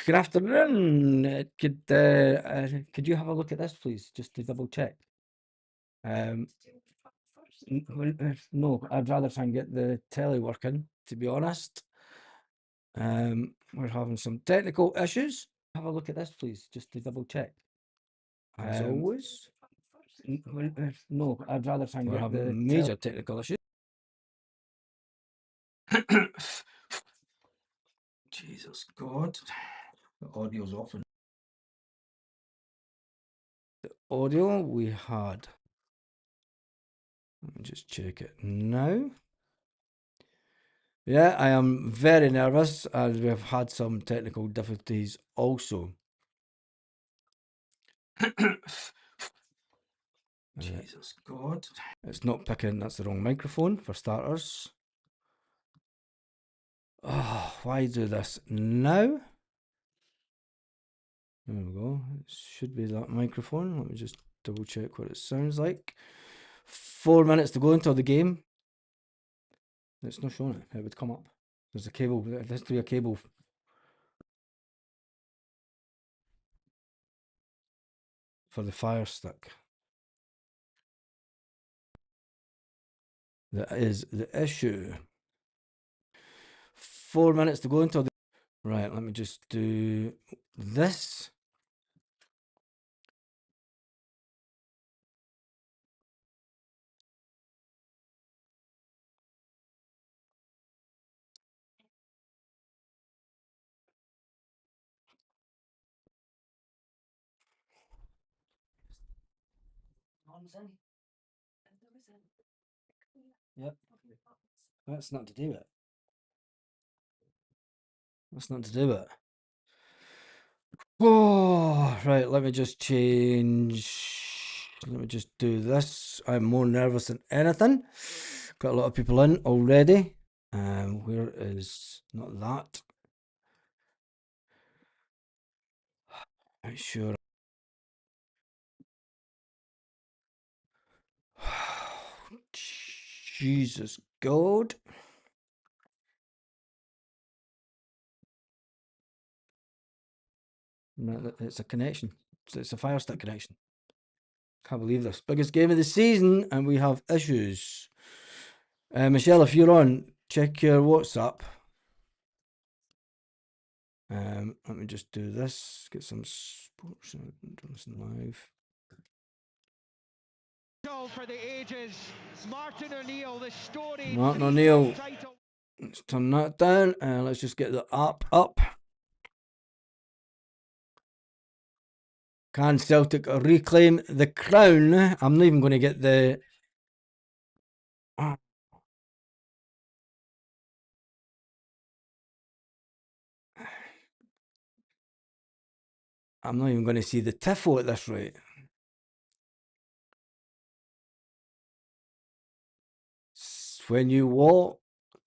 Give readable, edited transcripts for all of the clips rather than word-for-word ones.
Good afternoon. Could you have a look at this, please, just to double check? No, I'd rather try and get the telly working, to be honest. We're having some technical issues. Have a look at this, please, just to double check. As always. No, I'd rather try and We're get the having major technical issues. Jesus God. The audio's off. The audio we had. Let me just check it now. Yeah, I am very nervous as we've had some technical difficulties also. Jesus God. It's not picking, that's the wrong microphone for starters. Oh, why do this now? There we go. It should be that microphone. Let me just double check what it sounds like. 4 minutes to go until the game. It's not showing it. It would come up. There's a cable. There has to be a cable for the Fire Stick. That is the issue. 4 minutes to go until the... Right, let me just do this. Yep. That's not to do it. That's not to do it. Oh, right, let me just change. Let me just do this. I'm more nervous than anything. Got a lot of people in already. Where is not that? Not sure. Jesus God. No, it's a connection. It's a Fire Stick connection. Can't believe this. Biggest game of the season, and we have issues. Michelle, if you're on, check your WhatsApp. Let me just do this. Get some sports live. For the ages, Martin O'Neill, the story. Martin O'Neill. Let's turn that down, and let's just get the app up. Can Celtic reclaim the crown? I'm not even going to get the... I'm not even going to see the tifo at this rate. When you walk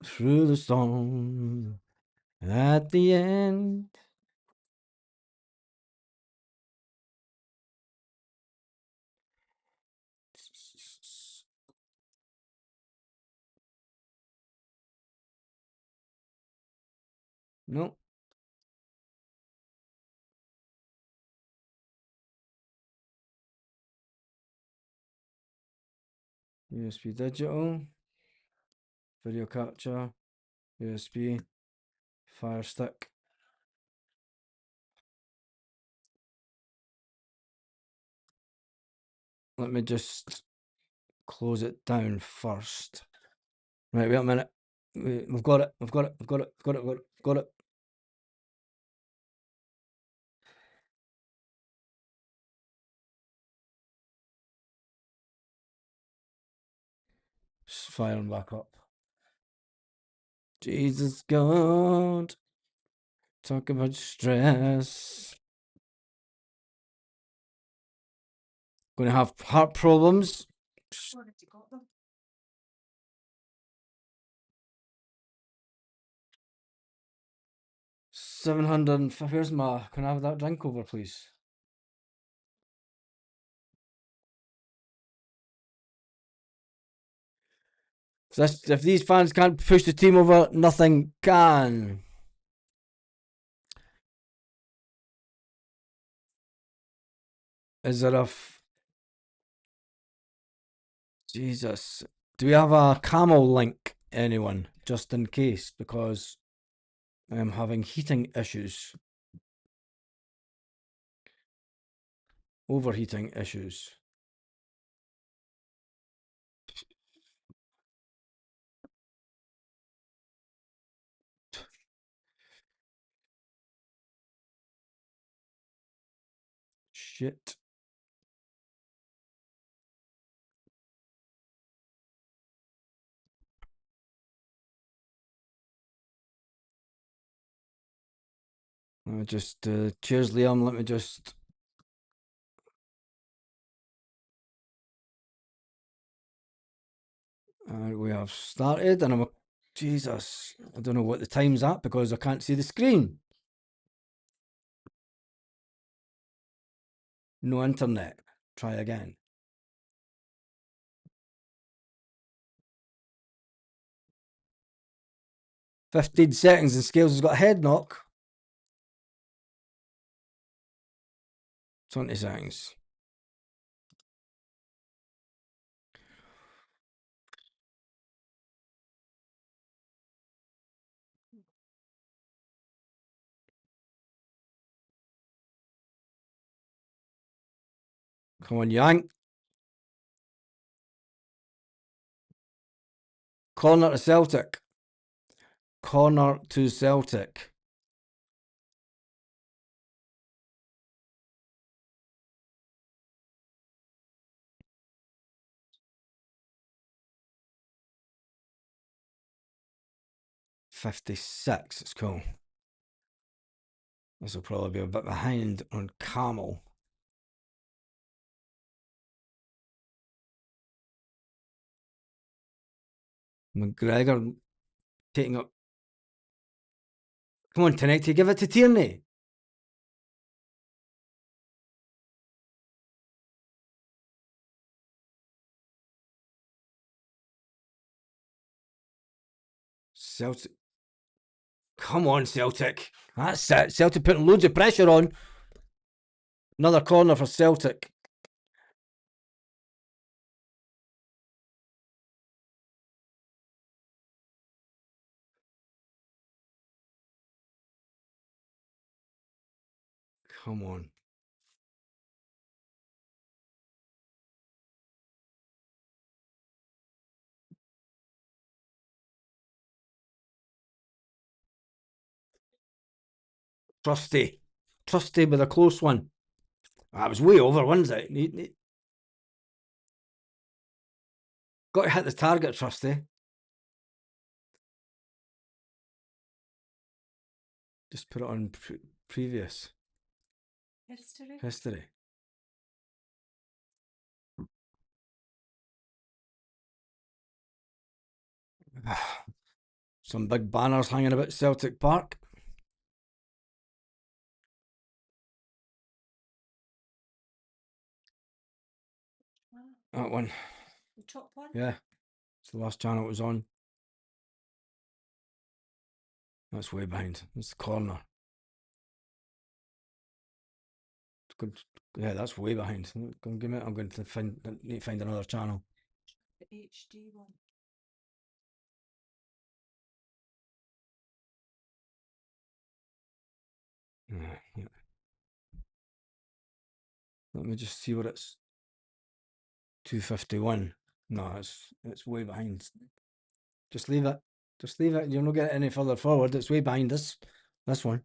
through the storm, at the end. No. USB digital, video capture, USB, Fire Stick. Let me just close it down first. Right, wait a minute. We've got it. We've got it. We've got it. We've got it. We've got it. Just firing back up. Jesus God. Talk about stress. Going to have heart problems. $700. Where's my... Can I have that drink over, please? If these fans can't push the team over, nothing can. Is there a Jesus? Do we have a camel link? Anyone? Just in case, because I'm having heating issues. Overheating issues. Shit. Let me just cheers, Liam. Let me just. We have started, and I'm. Jesus, I don't know what the time's at because I can't see the screen. No internet. Try again. 15 seconds and Scales has got a head knock. 20 seconds. Come on, Yang. Corner to Celtic. Corner to Celtic. $56. It's cool. This will probably be a bit behind on Camel. McGregor taking up. Come on, tonight to give it to Tierney. Celtic. Come on, Celtic. That's it. Celtic putting loads of pressure on. Another corner for Celtic. Come on. Trusty. Trusty with a close one. That was way over, wasn't it? Got to hit the target, Trusty. Just put it on previous. History. Some big banners hanging about Celtic Park. That one. The top one? Yeah. It's the last channel it was on. That's way behind. It's the corner. It's good. Yeah, that's way behind. I'm going to need to find another channel. The HD one. Yeah. Let me just see what it's. 251. No, it's way behind. Just leave it. Just leave it. You'll not get any further forward. It's way behind this one.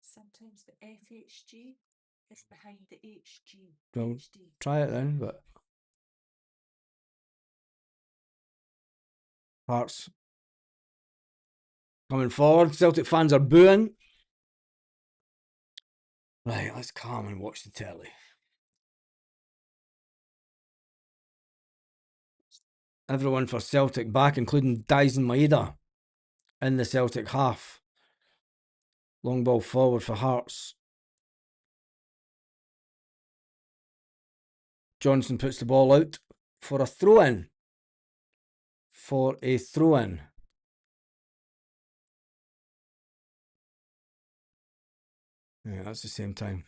Sometimes the FHG is behind the HG. Well, HD. try it then, but Hearts coming forward. Celtic fans are booing. Right, let's calm and watch the telly. Everyone for Celtic back, including Dyson Maeda in the Celtic half. Long ball forward for Hearts. Johnson puts the ball out for a throw-in. Yeah, that's the same time.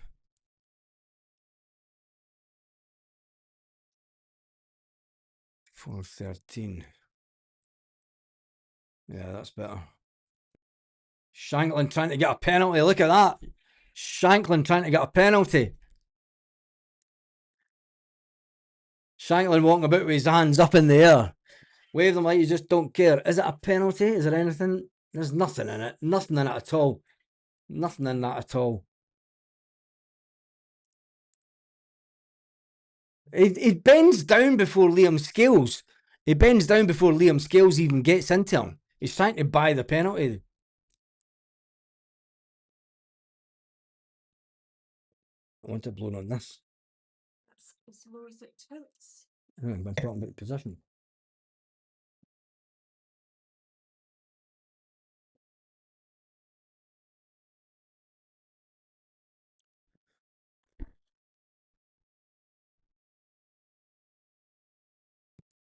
4-13. Yeah, that's better. Shanklin trying to get a penalty. Look at that. Shanklin trying to get a penalty. Shanklin walking about with his hands up in the air. Wave them like you just don't care. Is it a penalty? Is there anything? There's nothing in it. Nothing in it at all. Nothing in that at all. He bends down before Liam Scales. He bends down before Liam Scales even gets into him. He's trying to buy the penalty. I want it blown on this. That's as low as it tilts. I'm talking about position.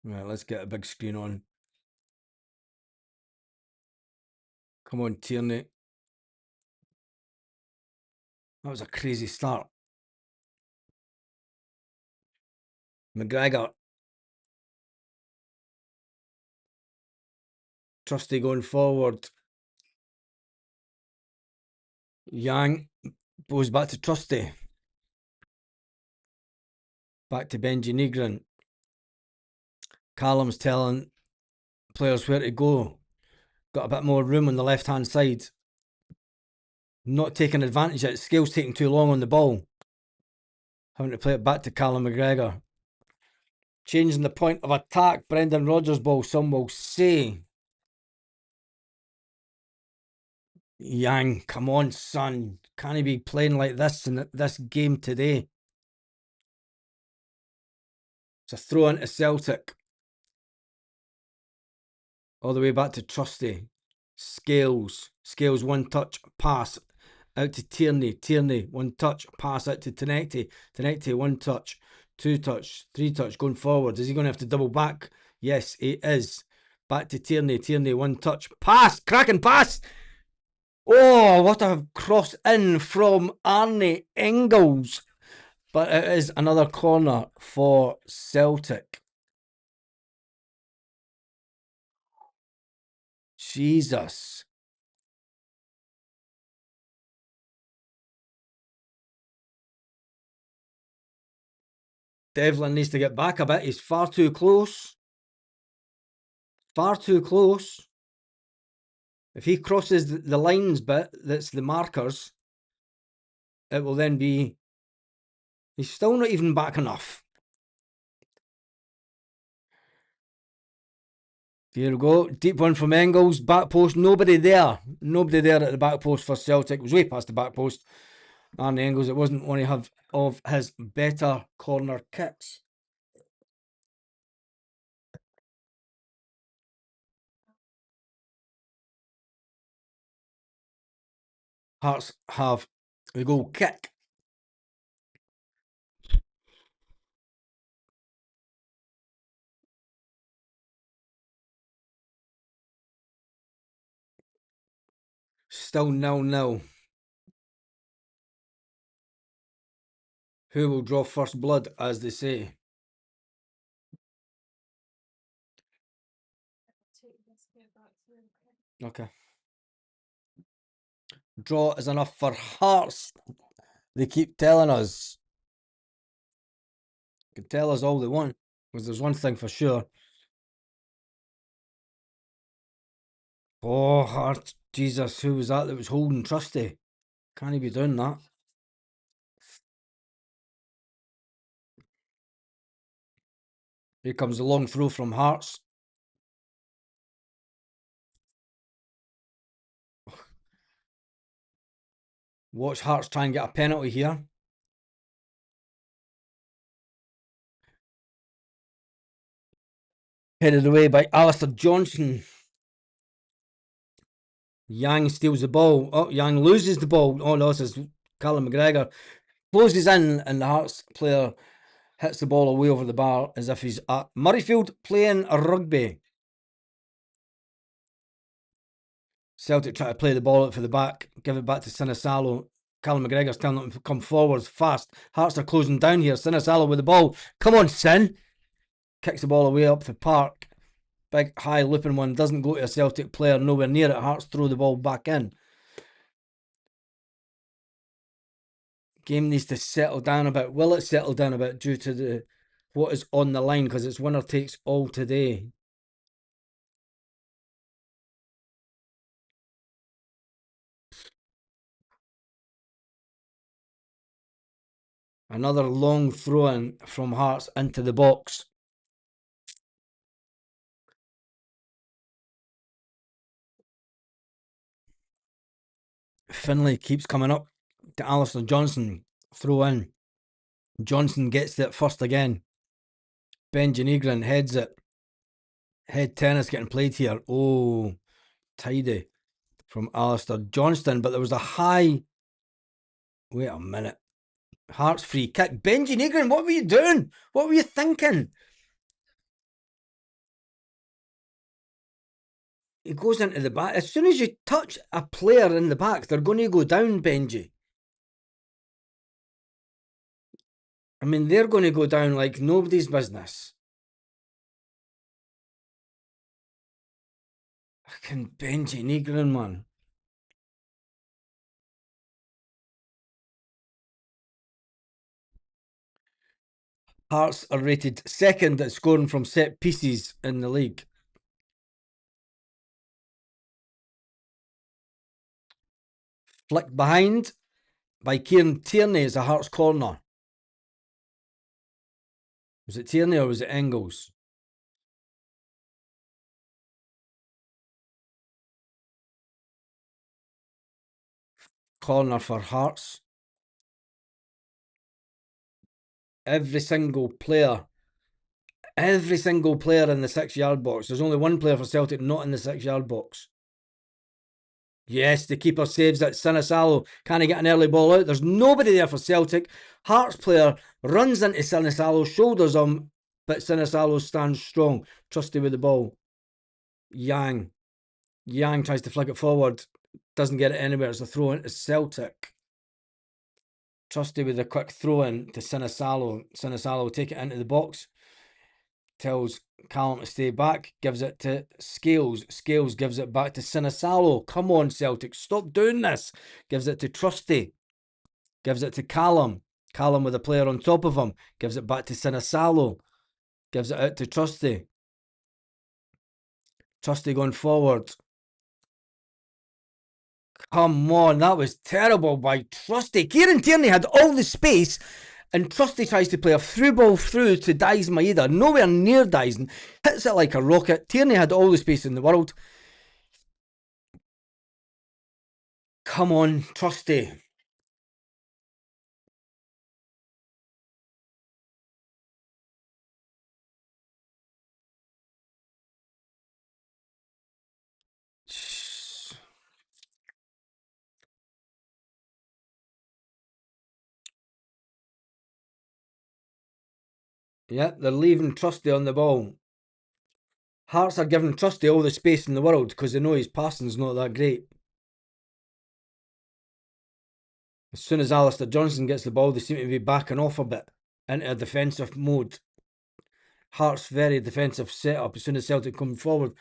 Right, let's get a big screen on. Come on, Tierney. That was a crazy start. McGregor. Trusty going forward. Yang goes back to Trusty. Back to Benji Negrin. Callum's telling players where to go. Got a bit more room on the left-hand side. Not taking advantage of it. Scales taking too long on the ball. Having to play it back to Callum McGregor. Changing the point of attack. Brendan Rodgers' ball, some will say. Yang, come on, son. Can he be playing like this in this game today? It's a throw into Celtic. All the way back to Trusty. Scales. Scales, one touch, pass. Out to Tierney. Tierney, one touch, pass out to Tenecti. Tenecti, one touch, two touch, three touch, going forward. Is he going to have to double back? Yes, he is. Back to Tierney. Tierney, one touch, pass. Cracking pass. Oh, what a cross in from Arnie Engels. But it is another corner for Celtic. Jesus. Devlin needs to get back a bit. He's far too close. Far too close. If he crosses the lines bit, that's the markers, it will then be... He's still not even back enough. Here we go. Deep one from Engels. Back post. Nobody there. Nobody there at the back post for Celtic. It was way past the back post. Arnie Engels, it wasn't one of his better corner kicks. Hearts have the goal kick. Still 0-0. Who will draw first blood, as they say? Okay. Draw is enough for Hearts. They keep telling us. They can tell us all they want. Because there's one thing for sure. Oh, Hearts. Jesus, who was that was holding Trusty? Can't he be doing that? Here comes the long throw from Hearts. Watch Hearts try and get a penalty here. Headed away by Alistair Johnson. Yang steals the ball. Oh, Yang loses the ball. Oh no, this is Callum McGregor. Closes in and the Hearts player hits the ball away over the bar as if he's at Murrayfield playing a rugby. Celtic try to play the ball out for the back, give it back to Sinisalo. Callum McGregor's telling them to come forward fast. Hearts are closing down here. Sinisalo with the ball. Come on, Sin. kicks the ball away up the park. Big high looping one, doesn't go to a Celtic player, nowhere near it. Hearts throw the ball back in. Game needs to settle down a bit. Will it settle down a bit due to what is on the line? Because it's winner takes all today. Another long throw in from Hearts into the box. Finlay keeps coming up to Alistair Johnson. Throw in. Johnson gets it first again. Benji Negrin heads it. Head tennis getting played here. Oh, tidy from Alistair Johnston. But there was a high... Wait a minute. Hearts free kick. Benji Negrin, what were you doing? What were you thinking? He goes into the back. As soon as you touch a player in the back, they're going to go down, Benji. I mean, they're going to go down like nobody's business. Fucking Benji Negrin, man. Hearts are rated second at scoring from set pieces in the league. Flicked behind by Kieran Tierney as a Hearts corner. Was it Tierney or was it Engels? Corner for Hearts. Every single player in the 6-yard box. There's only one player for Celtic not in the 6-yard box. Yes, the keeper saves it. Sinisalo can't get an early ball out. There's nobody there for Celtic. Hearts player runs into Sinisalo, shoulders him, but Sinisalo stands strong. Trusty with the ball. Yang tries to flick it forward. Doesn't get it anywhere. It's a throw into Celtic. Trusty with a quick throw in to Sinisalo. Sinisalo take it into the box. Tells Callum to stay back. Gives it to Scales. Scales gives it back to Sinisalo. Come on, Celtic. Stop doing this. Gives it to Trusty. Gives it to Callum. Callum with a player on top of him. Gives it back to Sinisalo. Gives it out to Trusty. Trusty going forward. Come on, that was terrible by Trusty. Kieran Tierney had all the space, and Trusty tries to play a through ball through to Daizen Maeda. Nowhere near Daizen. Hits it like a rocket. Tierney had all the space in the world. Come on, Trusty. Yeah, they're leaving Trusty on the ball. Hearts are giving Trusty all the space in the world because they know his passing's not that great. As soon as Alistair Johnson gets the ball, they seem to be backing off a bit into a defensive mode. Hearts very defensive setup as soon as Celtic come forward.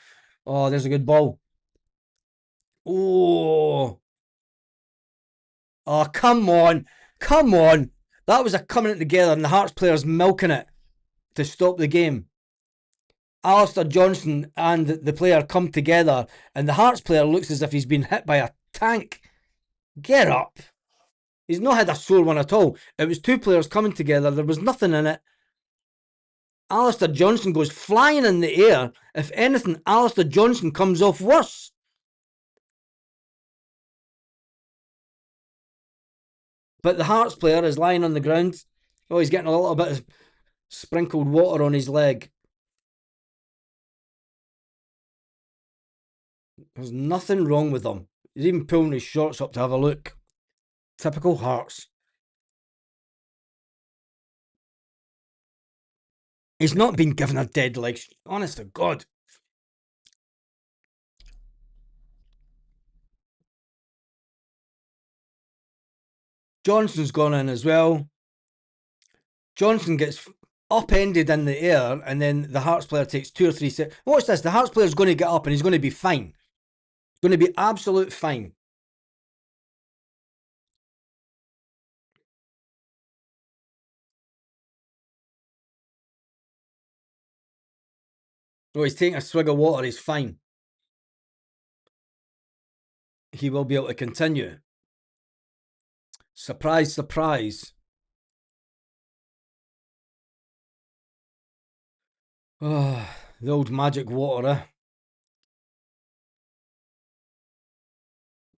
Oh, there's a good ball. Oh, come on. Come on. That was a coming together and the Hearts players milking it to stop the game. Alistair Johnson and the player come together and the Hearts player looks as if he's been hit by a tank. Get up. He's not had a sore one at all. It was two players coming together. There was nothing in it. Alistair Johnson goes flying in the air. If anything, Alistair Johnson comes off worse. But the Hearts player is lying on the ground. Oh, he's getting a little bit of sprinkled water on his leg. There's nothing wrong with him. He's even pulling his shorts up to have a look. Typical Hearts. He's not been given a dead leg. Honest to God. Johnson's gone in as well. Johnson gets upended in the air, and then the Hearts player takes 2 or 3 seconds. Watch this. The Hearts player is going to get up and he's going to be fine. He's going to be absolute fine. Oh, he's taking a swig of water. He's fine. He will be able to continue. Surprise, surprise. Oh, the old magic water, eh?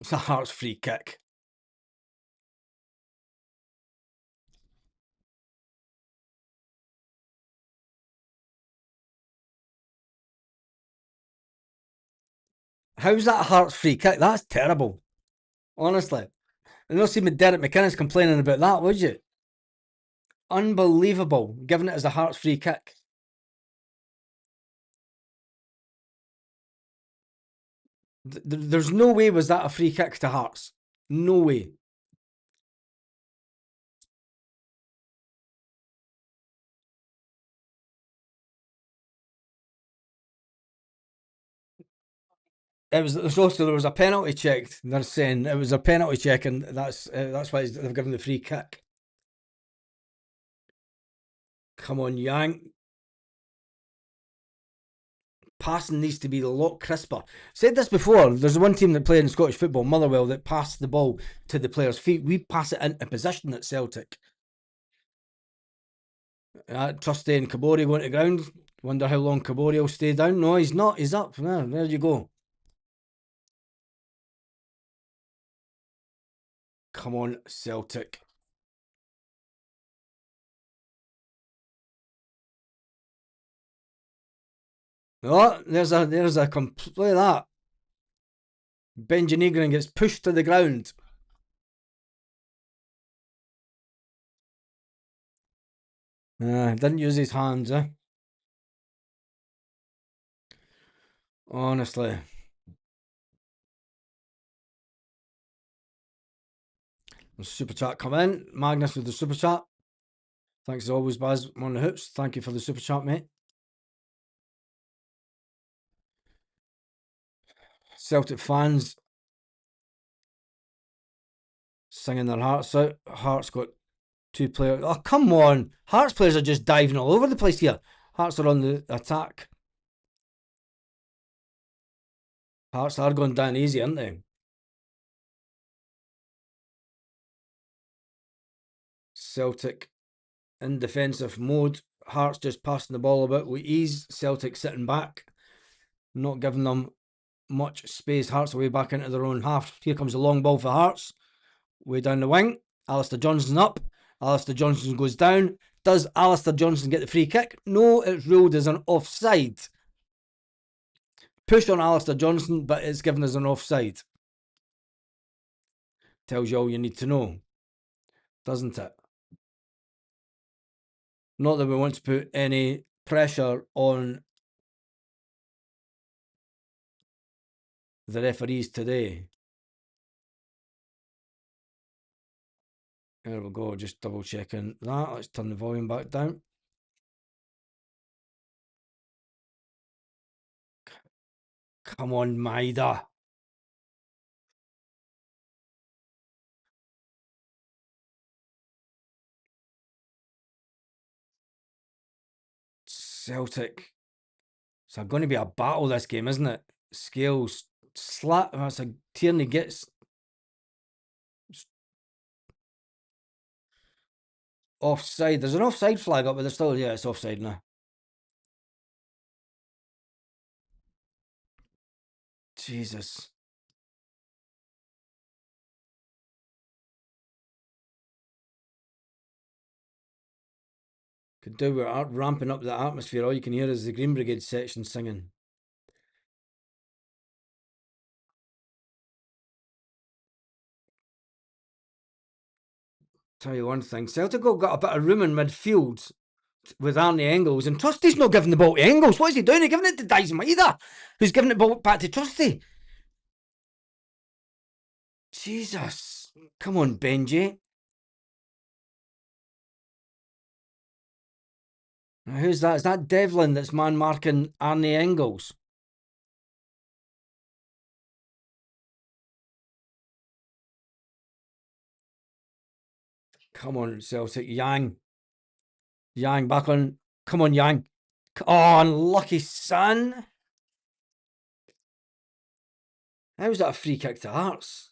It's a Hearts free kick. How's that a Hearts free kick? That's terrible. Honestly. And you'll see Derek McInnes complaining about that, would you? Unbelievable. Giving it as a Hearts free kick. There's no way was that a free kick to Hearts. No way. There was a penalty checked. They're saying it was a penalty check, and that's why they've given the free kick. Come on, Yank. Passing needs to be a lot crisper. Said this before. There's one team that played in Scottish football, Motherwell, that passed the ball to the player's feet. We pass it into position at Celtic. Trusty and Kabori going to ground. Wonder how long Kabori will stay down. No, he's not. He's up. There you go. Come on, Celtic. Oh, there's a complete that. Benji Negrin gets pushed to the ground. Didn't use his hands, eh? Honestly. The super chat come in. Magnus with the super chat. Thanks as always, Baz on the hoops. Thank you for the super chat, mate. Celtic fans singing their hearts out. Hearts got 2 players. Oh, come on. Hearts players are just diving all over the place here. Hearts are on the attack. Hearts are going down easy, aren't they? Celtic in defensive mode. Hearts just passing the ball about with ease. Celtic sitting back, not giving them much space. Hearts away back into their own half. Here comes the long ball for Hearts. Way down the wing. Alistair Johnson up. Alistair Johnson goes down. Does Alistair Johnson get the free kick? No, it's ruled as an offside. Push on Alistair Johnson, but it's given as an offside. Tells you all you need to know, doesn't it? Not that we want to put any pressure on the referees today. There we go, just double checking that. Let's turn the volume back down. Come on, Maida. Celtic. It's going to be a battle this game, isn't it? Scales slap. That's a Tierney gets offside. There's an offside flag up, but there's still, yeah, it's offside now. Jesus. Could do with ramping up the atmosphere. All you can hear is the Green Brigade section singing. Tell you one thing, Celtic have got a bit of room in midfield with Arnie Engels, and Trusty's not giving the ball to Engels. What is he doing? He's giving it to Dice Maida, who's giving it back to Trusty. Jesus. Come on, Benji. Who's that? Is that Devlin that's man marking Arne Engels? Come on, Celtic. Yang back on. Come on, Yang. Oh, unlucky son. How was that a free kick to Hearts?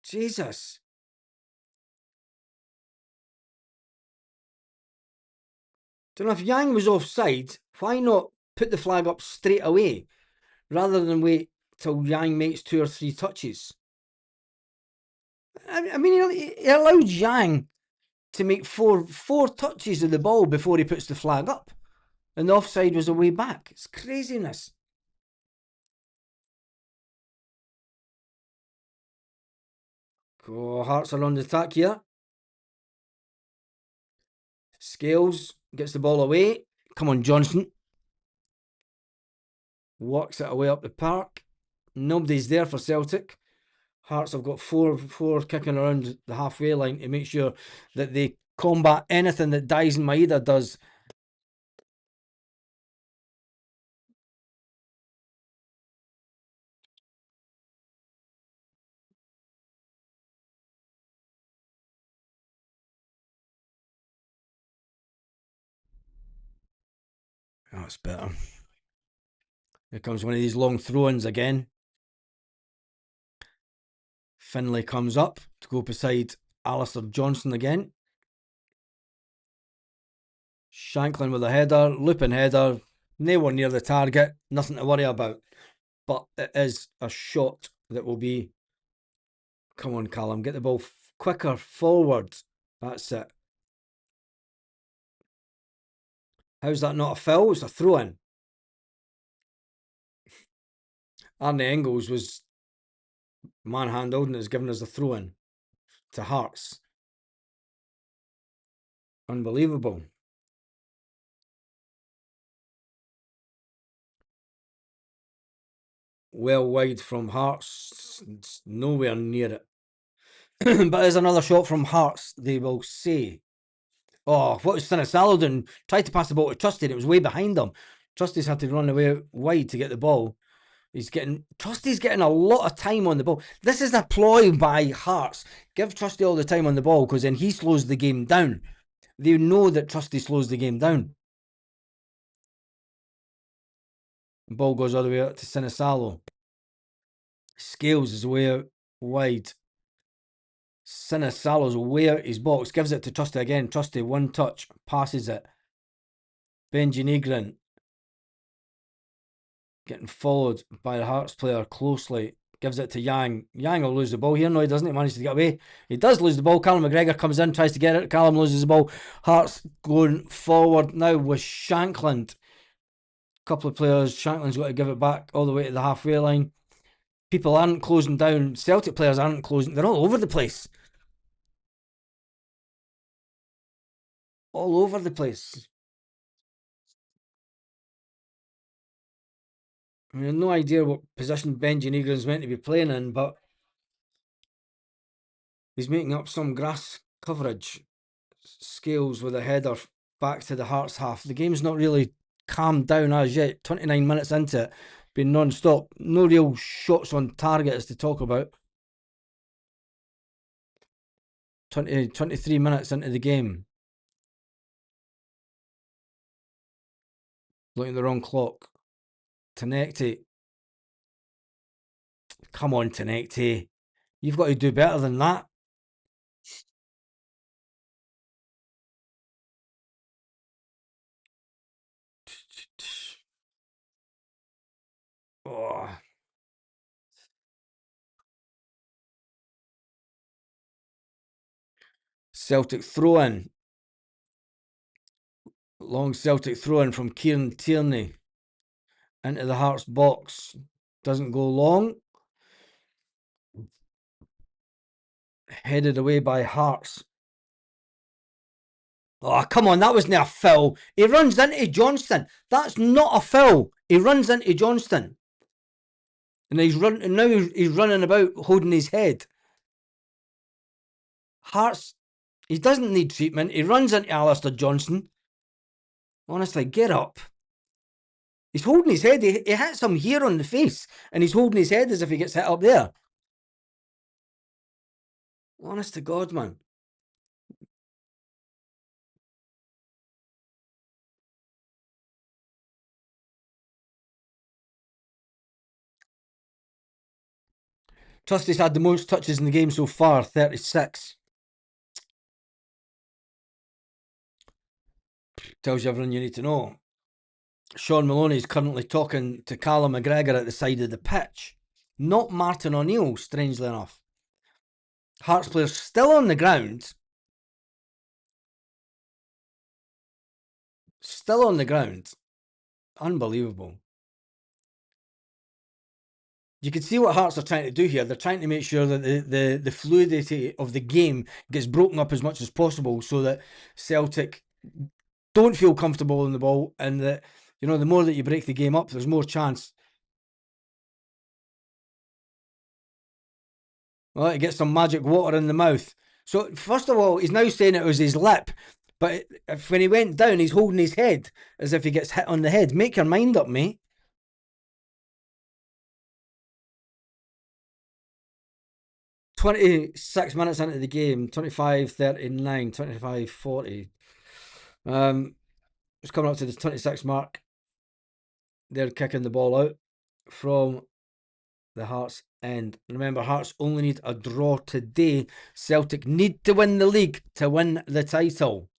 Jesus. Don't know if Yang was offside. Why not put the flag up straight away rather than wait till Yang makes 2 or 3 touches? I mean, he allowed Yang to make four touches of the ball before he puts the flag up, and the offside was away back. It's craziness. Oh, Hearts are on the attack here. Scales gets the ball away. Come on, Johnson. Walks it away up the park. Nobody's there for Celtic. Hearts have got four kicking around the halfway line to make sure that they combat anything that Dyson Maeda does. Oh, it's better. Here comes one of these long throw-ins again. Finlay comes up to go beside Alistair Johnson again. Shanklin with a header, looping header, nowhere near the target, nothing to worry about. But it is a shot that will be... Come on, Callum, get the ball quicker forward. That's it. How's that not a foul? It's a throw-in. Arne Engels was manhandled and has given us a throw-in to Hearts. Unbelievable. Well wide from Hearts. It's nowhere near it. But there's another shot from Hearts, they will say. Oh, what was Sinisalo doing? Tried to pass the ball to Trusty and it was way behind him. Trusty's had to run away wide to get the ball. Trusty's getting a lot of time on the ball. This is a ploy by Hearts. Give Trusty all the time on the ball because then he slows the game down. They know that Trusty slows the game down. The ball goes all the way out to Sinisalo. Scales is way out wide. Sinisalo's way out his box. Gives it to Trusty again. Trusty, one touch. Passes it. Benji Negrin getting followed by the Hearts player closely. Gives it to Yang. Yang will lose the ball here. No, he doesn't. He manages to get away. He does lose the ball. Callum McGregor comes in, tries to get it. Callum loses the ball. Hearts going forward now with Shankland. Couple of players. Shankland's got to give it back all the way to the halfway line. People aren't closing down. Celtic players aren't closing. They're all over the place. All over the place. I have no idea what position Benji Negrin's meant to be playing in, but he's making up some grass coverage. Scales with a header back to the Hearts half. The game's not really calmed down as yet. 29 minutes into it, been non-stop. No real shots on target as to talk about. 23 minutes into the game. Looking at the wrong clock. Tenecti. Come on, Tenecti. You've got to do better than that. Oh. Celtic throw-in. Long Celtic throw-in from Kieran Tierney into the Hearts box. Doesn't go long. Headed away by Hearts. Oh, come on, that wasn't a foul. He runs into Johnston. That's not a foul. He runs into Johnston. And now he's running about holding his head. Hearts He doesn't need treatment. He runs into Alistair Johnson. Honestly, get up. He's holding his head. He hits him here on the face, and he's holding his head as if he gets hit up there. Honest to God, man. Trusty's had the most touches in the game so far, 36. Tells you everything you need to know. Sean Maloney is currently talking to Callum McGregor at the side of the pitch. Not Martin O'Neill, strangely enough. Hearts players still on the ground. Still on the ground. Unbelievable. You can see what Hearts are trying to do here. They're trying to make sure that the fluidity of the game gets broken up as much as possible so that Celtic don't feel comfortable in the ball, and that, you know, the more that you break the game up, there's more chance. Well, he gets some magic water in the mouth. So, first of all, he's now saying it was his lip, but when he went down, he's holding his head as if he gets hit on the head. Make your mind up, mate. "26 minutes into the game, 25:39, 25:40. It's coming up to the 26 mark. They're kicking the ball out from the Hearts end. Remember, Hearts only need a draw today. Celtic need to win the league to win the title.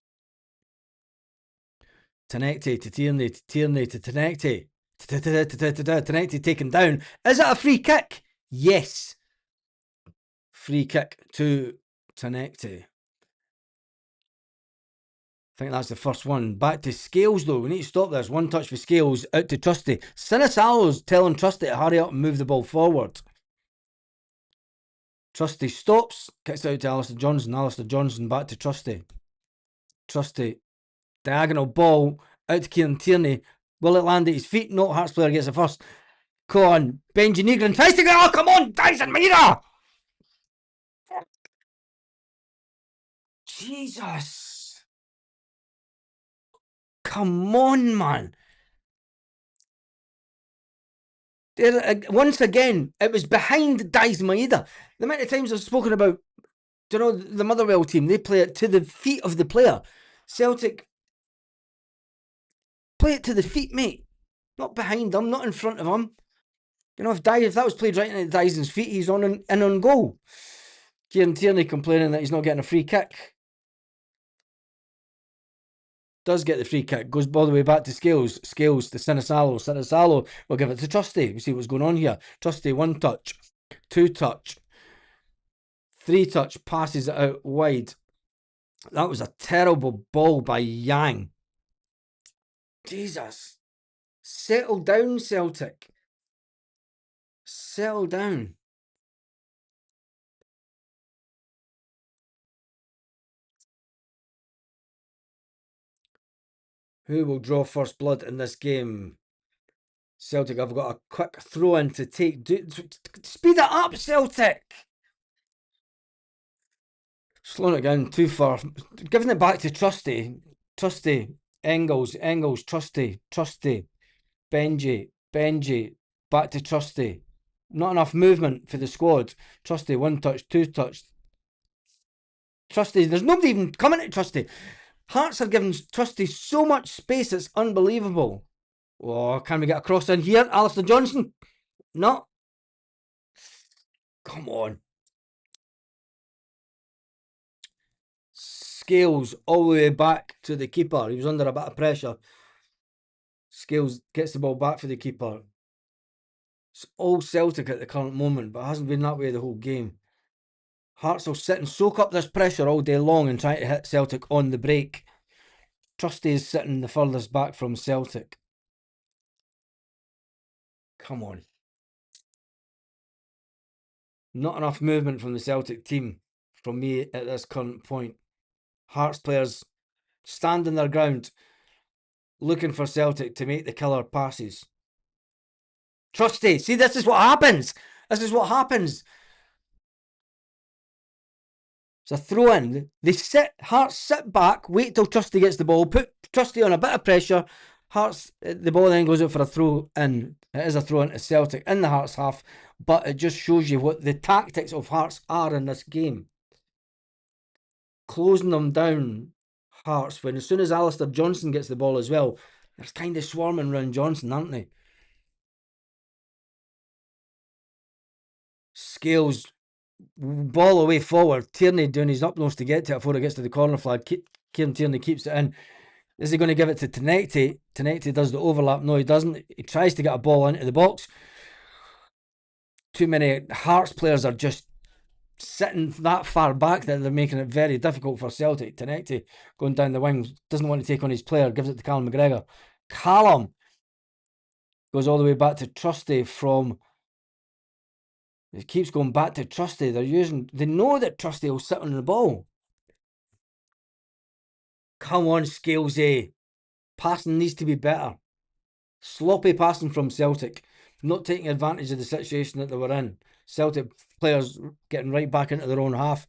Tenecti to Tierney, to Tierney to Tenecti. Tenecti taken down. Is it a free kick? Yes. Free kick to Tenecti. I think that's the first one. Back to Scales, though. We need to stop this. One touch for Scales, out to Trusty. Sinisalo's telling Trusty to hurry up and move the ball forward. Trusty stops, kicks out to Alistair Johnson. Alistair Johnson back to Trusty. Trusty, diagonal ball, out to Kieran Tierney. Will it land at his feet? No, Hearts player gets it first. Come on, Benji Negrin tries to go. Oh, come on, Dyson Mira! Jesus. Come on, man. Once again, it was behind Dice Maeda. The amount of times I've spoken about, you know, the Motherwell team, they play it to the feet of the player. Celtic play it to the feet, mate. Not behind him, not in front of him. You know, if that was played right into Dyson's feet, he's in on goal. Kieran Tierney complaining that he's not getting a free kick. Does get the free kick, goes all the way back to Scales. Scales to Sinisalo. Sinisalo will give it to Trusty. We see what's going on here. Trusty, 1 touch, 2 touch, 3 touch, passes it out wide. That was a terrible ball by Yang. Jesus. Settle down, Celtic. Settle down. Who will draw first blood in this game? Celtic have got a quick throw in to take. Speed it up, Celtic! Slowing it down too far. Giving it back to Trusty. Trusty. Engels. Trusty. Benji. Back to Trusty. Not enough movement for the squad. Trusty, 1 touch, 2 touch. Trusty, there's nobody even coming at Trusty. Hearts are giving Trusty so much space, it's unbelievable. Oh, can we get a cross in here? Alistair Johnson? No. Come on. Scales all the way back to the keeper. He was under a bit of pressure. Scales gets the ball back for the keeper. It's all Celtic at the current moment, but it hasn't been that way the whole game. Hearts will sit and soak up this pressure all day long and try to hit Celtic on the break. Trusty is sitting the furthest back from Celtic. Come on. Not enough movement from the Celtic team from me at this current point. Hearts players standing their ground, looking for Celtic to make the killer passes. Trusty, see, this is what happens. This is what happens. It's a throw in. Hearts sit back, wait till Trusty gets the ball, put Trusty on a bit of pressure. Hearts, the ball then goes out for a throw in. It is a throw in to Celtic in the Hearts half, but it just shows you what the tactics of Hearts are in this game. Closing them down, Hearts, when as soon as Alistair Johnson gets the ball as well, they're kind of swarming around Johnson, aren't they? Scales, ball away forward. Tierney doing his utmost to get to it before it gets to the corner flag. Kieran Tierney keeps it in. Is he going to give it to Tenecti? Tenecti does the overlap. No, he doesn't. He tries to get a ball into the box. Too many Hearts players are just sitting that far back that they're making it very difficult for Celtic. Tenecti going down the wing, doesn't want to take on his player, gives it to Callum McGregor. Callum goes all the way back to Trusty from... It keeps going back to Trusty. They know that Trusty will sit on the ball. Come on, Scalesy. Passing needs to be better. Sloppy passing from Celtic. Not taking advantage of the situation that they were in. Celtic players getting right back into their own half.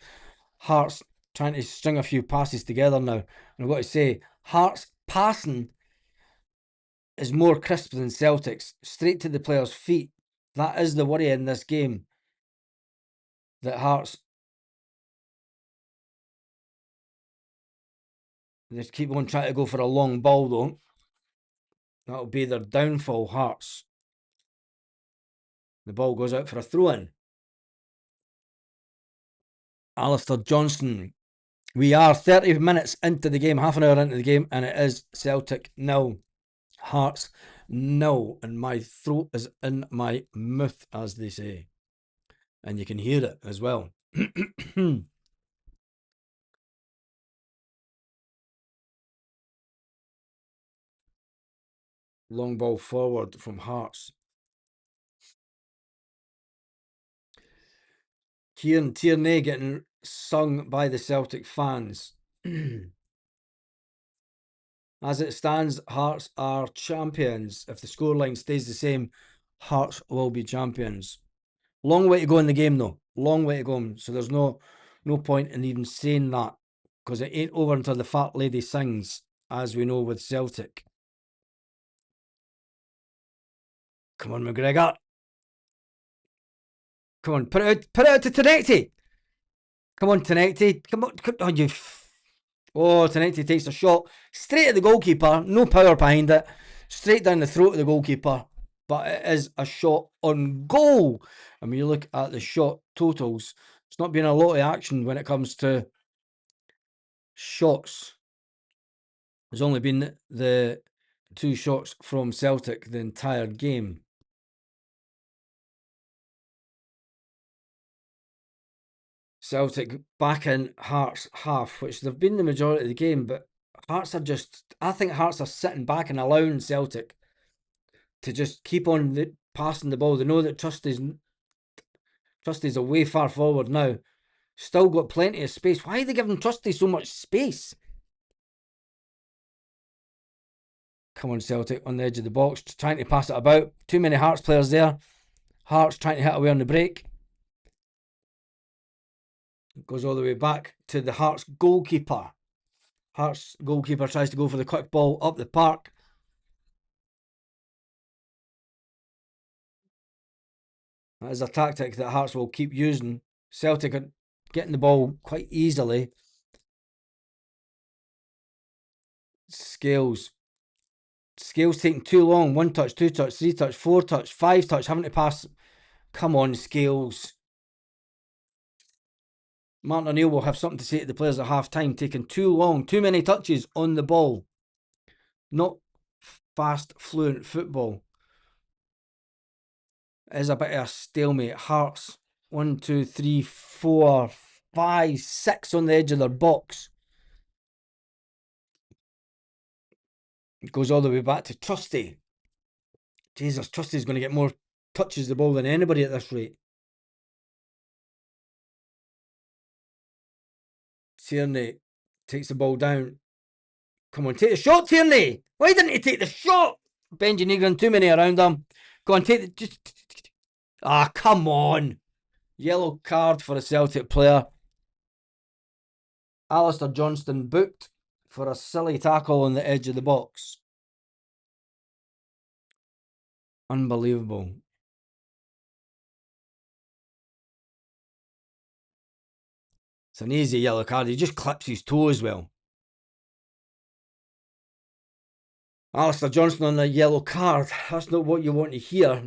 Hearts trying to string a few passes together now. And I've got to say, Hearts passing is more crisp than Celtic's. Straight to the players' feet. That is the worry in this game. That Hearts... They keep on trying to go for a long ball though. That'll be their downfall, Hearts. The ball goes out for a throw-in. Alistair Johnson. We are 30 minutes into the game, half an hour into the game, and it is Celtic 0, Hearts 0. And my throat is in my mouth, as they say. And you can hear it as well. Long ball forward from Hearts. Kieran Tierney getting sung by the Celtic fans. As it stands, Hearts are champions. If the scoreline stays the same, Hearts will be champions. Long way to go in the game though. Long way to go. So there's no point in even saying that, because it ain't over until the fat lady sings, as we know with Celtic. Come on, McGregor. Come on, put it out to Tenecti. Come on, Tenecti. Come on, you. Oh, Tenecti takes a shot straight at the goalkeeper. No power behind it. Straight down the throat of the goalkeeper. But it is a shot on goal. And when you look at the shot totals, it's not been a lot of action when it comes to shots. There's only been the 2 shots from Celtic the entire game. Celtic back in Hearts half, which they've been the majority of the game, but Hearts are just... I think Hearts are sitting back and allowing Celtic to just keep on passing the ball. They know that Trusty's away far forward now. Still got plenty of space. Why are they giving Trusty so much space? Come on, Celtic on the edge of the box, trying to pass it about. Too many Hearts players there. Hearts trying to hit away on the break. It goes all the way back to the Hearts goalkeeper. Hearts goalkeeper tries to go for the quick ball up the park. That is a tactic that Hearts will keep using. Celtic are getting the ball quite easily. Scales taking too long. 1 touch, 2 touch, 3 touch, 4 touch, 5 touch, having to pass. Come on, Scales. Martin O'Neill will have something to say to the players at half time. Taking too long, too many touches on the ball. Not fast, fluent football. It is a bit of a stalemate. Hearts 1, 2, 3, 4, 5, 6 on the edge of their box. It goes all the way back to Trusty. Jesus, Trusty's going to get more touches the ball than anybody at this rate. Tierney takes the ball down. Come on, take the shot, Tierney. Why didn't he take the shot? Benji Negron, too many around him. Go on, take the... come on. Yellow card for a Celtic player. Alistair Johnston booked for a silly tackle on the edge of the box. Unbelievable. It's an easy yellow card. He just clips his toe as well. Alistair Johnston on a yellow card. That's not what you want to hear.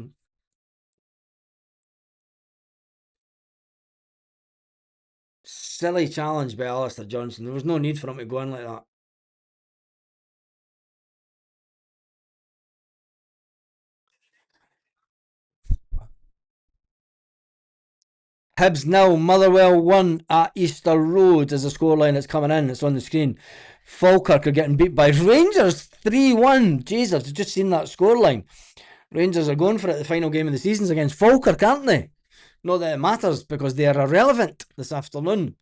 Silly challenge by Alistair Johnston. There was no need for him to go in like that. Hibs 0, Motherwell 1 at Easter Road is the scoreline that's coming in. It's on the screen. Falkirk are getting beat by Rangers 3-1. Jesus, I've just seen that scoreline. Rangers are going for it. The final game of the season's against Falkirk, aren't they? Not that it matters because they are irrelevant this afternoon.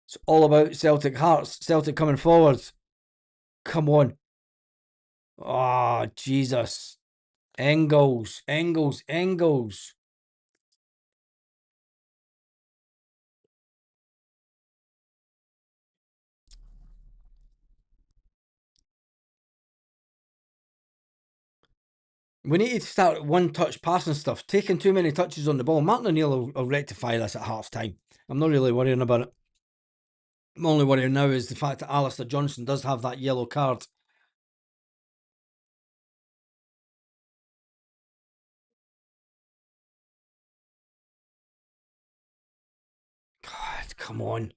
It's all about Celtic Hearts. Celtic coming forward. Come on. Oh, Jesus. Engels. We need to start one-touch passing stuff. Taking too many touches on the ball. Martin O'Neill will rectify this at half-time. I'm not really worrying about it. I'm only worrying now is the fact that Alistair Johnston does have that yellow card. God, come on.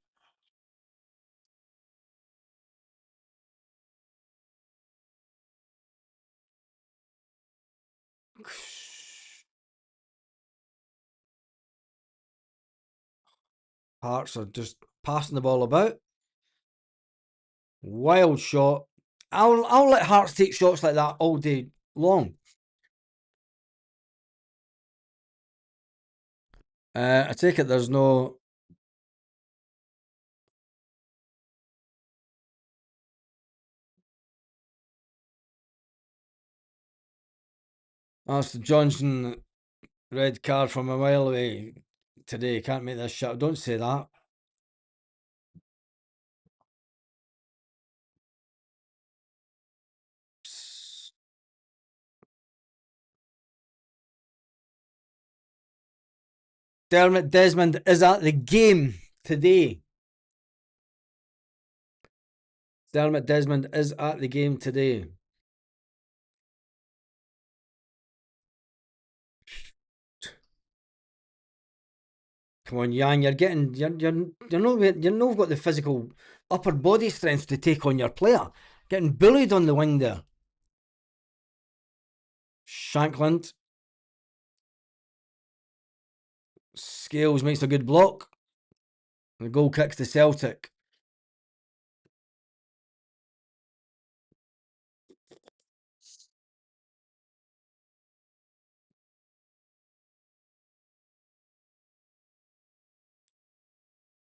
Hearts are just passing the ball about. Wild shot. I'll let Hearts take shots like that all day long. I take it there's no... Alistair Johnson, red card from a mile away today. Can't make this shot. Don't say that. Dermot Desmond is at the game today. Dermot Desmond is at the game today. Come on, Jan, you're not got the physical upper body strength to take on your player. Getting bullied on the wing there. Shankland. Scales makes a good block. The goal kicks to Celtic.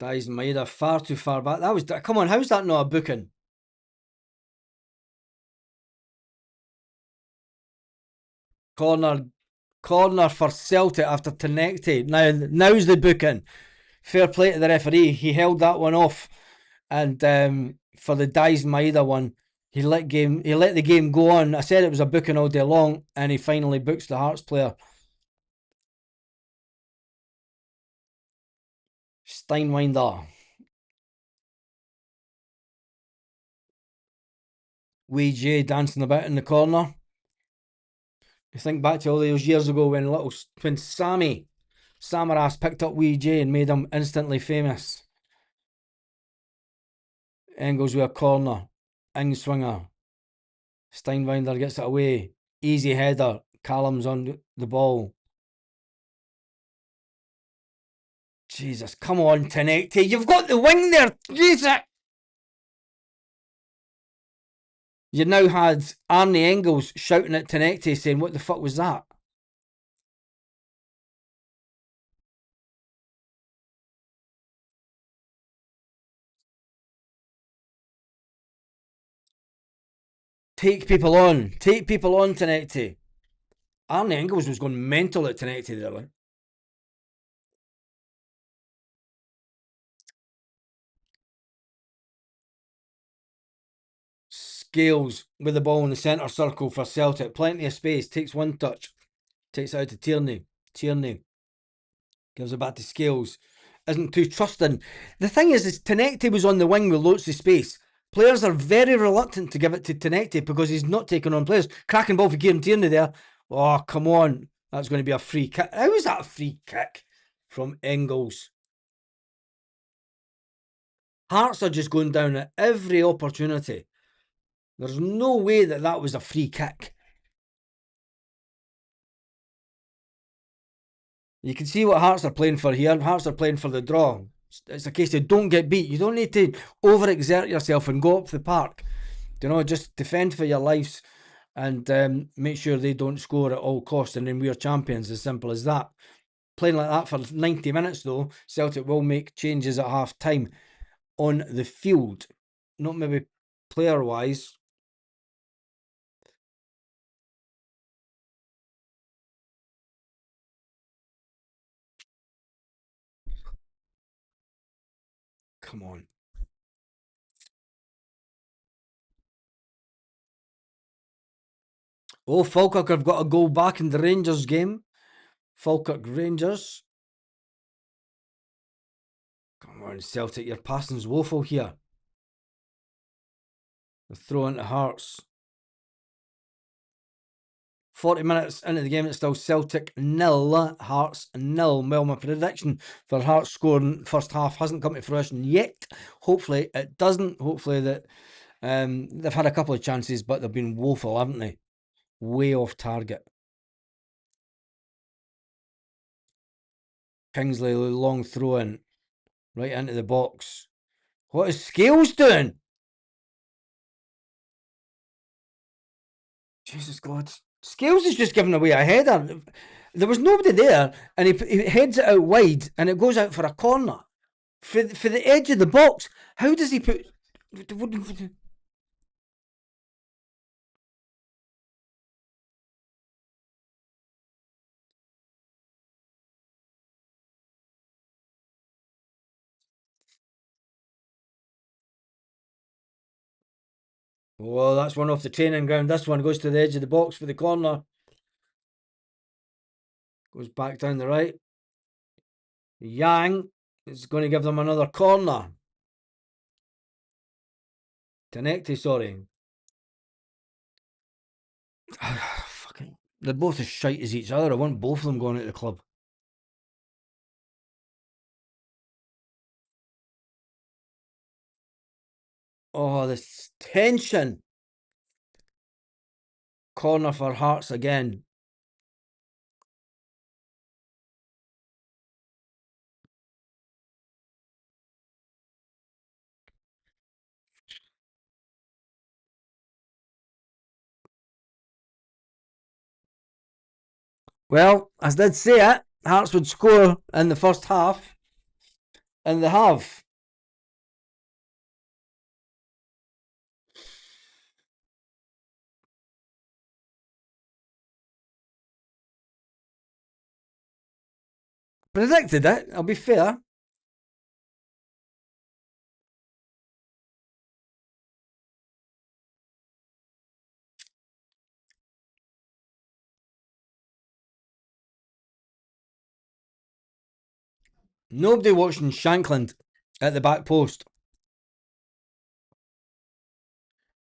Dies Maeda far too far back. That was... Come on, how's that not a booking? Corner for Celtic after Tenecti. Now's the booking. Fair play to the referee. He held that one off. And for the Dies Maeda one, he let the game go on. I said it was a booking all day long, and he finally books the Hearts player. Steinwinder. Wee J dancing about in the corner. You think back to all those years ago when Samaras picked up Wee J and made him instantly famous. Engels with a corner. Swinger. Steinwinder gets it away. Easy header. Callum's on the ball. Jesus, come on, Tenecti. You've got the wing there. Jesus. You now had Arnie Engels shouting at Tenecti saying, what the fuck was that? Take people on, Tenecti. Arnie Engels was going mental at Tenecti there. Like. Scales with the ball in the centre circle for Celtic. Plenty of space. Takes one touch. Takes it out to Tierney. Tierney gives it back to Scales. Isn't too trusting. The thing is Tenecti was on the wing with loads of space. Players are very reluctant to give it to Tenecti because he's not taking on players. Cracking ball for Kieran Tierney there. Oh, come on. That's going to be a free kick. How is that a free kick from Engels? Hearts are just going down at every opportunity. There's no way that that was a free kick. You can see what Hearts are playing for here. Hearts are playing for the draw. It's a case of don't get beat. You don't need to overexert yourself and go up the park. You know, just defend for your lives and make sure they don't score at all costs, and then we're champions. As simple as that. Playing like that for 90 minutes though, Celtic will make changes at half time on the field. Not maybe player wise. Come on. Oh, Falkirk have got a goal back in the Rangers game. Falkirk Rangers. Come on, Celtic, your passing's woeful here. The throw into Hearts. 40 minutes into the game, it's still Celtic 0, Hearts 0. Well, my prediction for Hearts scoring first half hasn't come to fruition yet. Hopefully it doesn't. Hopefully that they've had a couple of chances, but they've been woeful, haven't they? Way off target. Kingsley, long throw in, right into the box. What is Scales doing? Jesus God. Scales is just giving away a header. There was nobody there, and he heads it out wide, and it goes out for a corner. For the edge of the box. How does he put... Oh, that's one off the training ground. This one goes to the edge of the box for the corner. Goes back down the right. Yang is going to give them another corner. Tenecti, sorry. Fucking, they're both as shite as each other. I want both of them going out of the club. Oh, this tension. Corner for Hearts again. Well, I did say it. Hearts would score in the first half. And they have. Predicted it, I'll be fair. Nobody watching Shankland at the back post.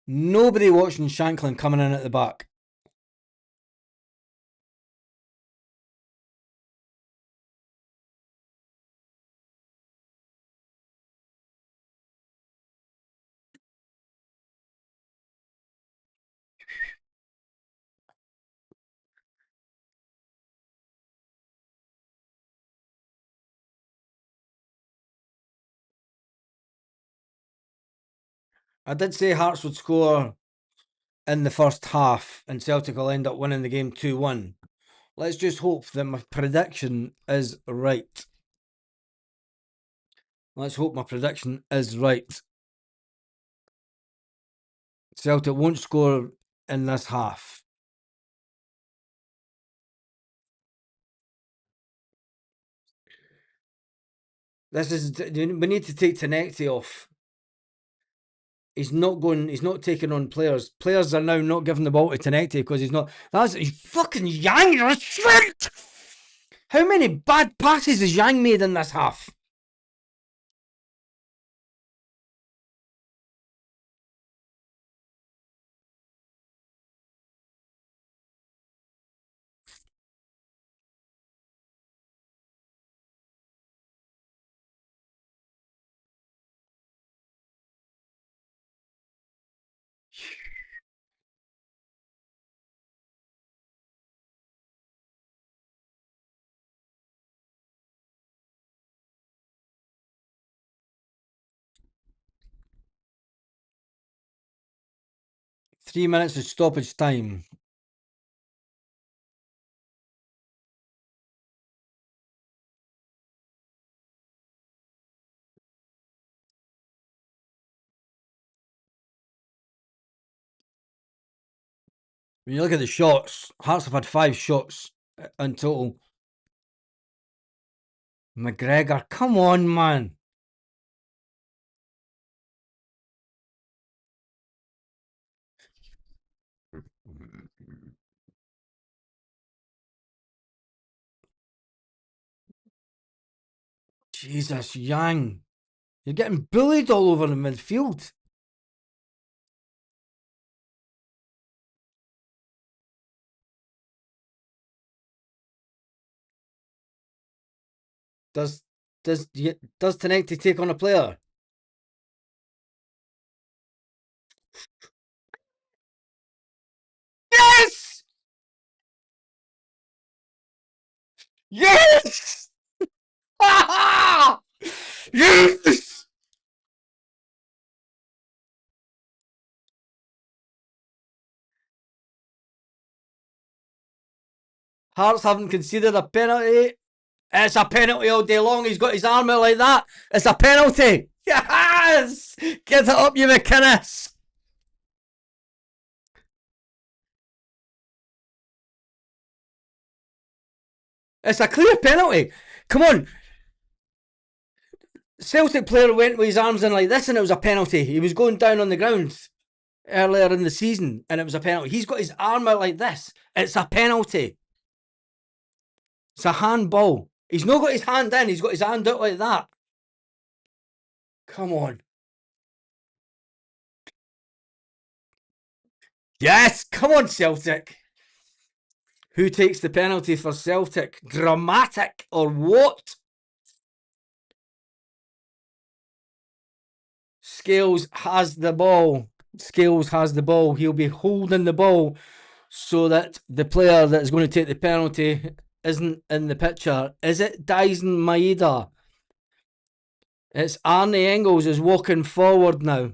Nobody watching Shankland coming in at the back. I did say Hearts would score in the first half and Celtic will end up winning the game 2-1. Let's just hope that my prediction is right. Let's hope my prediction is right. Celtic won't score in this half. We need to take Tenecti off. He's not going. He's not taking on players. Players are now not giving the ball to Tenecti because he's not. He's fucking Yang. You're a shit. How many bad passes has Yang made in this half? Three minutes of stoppage time. When you look at the shots, Hearts have had 5 shots in total. McGregor, come on, man. Jesus, Yang. You're getting bullied all over the midfield. Does Tenecti take on a player? Yes! Yes! Yes! Hearts haven't conceded a penalty. It's a penalty all day long. He's got his arm out like that. It's a penalty. Yes! Get it up, you McInnes. It's a clear penalty. Come on. Celtic player went with his arms in like this and it was a penalty. He was going down on the ground earlier in the season and it was a penalty. He's got his arm out like this. It's a penalty. It's a handball. He's not got his hand in. He's got his hand out like that. Come on. Yes, come on, Celtic. Who takes the penalty for Celtic? Dramatic or what? Scales has the ball. Scales has the ball. He'll be holding the ball so that the player that is going to take the penalty isn't in the picture. Is it Dyson Maeda? It's Arnie Engels is walking forward now.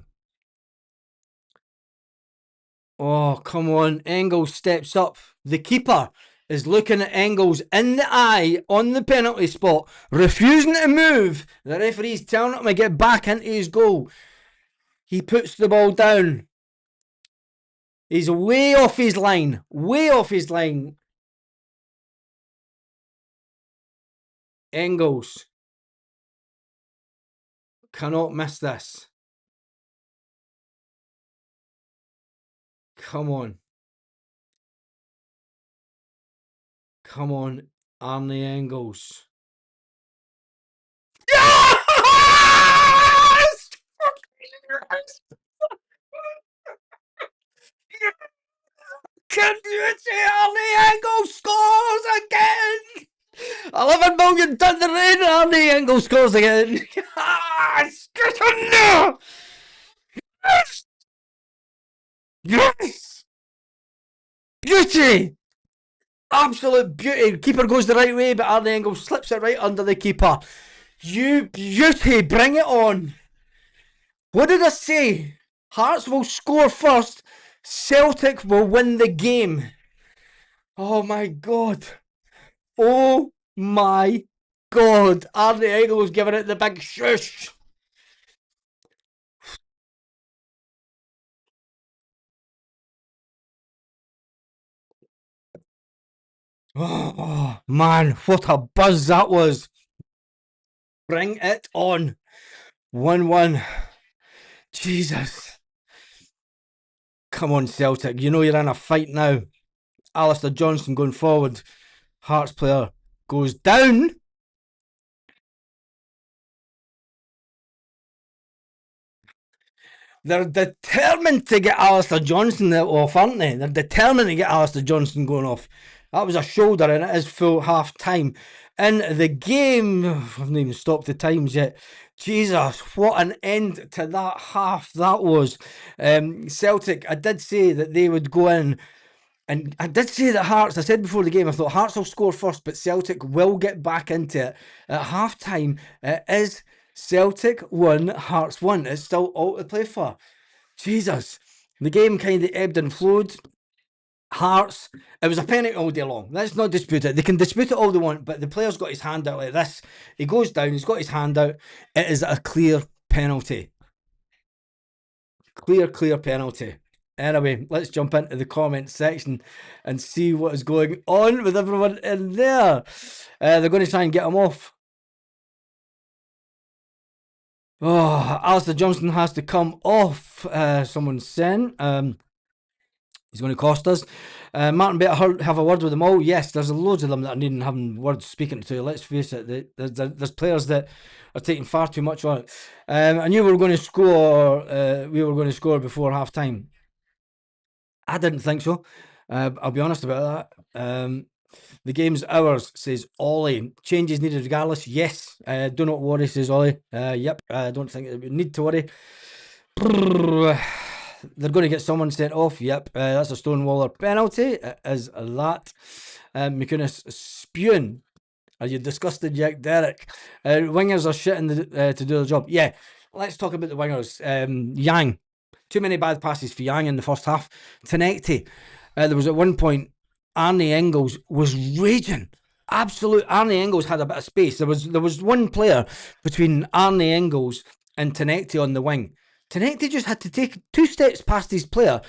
Oh, come on. Engels steps up. The keeper is looking at Engels in the eye on the penalty spot, refusing to move. The referee's telling him to get back into his goal. He puts the ball down. He's way off his line. Way off his line. Engels cannot miss this. Come on. Come on, Arnie Engels. Yes! Can you see Arnie Engels scores again? 11 million done the rain. Arnie Engels scores again. Yes! Get in there! Yes! Yes! Beauty! Absolute beauty. Keeper goes the right way, but Arnie Engels slips it right under the keeper. You beauty, bring it on. What did I say? Hearts will score first. Celtic will win the game. Oh my God. Oh my God. Arnie Engels giving it the big shush. Oh man, what a buzz that was. Bring it on. 1-1. Jesus. Come on, Celtic. You know you're in a fight now. Alistair Johnston going forward. Hearts player goes down. They're determined to get Alistair Johnston off, aren't they? They're determined to get Alistair Johnston going off. That was a shoulder and it is full half time. In the game, I haven't even stopped the times yet. Jesus, what an end to that half that was. Celtic, I did say that they would go in. And I did say that Hearts, I said before the game, I thought Hearts will score first, but Celtic will get back into it. At half time, it is Celtic 1, Hearts 1. It's still all to play for. Jesus. The game kind of ebbed and flowed. Hearts, it was a penalty all day long. Let's not dispute it. They can dispute it all they want, but the player's got his hand out like this. He goes down, he's got his hand out. It is a clear penalty. Clear penalty. Anyway, let's jump into the comment section and see what is going on with everyone in there. They're going to try and get him off. Oh, Alistair Johnston has to come off. Someone sent. He's going to cost us. Martin better have a word with them all. Yes, there's loads of them that are needing having words speaking to. Let's face it, there's players that are taking far too much on it. I knew we were going to score. We were going to score before half time. I didn't think so. I'll be honest about that. The game's ours, says Ollie. Changes needed regardless. Yes. Do not worry, says Ollie. Yep. I don't think we need to worry. They're going to get someone sent off. Yep. That's a Stonewaller penalty. It is that. McInnes spewing. Are you disgusted, Jack Derrick? Wingers are shitting to do their job. Yeah. Let's talk about the wingers. Yang. Too many bad passes for Yang in the first half. Tenecti. There was at one point, Arne Engels was raging. Absolute. Arne Engels had a bit of space. There was one player between Arne Engels and Tenecti on the wing. Tenecti just had to take 2 steps past his player,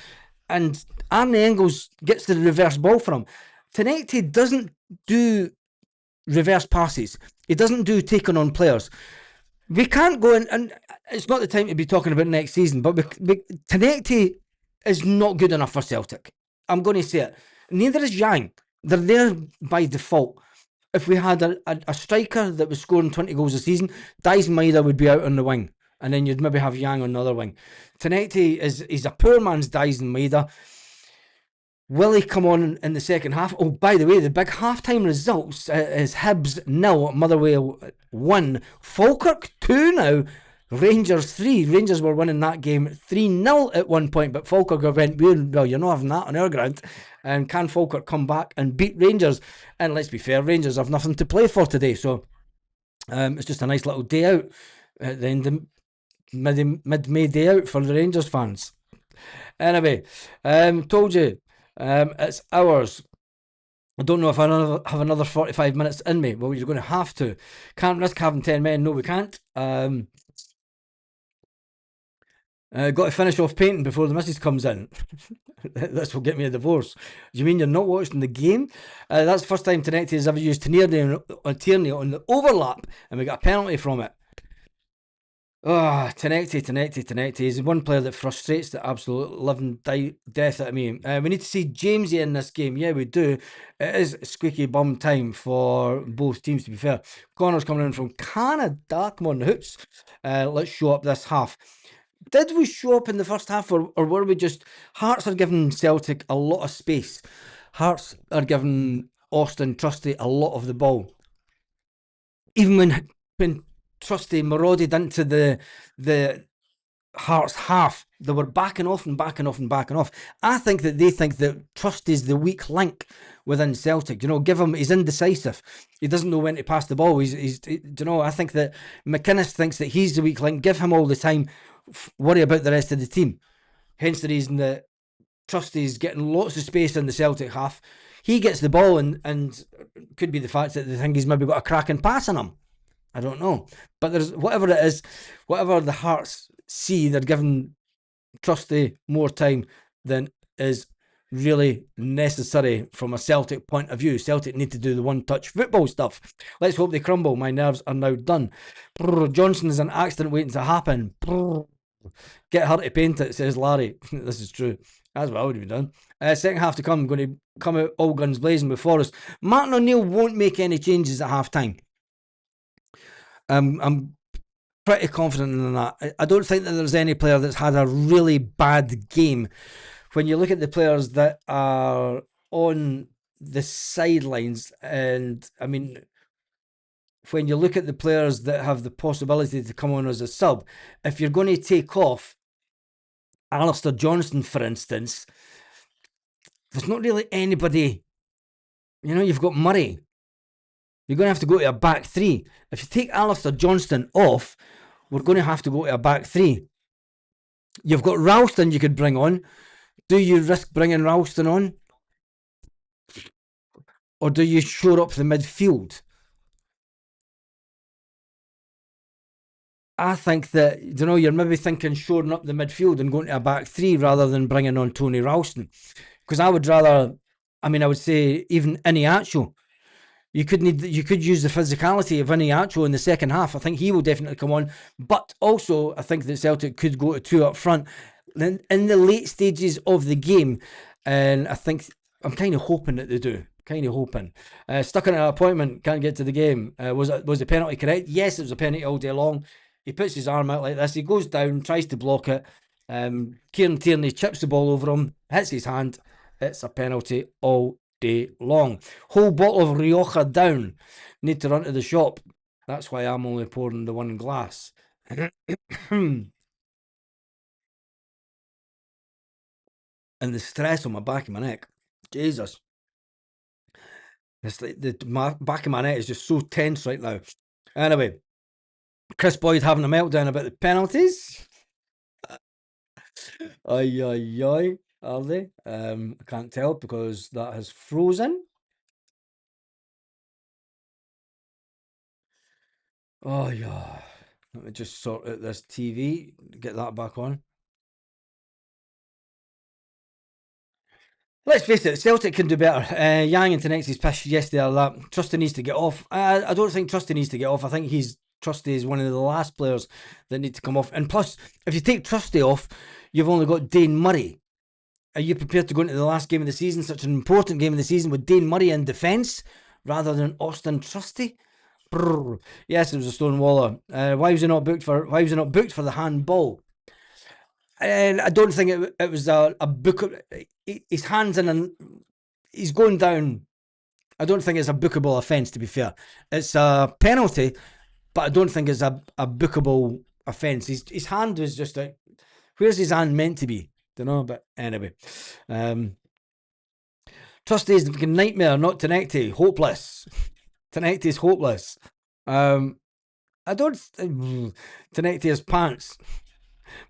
and Arne Engels gets the reverse ball for him. Tenecti doesn't do reverse passes. He doesn't do taking on players. We can't go in, and it's not the time to be talking about next season, but Tenecti is not good enough for Celtic. I'm going to say it. Neither is Yang. They're there by default. If we had a striker that was scoring 20 goals a season, Dyson Maeda would be out on the wing, and then you'd maybe have Yang on the other wing. Tenecti he's a poor man's Dyson Maeda. Will he come on in the second half? Oh, by the way, the big half-time results is Hibs 0, Motherwell 1, Falkirk 2 now, Rangers 3. Rangers were winning that game 3-0 at one point, but Falkirk went, well, you're not having that on our ground. And can Falkirk come back and beat Rangers? And let's be fair, Rangers have nothing to play for today, so it's just a nice little day out at the end of mid-May day out for the Rangers fans. Anyway, told you. It's ours. I don't know if I have another 45 minutes in me. Well, you're going to have to. Can't risk having 10 men. No, we can't. Got to finish off painting before the missus comes in. This will get me a divorce. Do you mean you're not watching the game? That's the first time Tenecti has ever used Tierney on the overlap, and we got a penalty from it. Tenecti. He's one player that frustrates the absolute living death out of me. We need to see Jamesy in this game. Yeah, we do. It is squeaky bum time for both teams, to be fair. Connor's coming in from Canada. Come on, the Hoots. Let's show up this half. Did we show up in the first half, or were we just... Hearts are giving Celtic a lot of space. Hearts are giving Austin Trusty a lot of the ball. Even when Trusty marauded into the Hearts half, they were backing off. I think that they think that Trusty's the weak link within Celtic. Give him, he's indecisive. He doesn't know when to pass the ball. I think that McInnes thinks that he's the weak link. Give him all the time. Worry about the rest of the team. Hence the reason that Trusty's getting lots of space in the Celtic half. He gets the ball, and could be the fact that they think he's maybe got a cracking pass in him. I don't know. But there's whatever it is, whatever the Hearts see, they're giving Trusty more time than is really necessary from a Celtic point of view. Celtic need to do the one-touch football stuff. Let's hope they crumble. My nerves are now done. Johnson is an accident waiting to happen. Get her to paint it, says Larry. This is true. That's what I would have done. Second half to come, going to come out all guns blazing with Forest. Martin O'Neill won't make any changes at half time. I'm pretty confident in that. I don't think that there's any player that's had a really bad game. When you look at the players that are on the sidelines, and I mean, when you look at the players that have the possibility to come on as a sub, if you're going to take off Alistair Johnston, for instance, there's not really anybody. You know, you've got Murray. You're going to have to go to a back three. If you take Alistair Johnston off, we're going to have to go to a back three. You've got Ralston you could bring on. Do you risk bringing Ralston on? Or do you shore up the midfield? I think that, you know, you're maybe thinking shoring up the midfield and going to a back three rather than bringing on Tony Ralston. Because I would rather, I would say even Iniacho. You could use the physicality of Iniacho in the second half. I think he will definitely come on. But also, I think that Celtic could go to two up front in the late stages of the game. And I think, I'm kind of hoping that they do. Kind of hoping. Stuck in an appointment, can't get to the game. Was the penalty correct? Yes, it was a penalty all day long. He puts his arm out like this. He goes down, tries to block it. Kieran Tierney chips the ball over him, hits his hand. It's a penalty all day long. Whole bottle of Rioja down. Need to run to the shop. That's why I'm only pouring the one glass. And the stress on my back of my neck. Jesus. It's like my back of my neck is just so tense right now. Anyway, Chris Boyd having a meltdown about the penalties. Ay, ay, ay. Are they? I can't tell because that has frozen. Oh, yeah. Let me just sort out this TV, get that back on. Let's face it, Celtic can do better. Yang and Tenex's pish yesterday are that. Trusty needs to get off. I don't think Trusty needs to get off. I think Trusty is one of the last players that need to come off. And plus, if you take Trusty off, you've only got Dane Murray. Are you prepared to go into the last game of the season, such an important game of the season, with Dane Murray in defence rather than Austin Trusty? Brrr. Yes, it was a Stonewaller. Why was he not booked for the handball? And I don't think it was a book. His hands in and he's going down. I don't think it's a bookable offence. To be fair, it's a penalty, but I don't think it's a bookable offence. His hand was just like, where's his hand meant to be? Don't know, but anyway. Trustees, the nightmare, not Tenecti. Hopeless. Tenecti is hopeless. I don't. Tenecti has pants.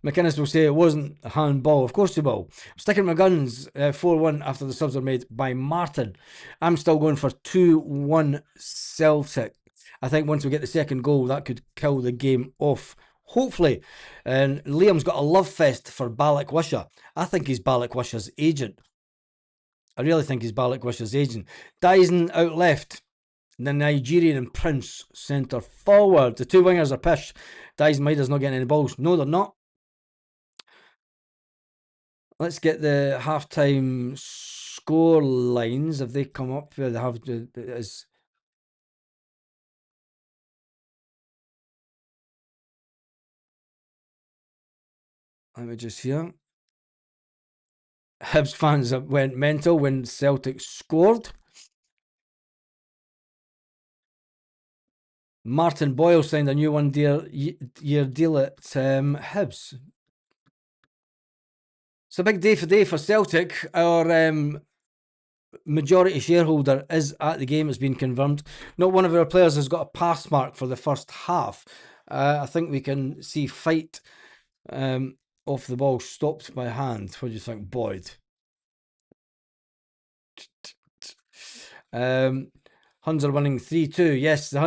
McInnes will say it wasn't a handball. Of course he will. Sticking my guns, 4-1 after the subs are made by Martin. I'm still going for 2-1 Celtic. I think once we get the second goal, that could kill the game off. Hopefully. And Liam's got a love fest for Balak Wisha. I think he's Balak Wisha's agent. I really think he's Balak Wisha's agent. Dyson out left. The Nigerian and Prince centre forward. The two wingers are pish. Dyson Maida's not getting any balls. No, they're not. Let's get the halftime score lines. Have they come up? They have. Is let me just hear. Hibs fans went mental when Celtic scored. Martin Boyle signed a new one-year deal at Hibs. It's a big day for Celtic. Our majority shareholder is at the game. It's been confirmed. Not one of our players has got a pass mark for the first half. I think we can see fight off the ball stopped by hand. What do you think, Boyd? Huns are winning 3-2. Yes, the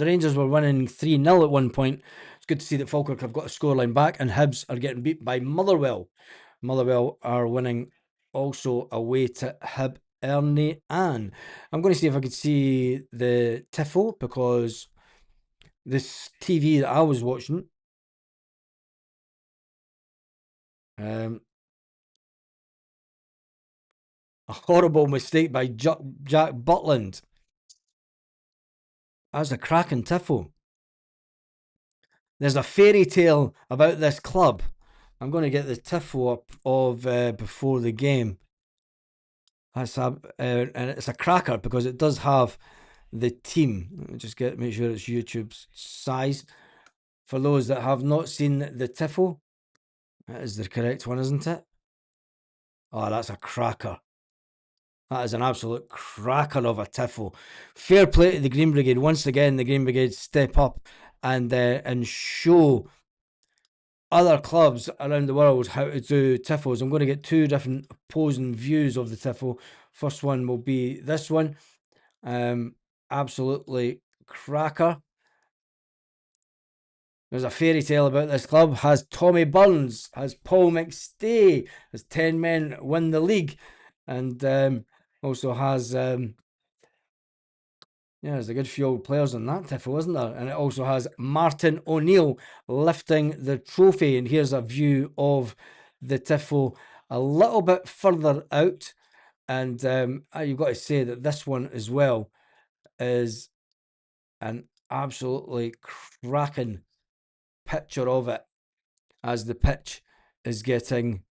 Rangers were winning 3-0 at one point. It's good to see that Falkirk have got a scoreline back, and Hibs are getting beat by Motherwell. Motherwell are winning also away to Hibernian. I'm going to see if I could see the tifo, because this TV that I was watching A horrible mistake by Jack Butland. That's a cracking tiffle. There's a fairy tale about this club. I'm going to get the tiffle up of before the game. That's and it's a cracker because it does have the team. Let me just make sure it's YouTube's size. For those that have not seen the tiffle, that is the correct one, isn't it? Oh, that's a cracker. That is an absolute cracker of a tiffle. Fair play to the Green Brigade. Once again, the Green Brigade step up and show other clubs around the world how to do tiffles. I'm going to get two different opposing views of the tiffle. First one will be this one. Absolutely cracker. There's a fairy tale about this club. Has Tommy Burns, has Paul McStay, has 10 men win the league, and also has there's a good few old players in that tiffle, isn't there? And it also has Martin O'Neill lifting the trophy. And here's a view of the tiffle a little bit further out. And you've got to say that this one as well is an absolutely cracking picture of it as the pitch is getting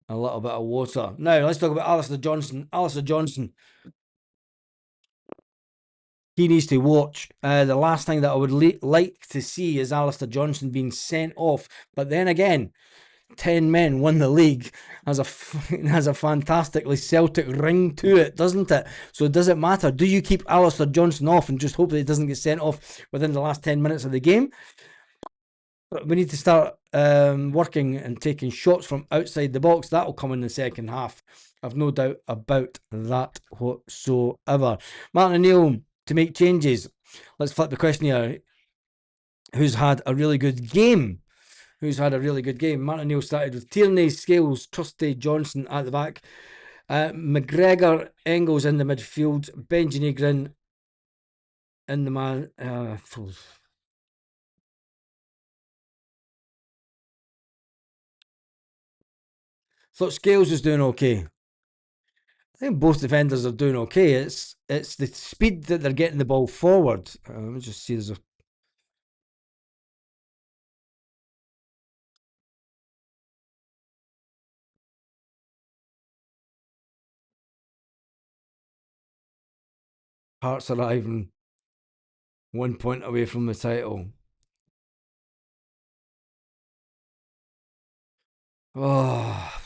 a little bit of water. Now, let's talk about Alistair Johnson. Alistair Johnson, he needs to watch. The last thing that I would like to see is Alistair Johnson being sent off. But then again, 10 men won the league has a fantastically Celtic ring to it, doesn't it? So does it matter? Do you keep Alistair Johnson off and just hope that he doesn't get sent off within the last 10 minutes of the game? But we need to start working and taking shots from outside the box. That will come in the second half. I've no doubt about that whatsoever. Martin O'Neill to make changes. Let's flip the question here. Who's had a really good game? Martin O'Neill started with Tierney, Scales, Trusty, Johnson at the back. McGregor, Engels in the midfield. Benjamin Grin in the man. Thought Scales was doing okay. I think both defenders are doing okay. It's the speed that they're getting the ball forward. Let me just see. There's a Hearts arriving 1 point away from the title. Oh.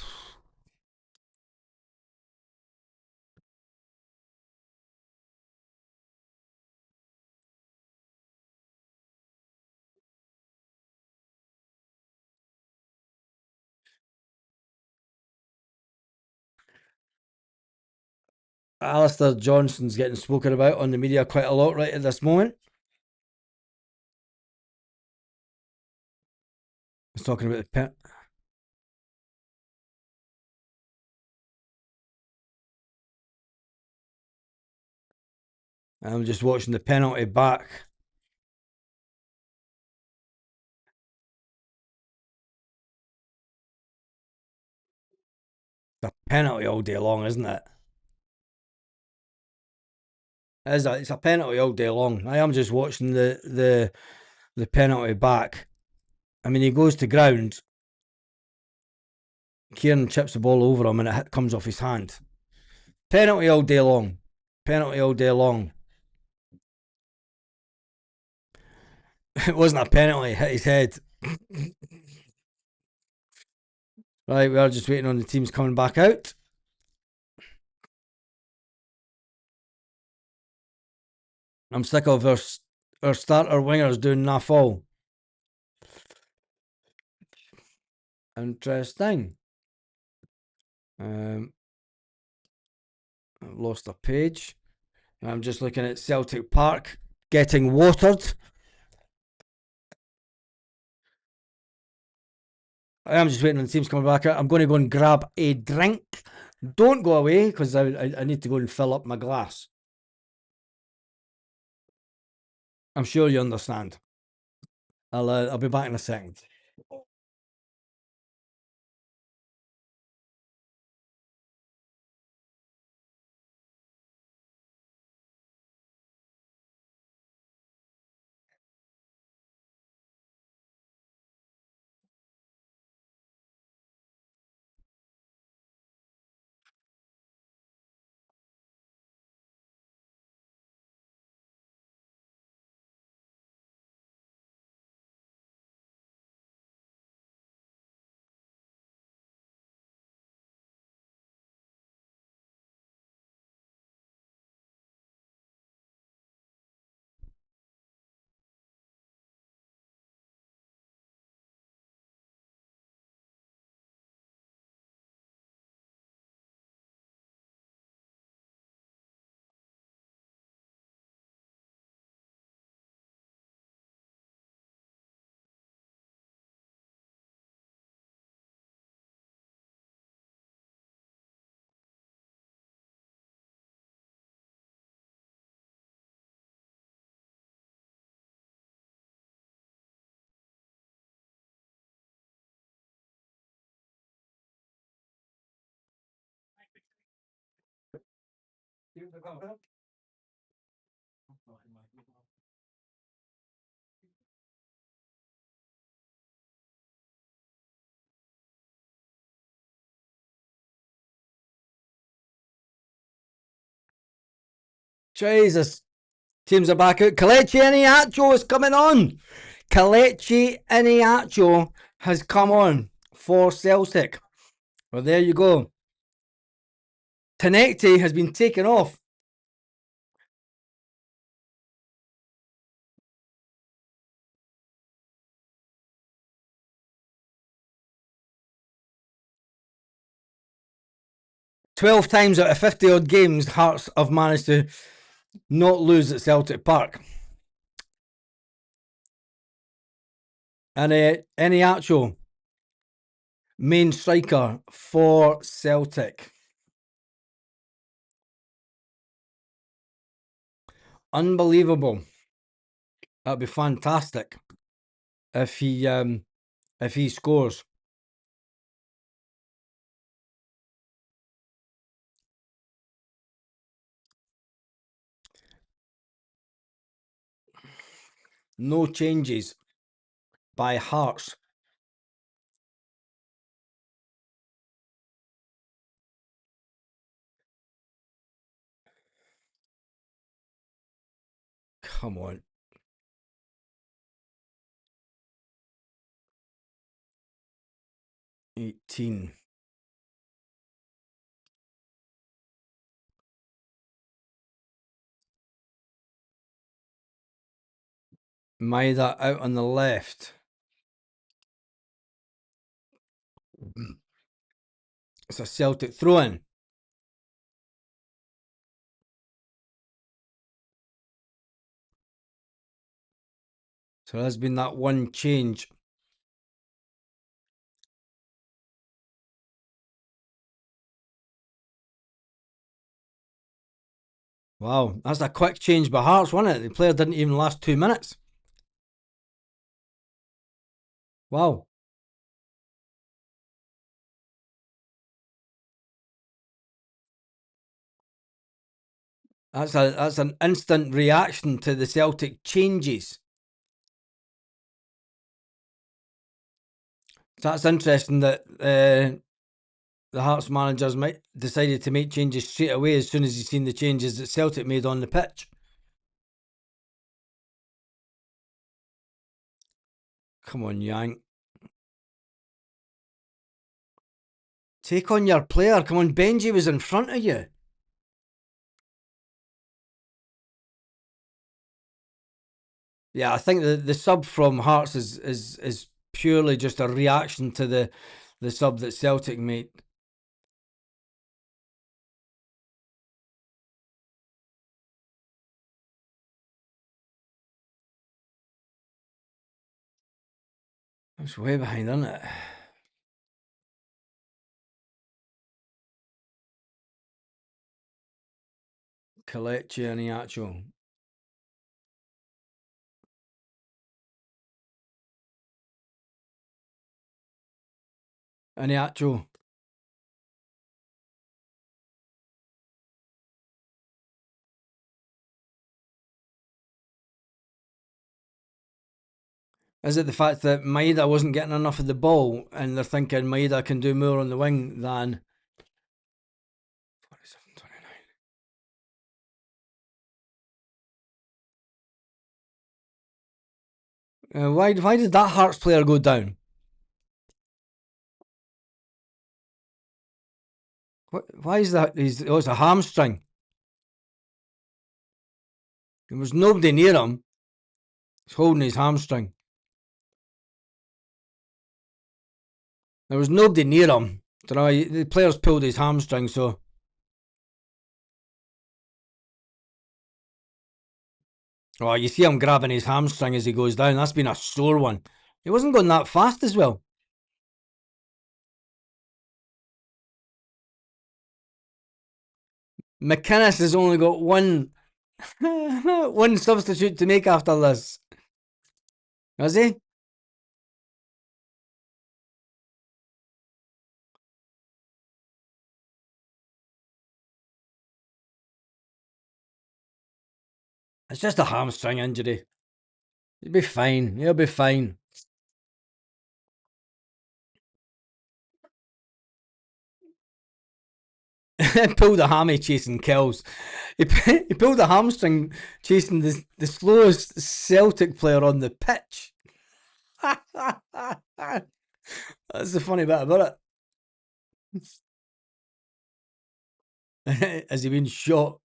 Alistair Johnson's getting spoken about on the media quite a lot right at this moment. He's talking about the pit. I'm just watching the penalty back. It's a penalty all day long, isn't it? It's a penalty all day long. I am just watching the penalty back. I mean, he goes to ground. Kieran chips the ball over him and it comes off his hand. Penalty all day long. Penalty all day long. It wasn't a penalty, it hit his head. Right, we are just waiting on the teams coming back out. I'm sick of our starter wingers doing naff all. Interesting. I've lost a page. I'm just looking at Celtic Park getting watered. I am just waiting on the teams coming back out. I'm going to go and grab a drink. Don't go away because I need to go and fill up my glass. I'm sure you understand. I'll be back in a second. Jesus. Teams are back out. Kelechi Iheanacho is coming on. Kelechi Iheanacho has come on for Celtic. Well, there you go. Tenecti has been taken off. "12 times out of 50 odd games, Hearts have managed to not lose at Celtic Park." And Iheanacho, main striker for Celtic. Unbelievable. That'd be fantastic if he scores. No changes by Hearts. Come on. "18. Maida out on the left. It's a Celtic throw-in. So there's been that one change. Wow, that's a quick change by Hearts, wasn't it? The player didn't even last 2 minutes. Wow. That's an instant reaction to the Celtic changes. So that's interesting that the Hearts managers decided to make changes straight away as soon as he's seen the changes that Celtic made on the pitch. Come on, Yank. Take on your player. Come on, Benji was in front of you. Yeah, I think the sub from Hearts is purely just a reaction to the sub that Celtic made. It's way behind, isn't it? Kelechi Iheanacho. Iheanacho. Is it the fact that Maida wasn't getting enough of the ball and they're thinking Maida can do more on the wing than 27-29? Why did that Hearts player go down? Why is that? It's a hamstring. There was nobody near him. He's holding his hamstring. There was nobody near him. The player's pulled his hamstring, so. Oh, you see him grabbing his hamstring as he goes down. That's been a sore one. He wasn't going that fast as well. McInnes has only got one one substitute to make after this. Has he? It's just a hamstring injury. He'll be fine. He'll be fine. Pulled a hammy chasing Kells. He pulled a hamstring chasing the slowest Celtic player on the pitch. That's the funny bit about it. Has he been shot?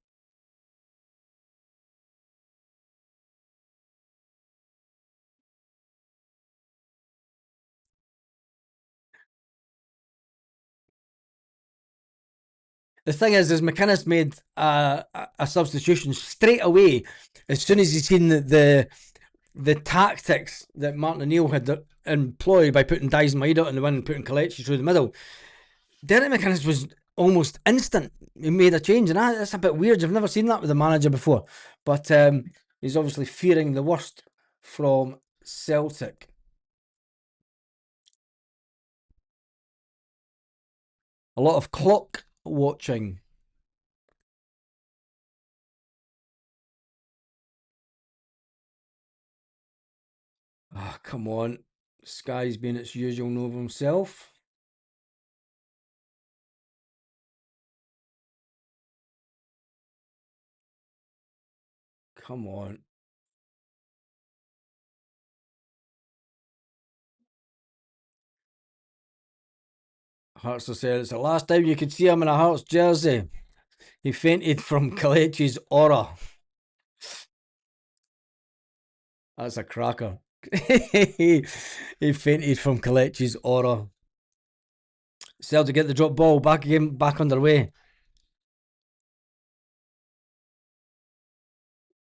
The thing is McInnes made a substitution straight away as soon as he seen the tactics that Martin O'Neill had employed by putting Dice Maida on the wing and putting Kalechi through the middle. Derek McInnes was almost instant. He made a change, and that's a bit weird. I've never seen that with a manager before. But he's obviously fearing the worst from Celtic. A lot of clock watching. Oh, come on. Sky's being its usual know himself. Come on. Hearts have said it's the last time you could see him in a Hearts jersey. He fainted from Kalechi's aura. That's a cracker. He fainted from Kalechi's aura. Celtic get the drop ball, back underway.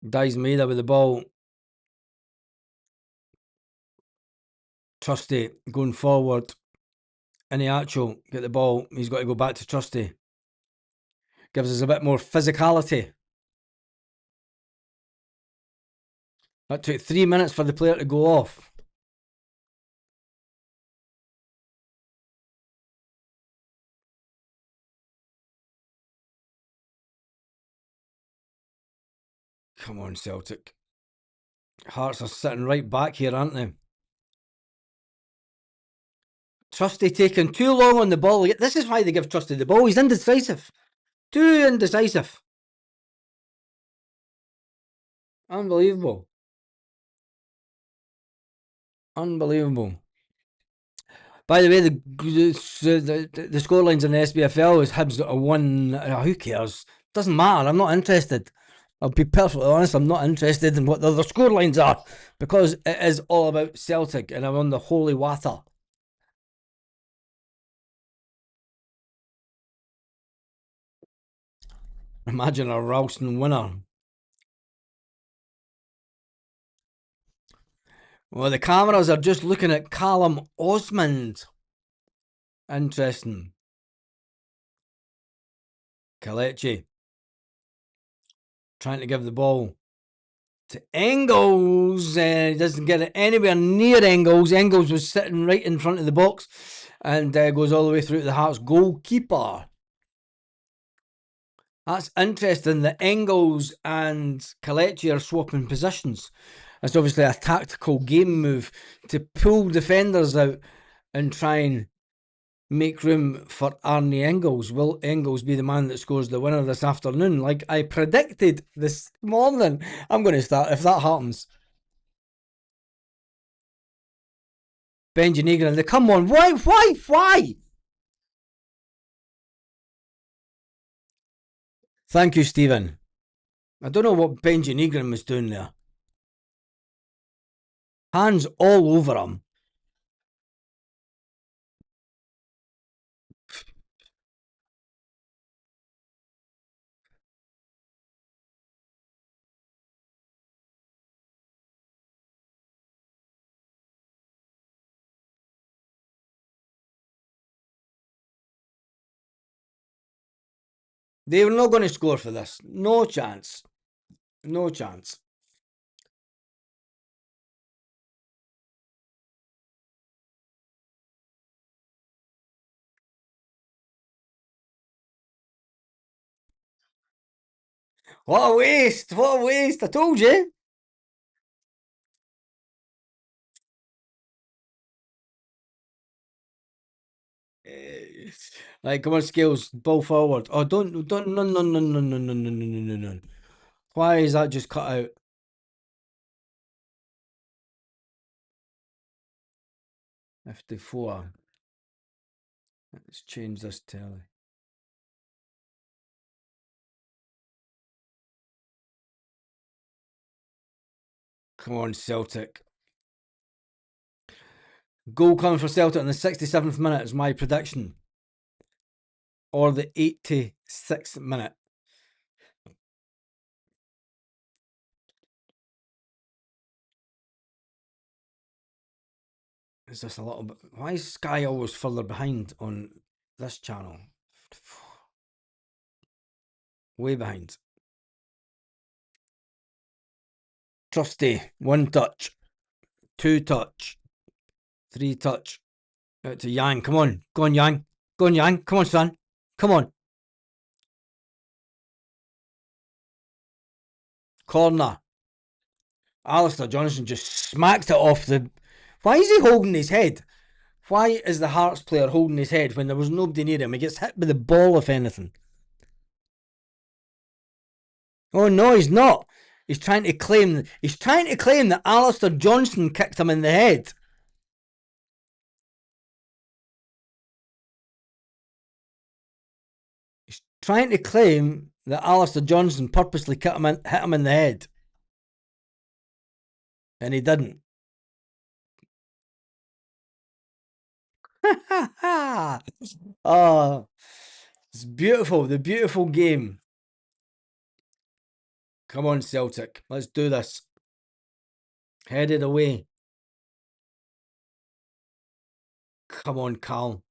Dice Maida with the ball. Trusty going forward. Iniacho get the ball. He's got to go back to Trusty. Gives us a bit more physicality. That took 3 minutes for the player to go off. Come on, Celtic. Hearts are sitting right back here, aren't they? Trusty taking too long on the ball. This is why they give Trusty the ball. He's indecisive. Too indecisive. Unbelievable. Unbelievable. By the way, the scorelines in the SBFL is Hibs that are 1. Who cares? Doesn't matter. I'm not interested. I'll be perfectly honest. I'm not interested in what the other scorelines are because it is all about Celtic and I'm on the holy water. Imagine a Ralston winner. Well, the cameras are just looking at Callum Osmond. Interesting. Kalechi trying to give the ball to Engels, and he doesn't get it anywhere near Engels. Engels was sitting right in front of the box and goes all the way through to the Hearts goalkeeper. That's interesting that Engels and Kalechi are swapping positions. That's obviously a tactical game move to pull defenders out and try and make room for Arne Engels. Will Engels be the man that scores the winner this afternoon? Like I predicted this morning. I'm going to start if that happens. Benji Negron, come on, why? Thank you, Stephen. I don't know what Benji Negron was doing there. Hands all over him. They were not going to score for this. No chance. No chance. What a waste! What a waste! I told you. Right, come on, Scales. Ball forward. Oh, don't, no, no, no, no, no, no, no, no, no, no, no. Why is that just cut out? 54. Let's change this telly. Come on, Celtic. Goal coming for Celtic in the 67th minute is my prediction. Or the 86th minute. Is this a little bit... Why is Sky always further behind on this channel? Way behind. Trusty. 1 touch. 2 touch. 3 touch. Out to Yang. Come on. Go on, Yang. Go on, Yang. Come on, son. Come on. Corner. Alistair Johnson just smacked it off the... Why is he holding his head? Why is the Hearts player holding his head when there was nobody near him? He gets hit with the ball, if anything. Oh no, he's not. He's trying to claim that Alistair Johnson kicked him in the head. He's trying to claim that Alistair Johnson purposely hit him in the head. And he didn't. Oh, it's beautiful. The beautiful game. Come on, Celtic. Let's do this. Headed away. Come on, Cal.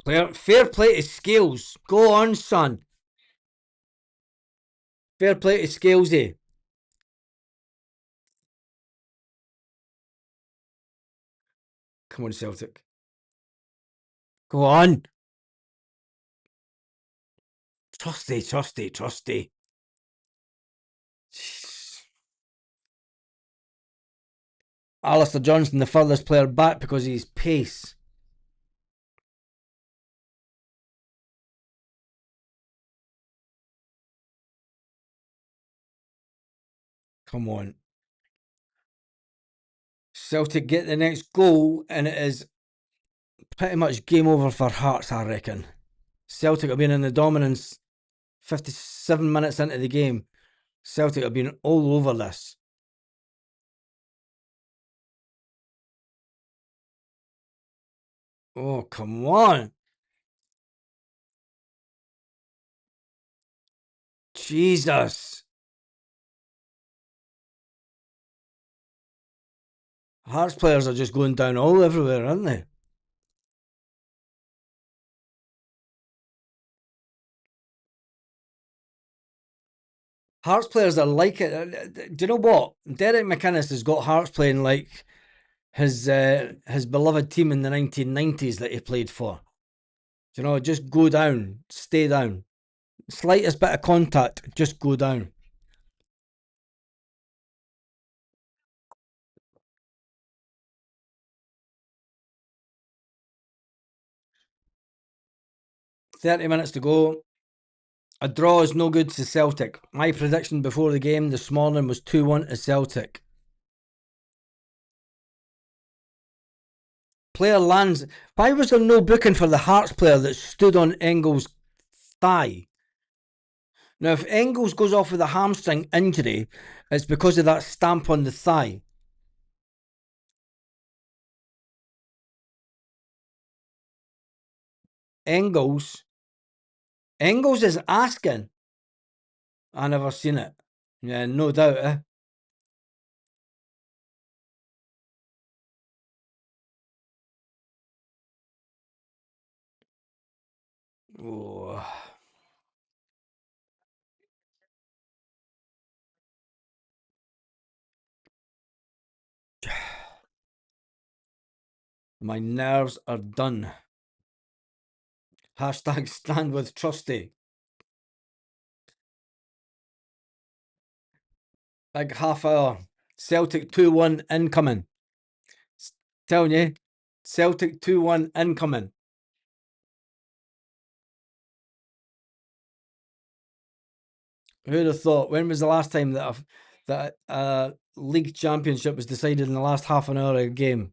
Fair play to Scales. Go on, son. Fair play to Scalesy. Come on, Celtic. Go on. Trusty, trusty, trusty. Alistair Johnson, the furthest player back because of his pace. Come on. Celtic get the next goal, and it is pretty much game over for Hearts, I reckon. Celtic have been in the dominance 57 minutes into the game. Celtic have been all over this. Oh, come on. Jesus. Hearts players are just going down all everywhere, aren't they? Hearts players are like it. Do you know what? Derek McInnes has got Hearts playing like his beloved team in the 1990s that he played for. You know, just go down, stay down. Slightest bit of contact, just go down. £30 to go. A draw is no good to Celtic. My prediction before the game this morning was 2-1 to Celtic. Player lands. Why was there no booking for the Hearts player that stood on Engels' thigh? Now, if Engels goes off with a hamstring injury, it's because of that stamp on the thigh. Engels is asking. I never seen it. Yeah, no doubt, eh? Oh. My nerves are done. Hashtag stand with Trusty. Big half hour. Celtic 2-1 incoming. Telling you, Celtic 2-1 incoming. Who'd have thought? When was the last time that a league championship was decided in the last half an hour of a game?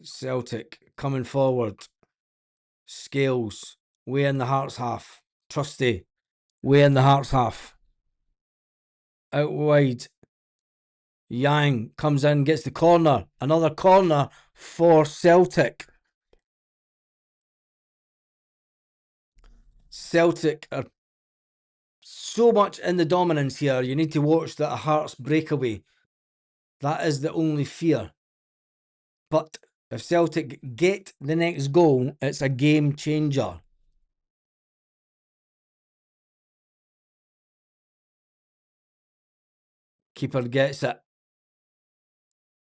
Celtic coming forward. Scales way in the Hearts half. Trusty way in the Hearts half. Out wide. Yang comes in, gets the corner. Another corner for Celtic. Celtic are so much in the dominance here. You need to watch that Hearts breakaway. That is the only fear. But if Celtic get the next goal, it's a game changer. Keeper gets it.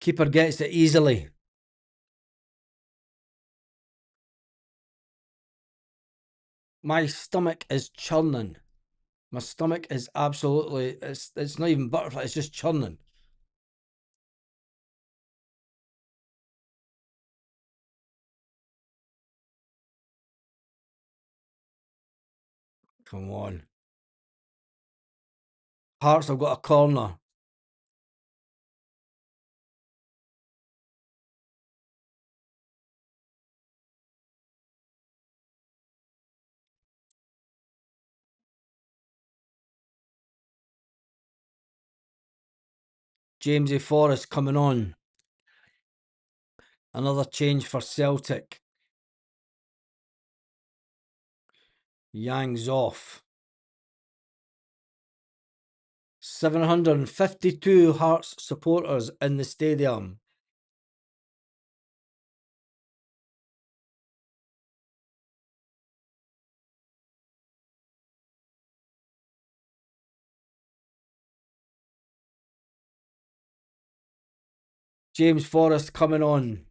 Keeper gets it easily. My stomach is churning. My stomach is absolutely, it's not even butterfly, it's just churning. Come on. Hearts have got a corner. Jamesy Forrest coming on. Another change for Celtic. Yang's off. 752 Hearts supporters in the stadium. James Forrest coming on.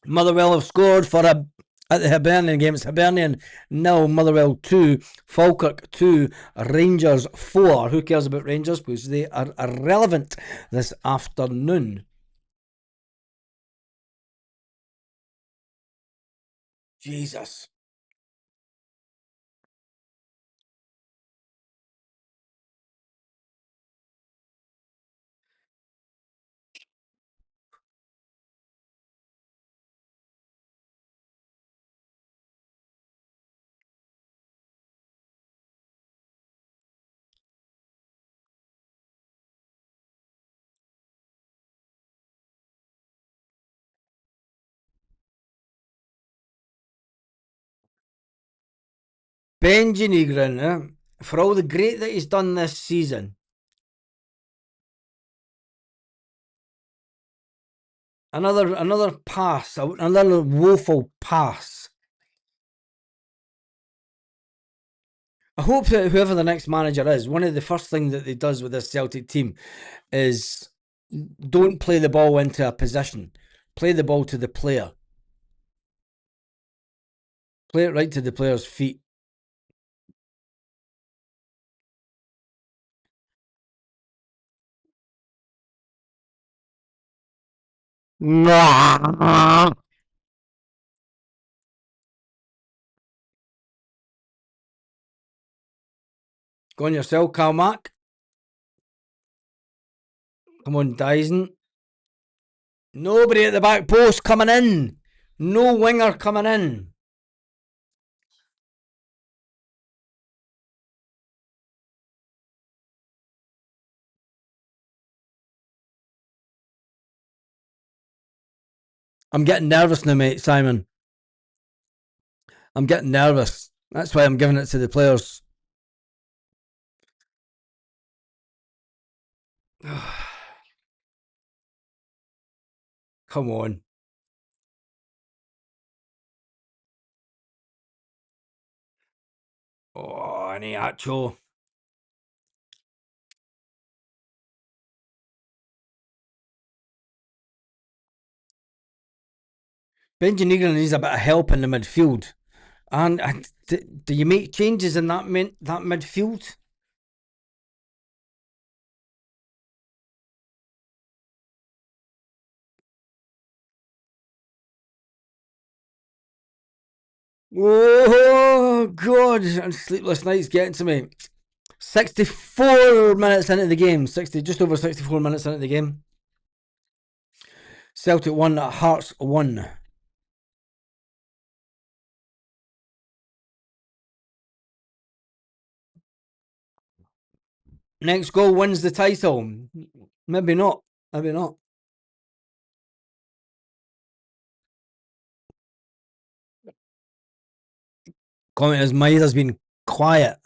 Motherwell have scored at the Hibernian game. It's Hibernian 0, Motherwell 2, Falkirk 2, Rangers 4. Who cares about Rangers? Because they are irrelevant this afternoon. Jesus. Benji Negrin, for all the great that he's done this season, another pass, another woeful pass. I hope that whoever the next manager is, one of the first things that he does with this Celtic team is don't play the ball into a position. Play the ball to the player. Play it right to the player's feet. Go on yourself, Calmac. Come on, Dyson. Nobody at the back post coming in. No winger coming in. I'm getting nervous now, mate, Simon. I'm getting nervous. That's why I'm giving it to the players. Come on. Oh, Aniacho. Benji Negron needs a bit of help in the midfield. And do you make changes in that midfield? Oh God! And sleepless nights getting to me. 64 minutes into the game. Just over 64 minutes into the game. Celtic 1, Hearts 1. Next goal wins the title. Maybe not. Maybe not. Comment as Maida's been quiet.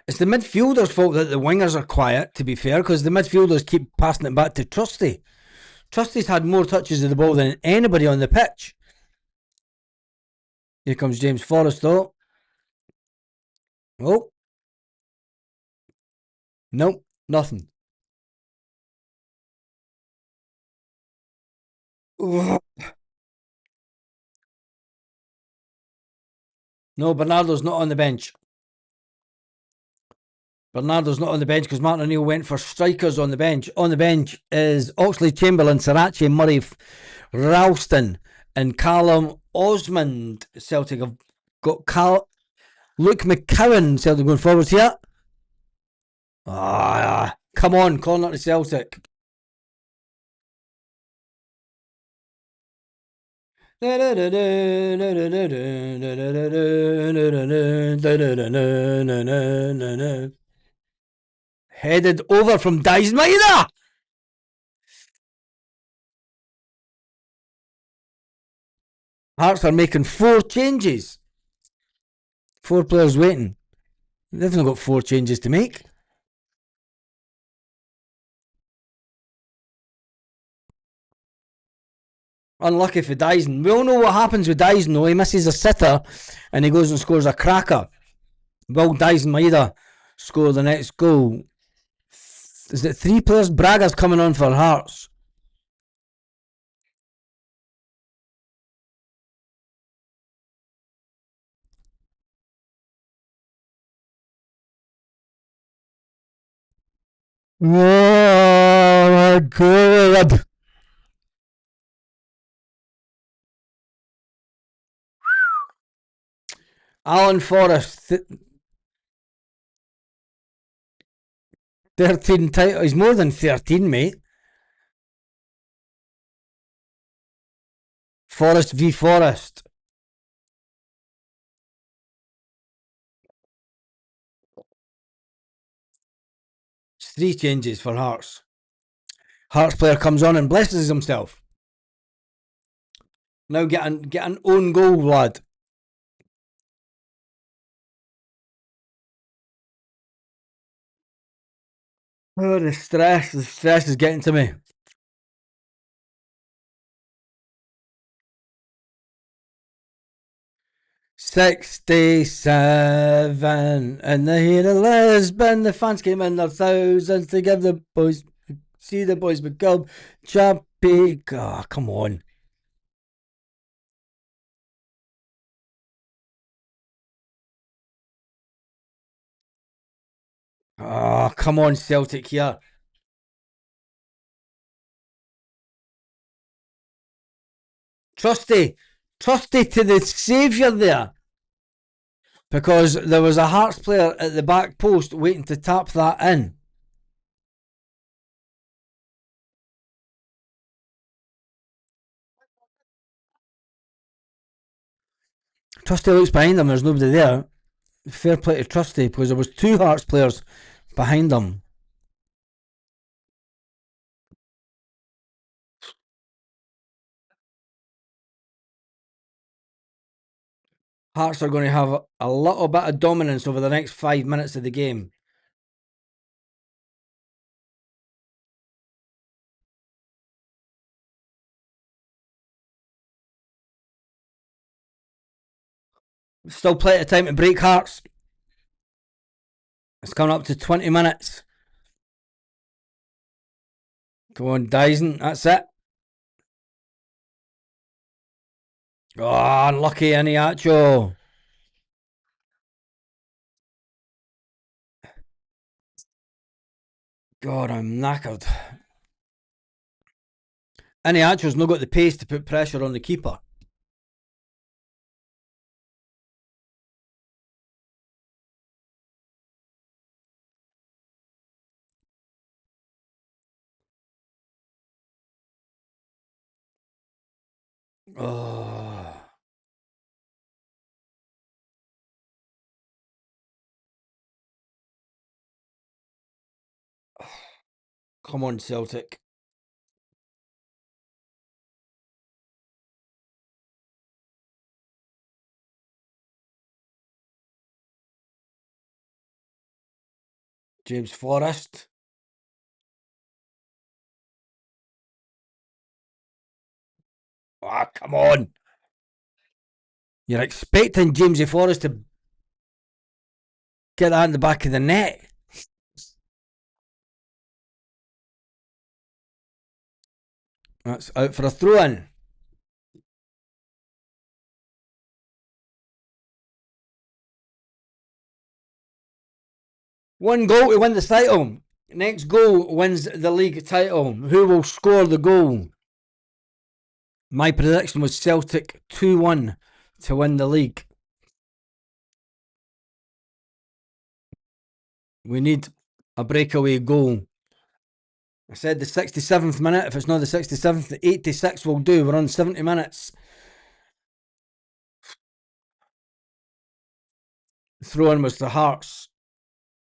It's the midfielders' fault that the wingers are quiet, to be fair, because the midfielders keep passing it back to Trusty. Trusty's had more touches of the ball than anybody on the pitch. Here comes James Forrest, though. Oh. Nope, nothing. No, Bernardo's not on the bench. Bernardo's not on the bench because Martin O'Neill went for strikers on the bench. On the bench is Oxley Chamberlain, Sarachi, Murray, Ralston, and Callum Osmond. Celtic have got Luke McCowan. Celtic going forwards here. Come on, corner to Celtic. Headed over from Dyson Maeda. Hearts are making 4 changes. 4 players waiting. They've not got 4 changes to make. Unlucky for Dyson. We all know what happens with Dyson though. He misses a sitter and he goes and scores a cracker. Will Dyson Maeda score the next goal? Is it 3 players? Braga's coming on for Hearts. Oh my God. Alan Forrest, 13 titles. He's more than 13, mate. Forrest v Forrest. It's 3 changes for Hearts. Hearts player comes on and blesses himself. Now get an own goal, lad. Oh, the stress is getting to me. "67 and the heat of Lisbon, the fans came in their thousands to give the boys, see the boys become jumpy." Oh, come on. Oh, come on, Celtic here. Trusty to the saviour there. Because there was a Hearts player at the back post waiting to tap that in. Trusty looks behind him, there's nobody there. Fair play to Trusty because there was 2 Hearts players behind him. Hearts are going to have a little bit of dominance over the next 5 minutes of the game. Still plenty of time to break Hearts. It's coming up to 20 minutes. Come on, Dyson, that's it. Oh, unlucky Iniacho. God, I'm knackered. Iniacho's not got the pace to put pressure on the keeper. Oh. Come on, Celtic. James Forrest. Ah, come on. You're expecting Jamesy Forrest to get that in the back of the net. That's out for a throw-in. One goal to win the title. Next goal wins the league title. Who will score the goal? My prediction was Celtic 2-1 to win the league. We need a breakaway goal. I said the 67th minute. If it's not the 67th, the 86th will do. We're on 70 minutes. Throw in was the Hearts.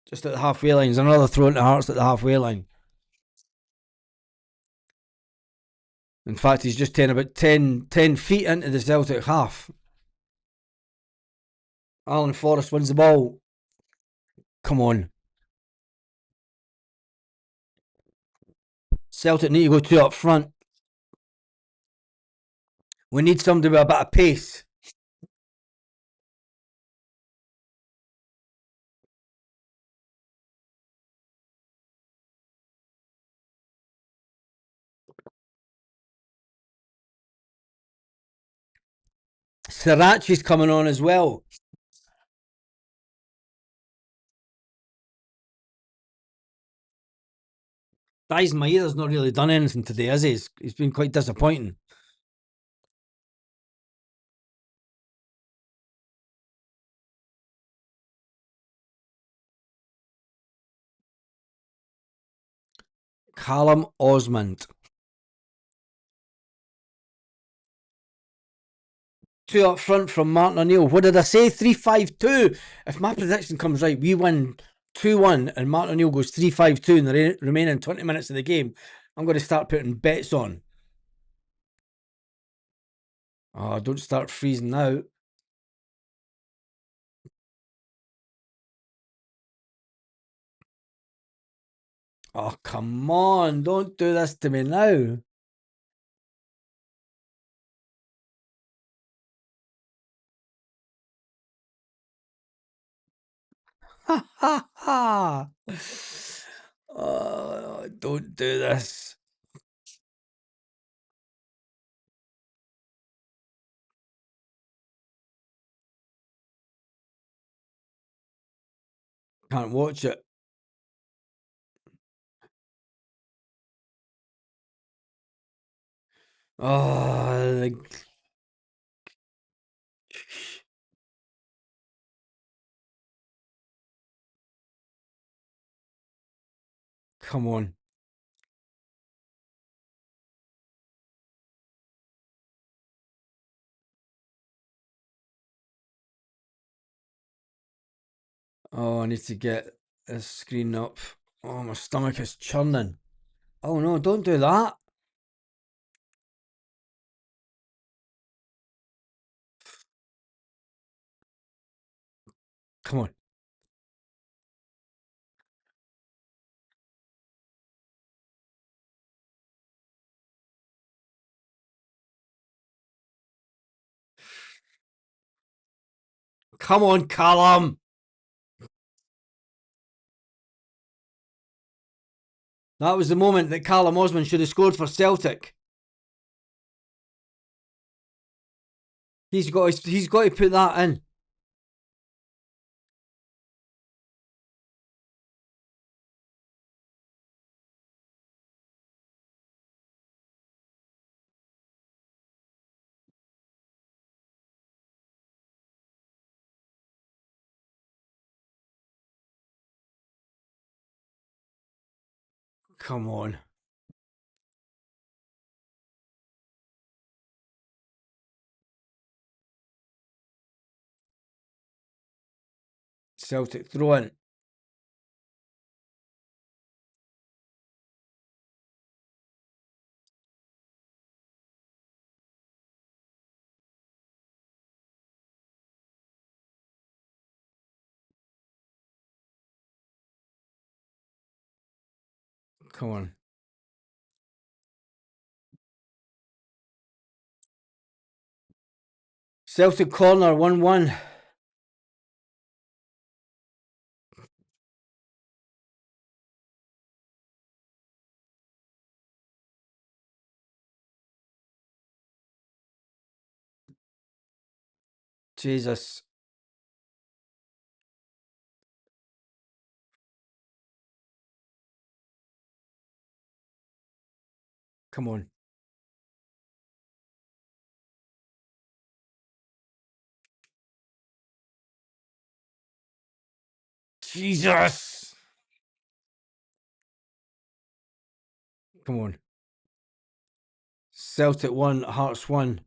Just at the halfway line. There's another throw into Hearts at the halfway line. In fact, he's just about 10 feet into the Celtic half. Alan Forrest wins the ball. Come on. Celtic need to go two up front. We need somebody with a bit of pace. Sriracha's coming on as well. Dai's Maída's not really done anything today, has he? He's been quite disappointing. Callum Osmond. Two up front from Martin O'Neill. What did I say? 3-5-2. If my prediction comes right, we win 2-1 and Martin O'Neill goes 3-5-2 in the remaining 20 minutes of the game. I'm going to start putting bets on. Oh, don't start freezing now. Oh, come on. Don't do this to me now. Ha ha ha. Oh, don't do this. Can't watch it. Oh, come on. Oh, I need to get this screen up. Oh, my stomach is churning. Oh no, don't do that. Come on. Come on, Callum. That was the moment that Callum Osmond should have scored for Celtic. He's got to put that in. Come on. Celtic throw in. Come on. Celtic corner 1-1. Jesus. Come on. Jesus. Come on. Celtic 1, Hearts 1.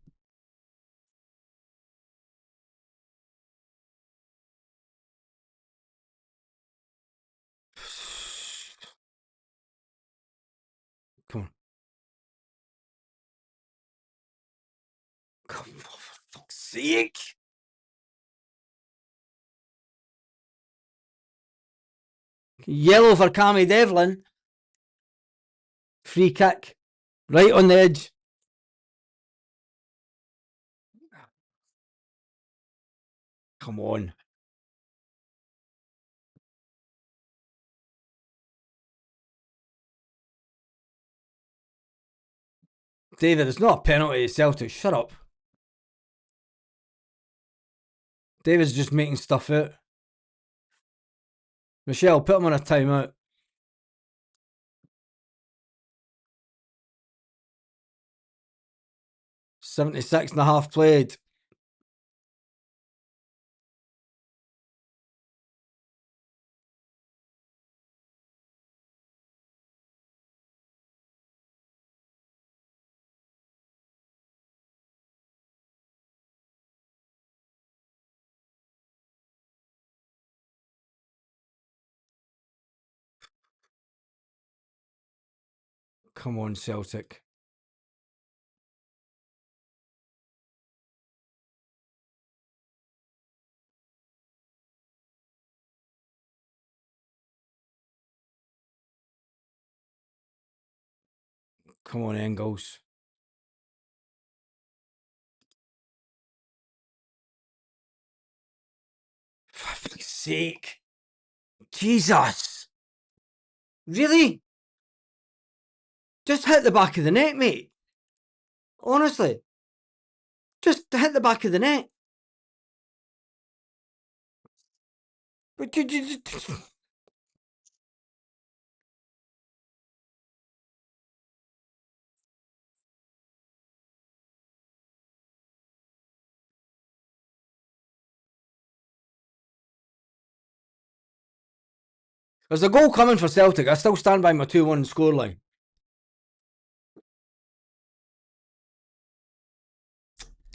Come on. Come on, for fuck's sake. Yellow for Cammy Devlin. Free kick. Right on the edge. Come on. David, it's not a penalty, Celtic. Shut up. David's just making stuff out. Michelle, put him on a timeout. 76.5 played. Come on, Celtic. Come on, Engels. For fuck's sake. Jesus. Really? Just hit the back of the net, mate. Honestly. Just hit the back of the net. But you There's a goal coming for Celtic. I still stand by my 2-1 scoreline.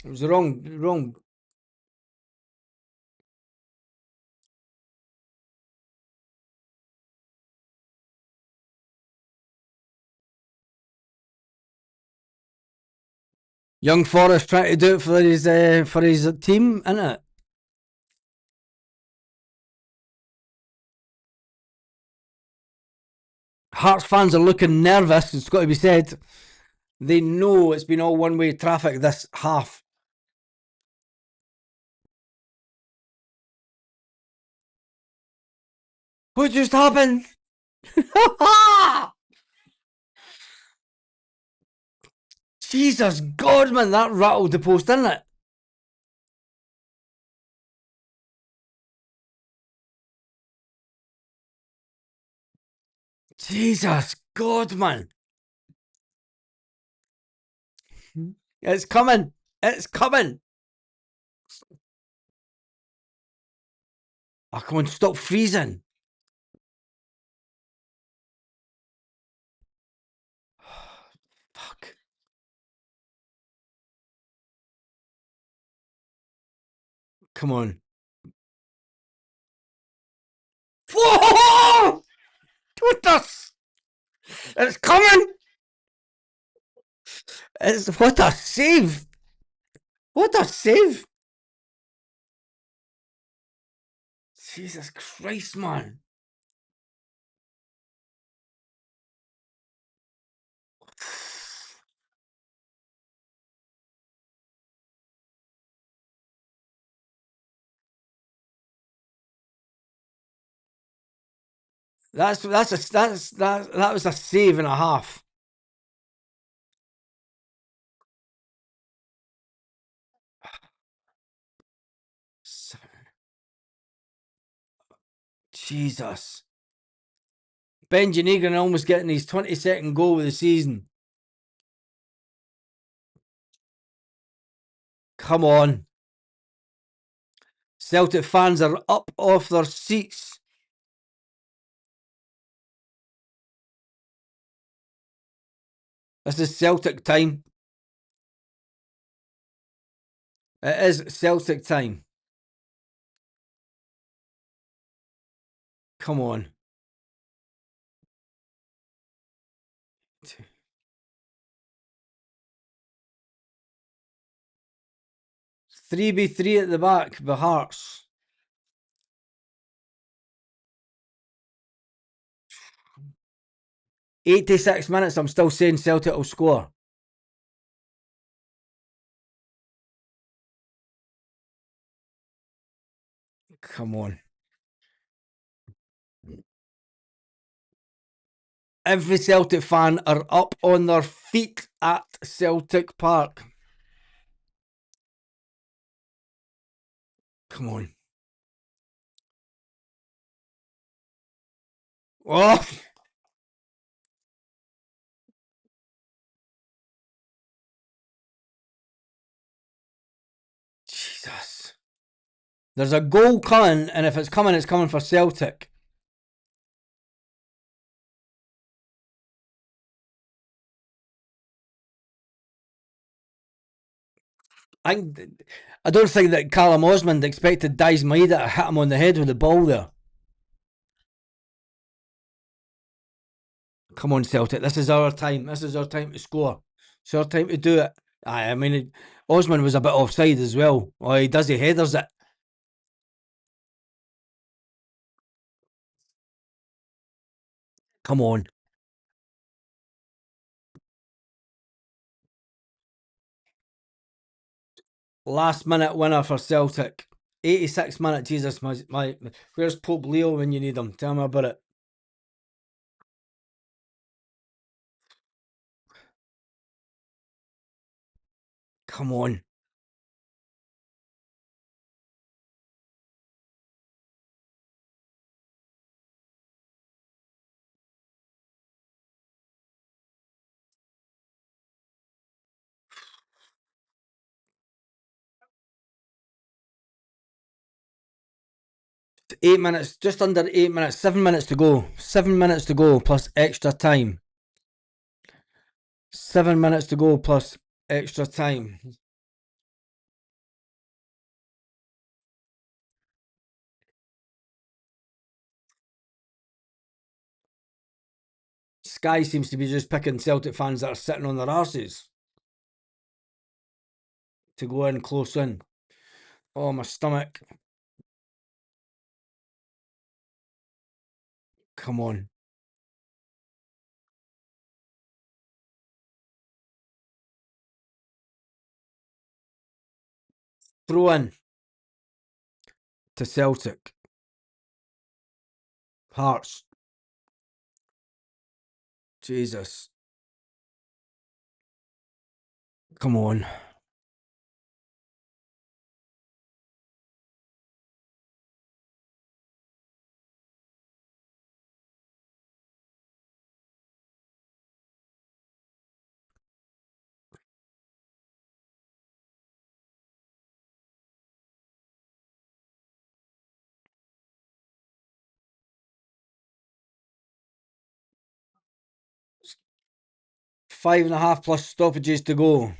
It was the wrong. Young Forrest trying to do it for his team, innit? Hearts fans are looking nervous, it's got to be said. They know it's been all one-way traffic this half. What just happened? Jesus God, man, that rattled the post, didn't it? Jesus God, man. It's coming. It's coming. Oh, come on, stop freezing. Fuck. Come on. Whoa! What the? It's coming. It's what a save. What a save. Jesus Christ, man. That was a save and a half. Jesus. Benji Negan almost getting his 22nd goal of the season. Come on. Celtic fans are up off their seats. This is Celtic time. It is Celtic time. Come on. 3v3 at the back by Hearts. $86, I'm still saying Celtic will score. Come on. Every Celtic fan are up on their feet at Celtic Park. Come on. Oh! Jesus. There's a goal coming, and if it's coming for Celtic. I don't think that Callum Osmond expected Dice Maeda to hit him on the head with the ball there. Come on, Celtic. This is our time. This is our time to score. It's our time to do it. I mean, Osmond was a bit offside as well. Oh, he headers it. Come on. Last minute winner for Celtic. 86-minute. Jesus, my where's Pope Leo when you need him? Tell me about it. Come on. Just under 8 minutes, 7 minutes to go. 7 minutes to go plus extra time. 7 minutes to go plus extra time. Sky seems to be just picking Celtic fans that are sitting on their arses to go in close in. Oh, my stomach. Come on. Throw in to Celtic. Hearts. Jesus. Come on. 5.5 plus stoppages to go.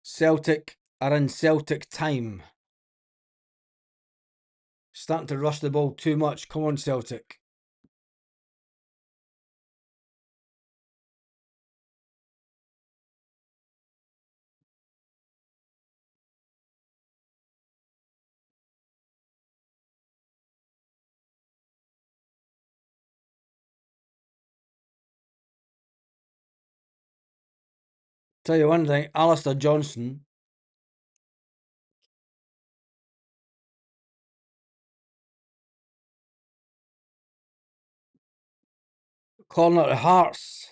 Celtic are in Celtic time. Starting to rush the ball too much. Come on, Celtic. Tell you one thing, Alistair Johnson. Corner to Hearts.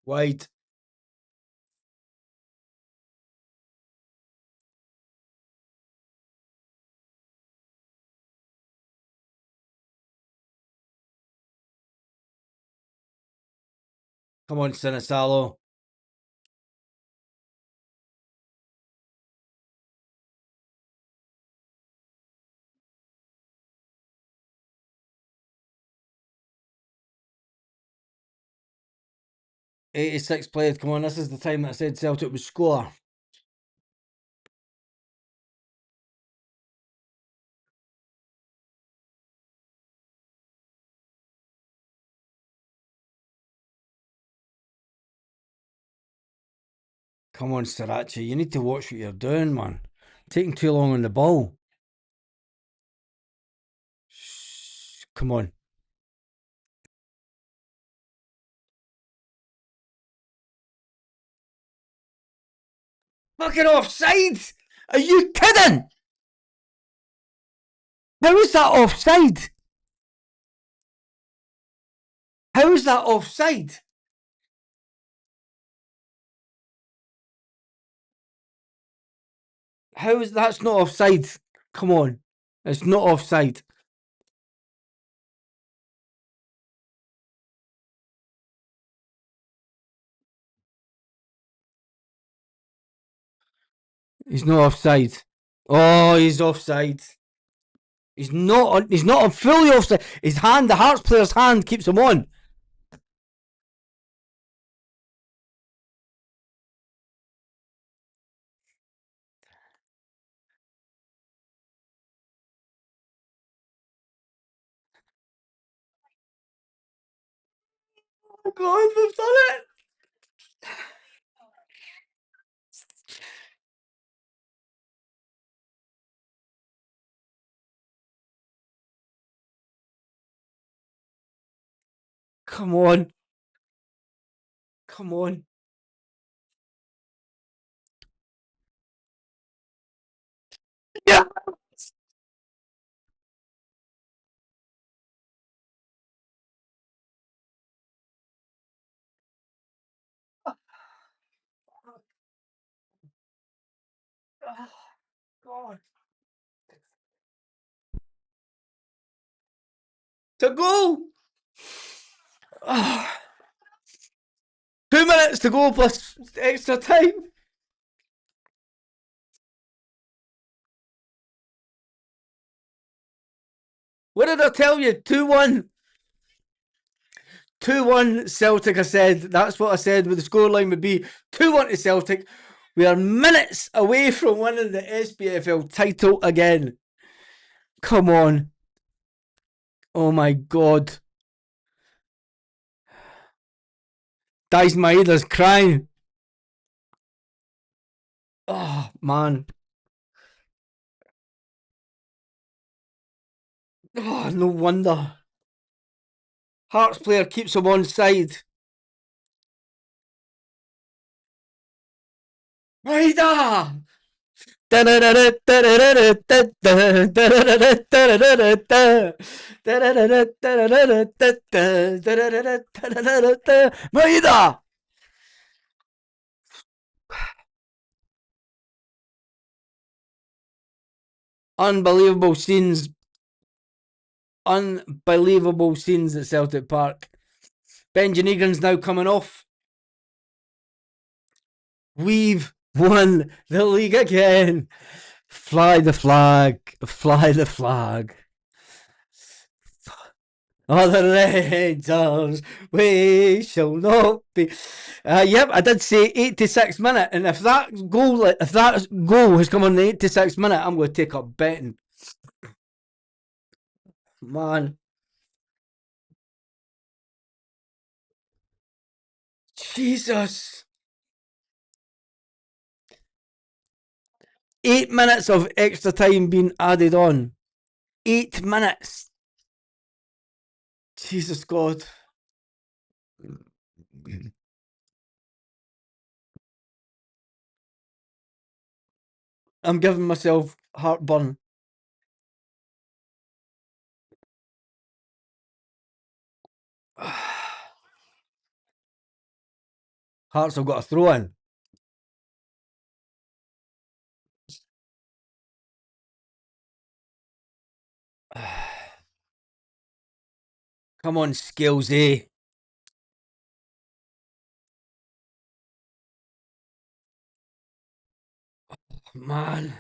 Wide. Come on, Sinisalo. '86 played. Come on, this is the time that I said Celtic would score. Come on, Sriracha. You need to watch what you're doing, man. Taking too long on the ball. Come on. Fucking offside! Are you kidding? How is that offside? How is that offside? How is that's not offside? Come on. It's not offside. He's not offside. Oh, he's offside. He's not fully offside. His hand, the Hearts player's hand keeps him on. Oh God, we've done it! Come on. Come on. Yeah. Oh, God. To go. Oh. 2 minutes to go plus extra time. What did I tell you? 2-1. 2-1 Celtic, I said. That's what I said with the scoreline would be 2-1 to Celtic. We are minutes away from winning the SPFL title again. Come on. Oh my God. Dice Maeda's crying. Oh, man. Oh, no wonder. Hearts player keeps him on side. Maeda! Maida! Unbelievable scenes. Unbelievable scenes at Celtic Park. Benji Negrin's now coming off. We've won the league again. Fly the flag. Fly the flag. Oh, the Rangers, we shall not be. Yep, I did say 86 minute, and if that goal has come on the 86 minute, I'm going to take up betting. Man, Jesus, 8 minutes of extra time being added on. 8 minutes. Jesus God. I'm giving myself heartburn. Hearts have got a throw in. Come on, skills, eh? Man.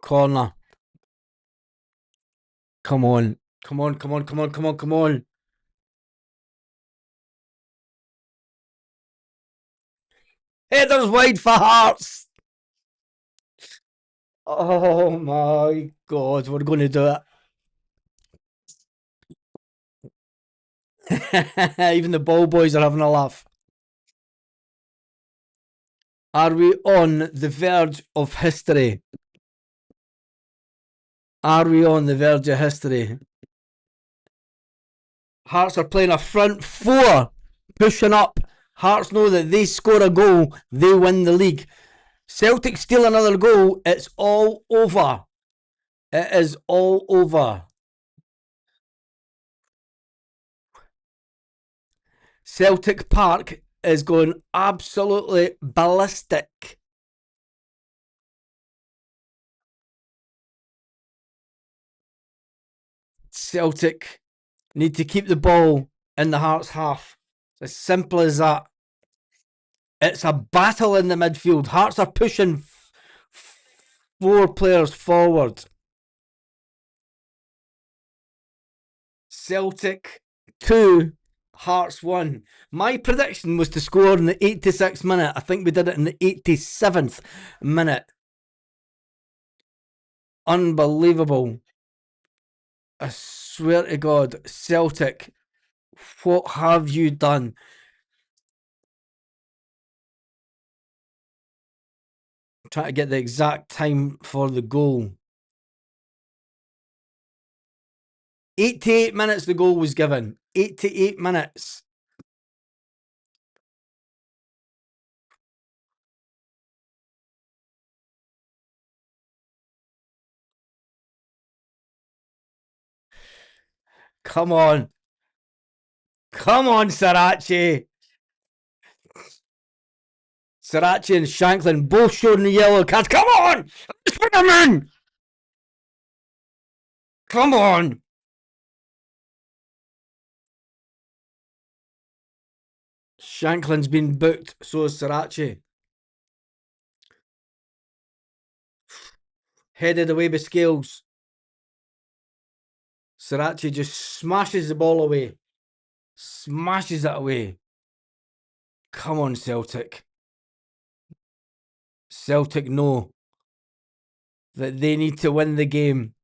Corner. Come on. Come on, come on, come on, come on, come on. Headers wide for Hearts. Oh my God, we're going to do it. Even the ball boys are having a laugh. Are we on the verge of history? Are we on the verge of history? Hearts are playing a front four, pushing up. Hearts know that they score a goal, they win the league. Celtic steal another goal, it's all over. It is all over. Celtic Park is going absolutely ballistic. Celtic need to keep the ball in the Hearts half. It's as simple as that. It's a battle in the midfield. Hearts are pushing 4 players forward. Celtic 2, Hearts 1. My prediction was to score in the 86th minute. I think we did it in the 87th minute. Unbelievable. I swear to God, Celtic, what have you done? I'm trying to get the exact time for the goal. 88 minutes the goal was given. 88 minutes. Come on. Come on, Sriracha. Sriracha and Shanklin both showing the yellow cards. Come on! Put them in! Come on! Shanklin's been booked, so is Sriracha. Headed away by Scales. Sriracha just smashes the ball away. Smashes it away. Come on, Celtic. Celtic know that they need to win the game.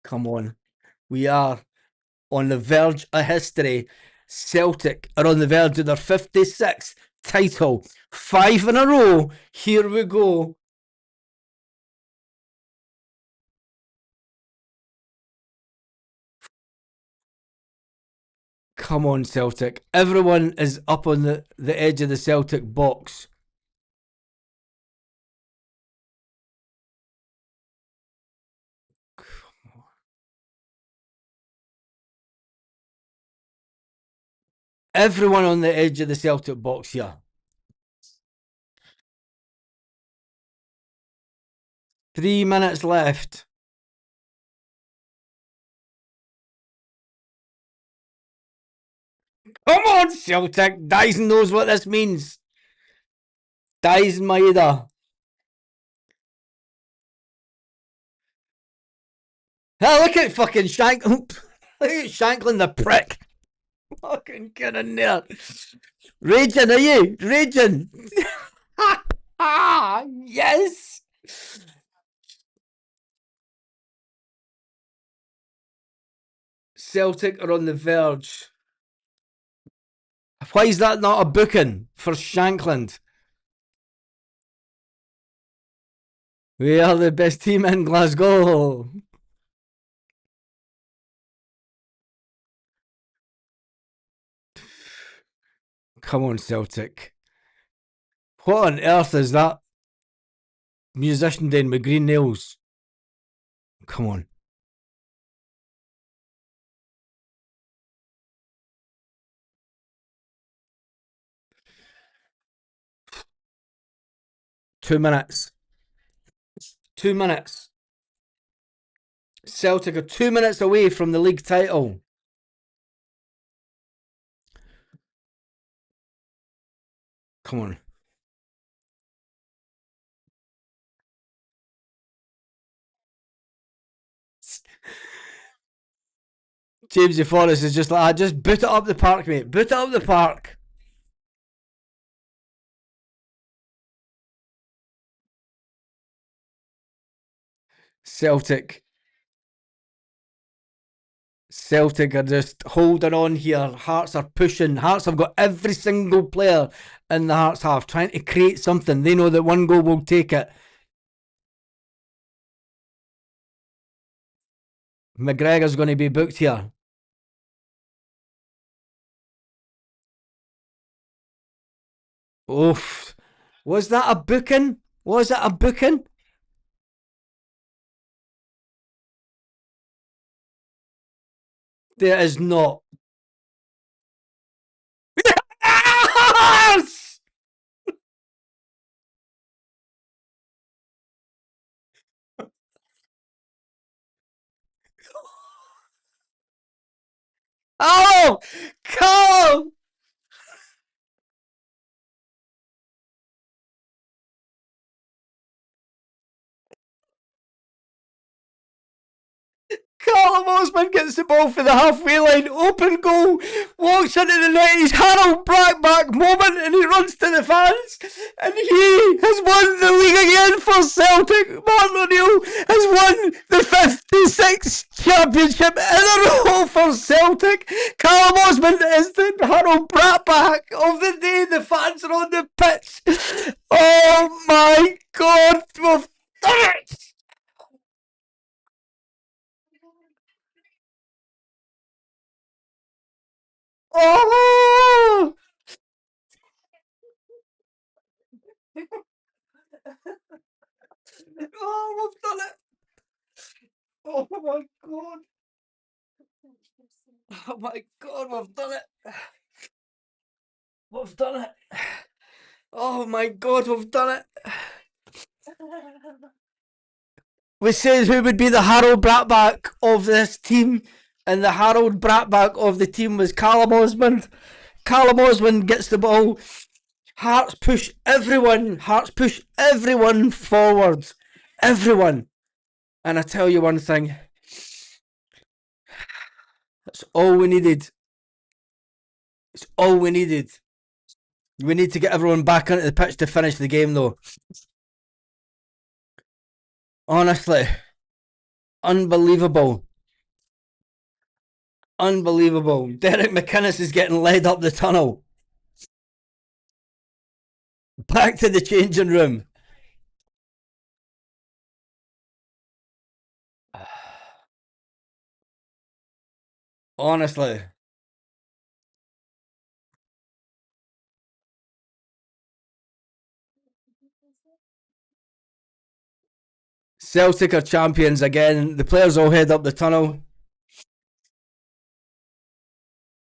Come on. We are on the verge of history. Celtic are on the verge of their 56th title. 5 in a row. Here we go. Come on, Celtic. Everyone is up on the edge of the Celtic box. Everyone on the edge of the Celtic box here. 3 minutes left. Come on, Celtic. Dyson knows what this means. Dyson Maeda. Oh, look at fucking Shanklin. Look at Shanklin the prick. Fucking get in there. Raging, are you? Raging. Yes. Celtic are on the verge. Why is that not a booking for Shankland? We are the best team in Glasgow. Come on, Celtic. What on earth is that musician doing with green nails? Come on. Two minutes. 2 minutes. Celtic are 2 minutes away from the league title. Come on. James Forrest is just like, just boot it up the park, mate. Boot it up the park. Celtic are just holding on here. Hearts are pushing. Hearts have got every single player in the Hearts half trying to create something. They know that one goal will take it. McGregor's going to be booked here. Oof. Was that a booking? Was it a booking? There is not. Yes! Oh! Come! Callum Osman gets the ball for the halfway line, open goal, walks into the net, he's Harold back moment, and he runs to the fans, and he has won the league again for Celtic. Martin O'Neill has won the 56th championship in a row for Celtic. Callum Osman is the Harold back of the day. The fans are on the pitch. Oh my God, we've done it! Oh! Oh, we've done it! Oh my God! Oh my God, we've done it! We've done it! Oh my God, we've done it! We said who would be the Harold Bratback of this team, and the Harold Bratback of the team was Callum Osmond. Callum Osmond gets the ball. Hearts push everyone. Hearts push everyone forward. Everyone. And I tell you one thing. That's all we needed. It's all we needed. We need to get everyone back onto the pitch to finish the game, though. Honestly. Unbelievable. Unbelievable. Derek McInnes is getting led up the tunnel. Back to the changing room. Honestly. Celtic are champions again. The players all head up the tunnel.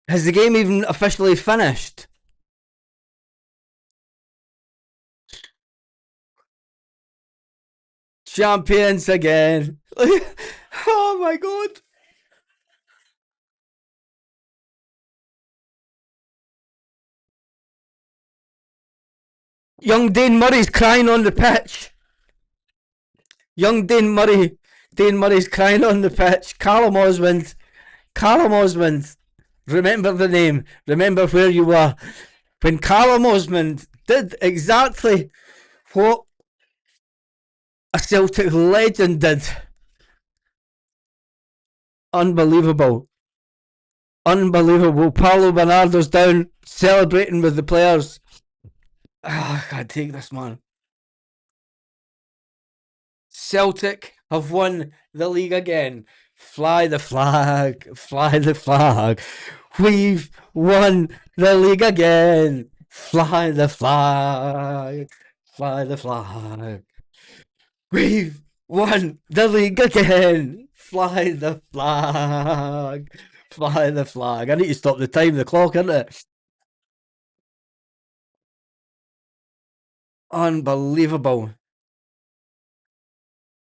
Has the game even officially finished? Champions again. Oh my god. Young Dane Murray's crying on the pitch. Young Dane Murray's crying on the pitch. Callum Osmond. Remember the name. Remember where you were. When Callum Osmond did exactly what a Celtic legend did. Unbelievable. Paulo Bernardo's down celebrating with the players. I can't take this, man. Celtic have won the league again. Fly the flag, fly the flag. We've won the league again. Fly the flag, fly the flag. We've won the league again. Fly the flag, fly the flag. I need to stop the time, the clock, isn't it? Unbelievable.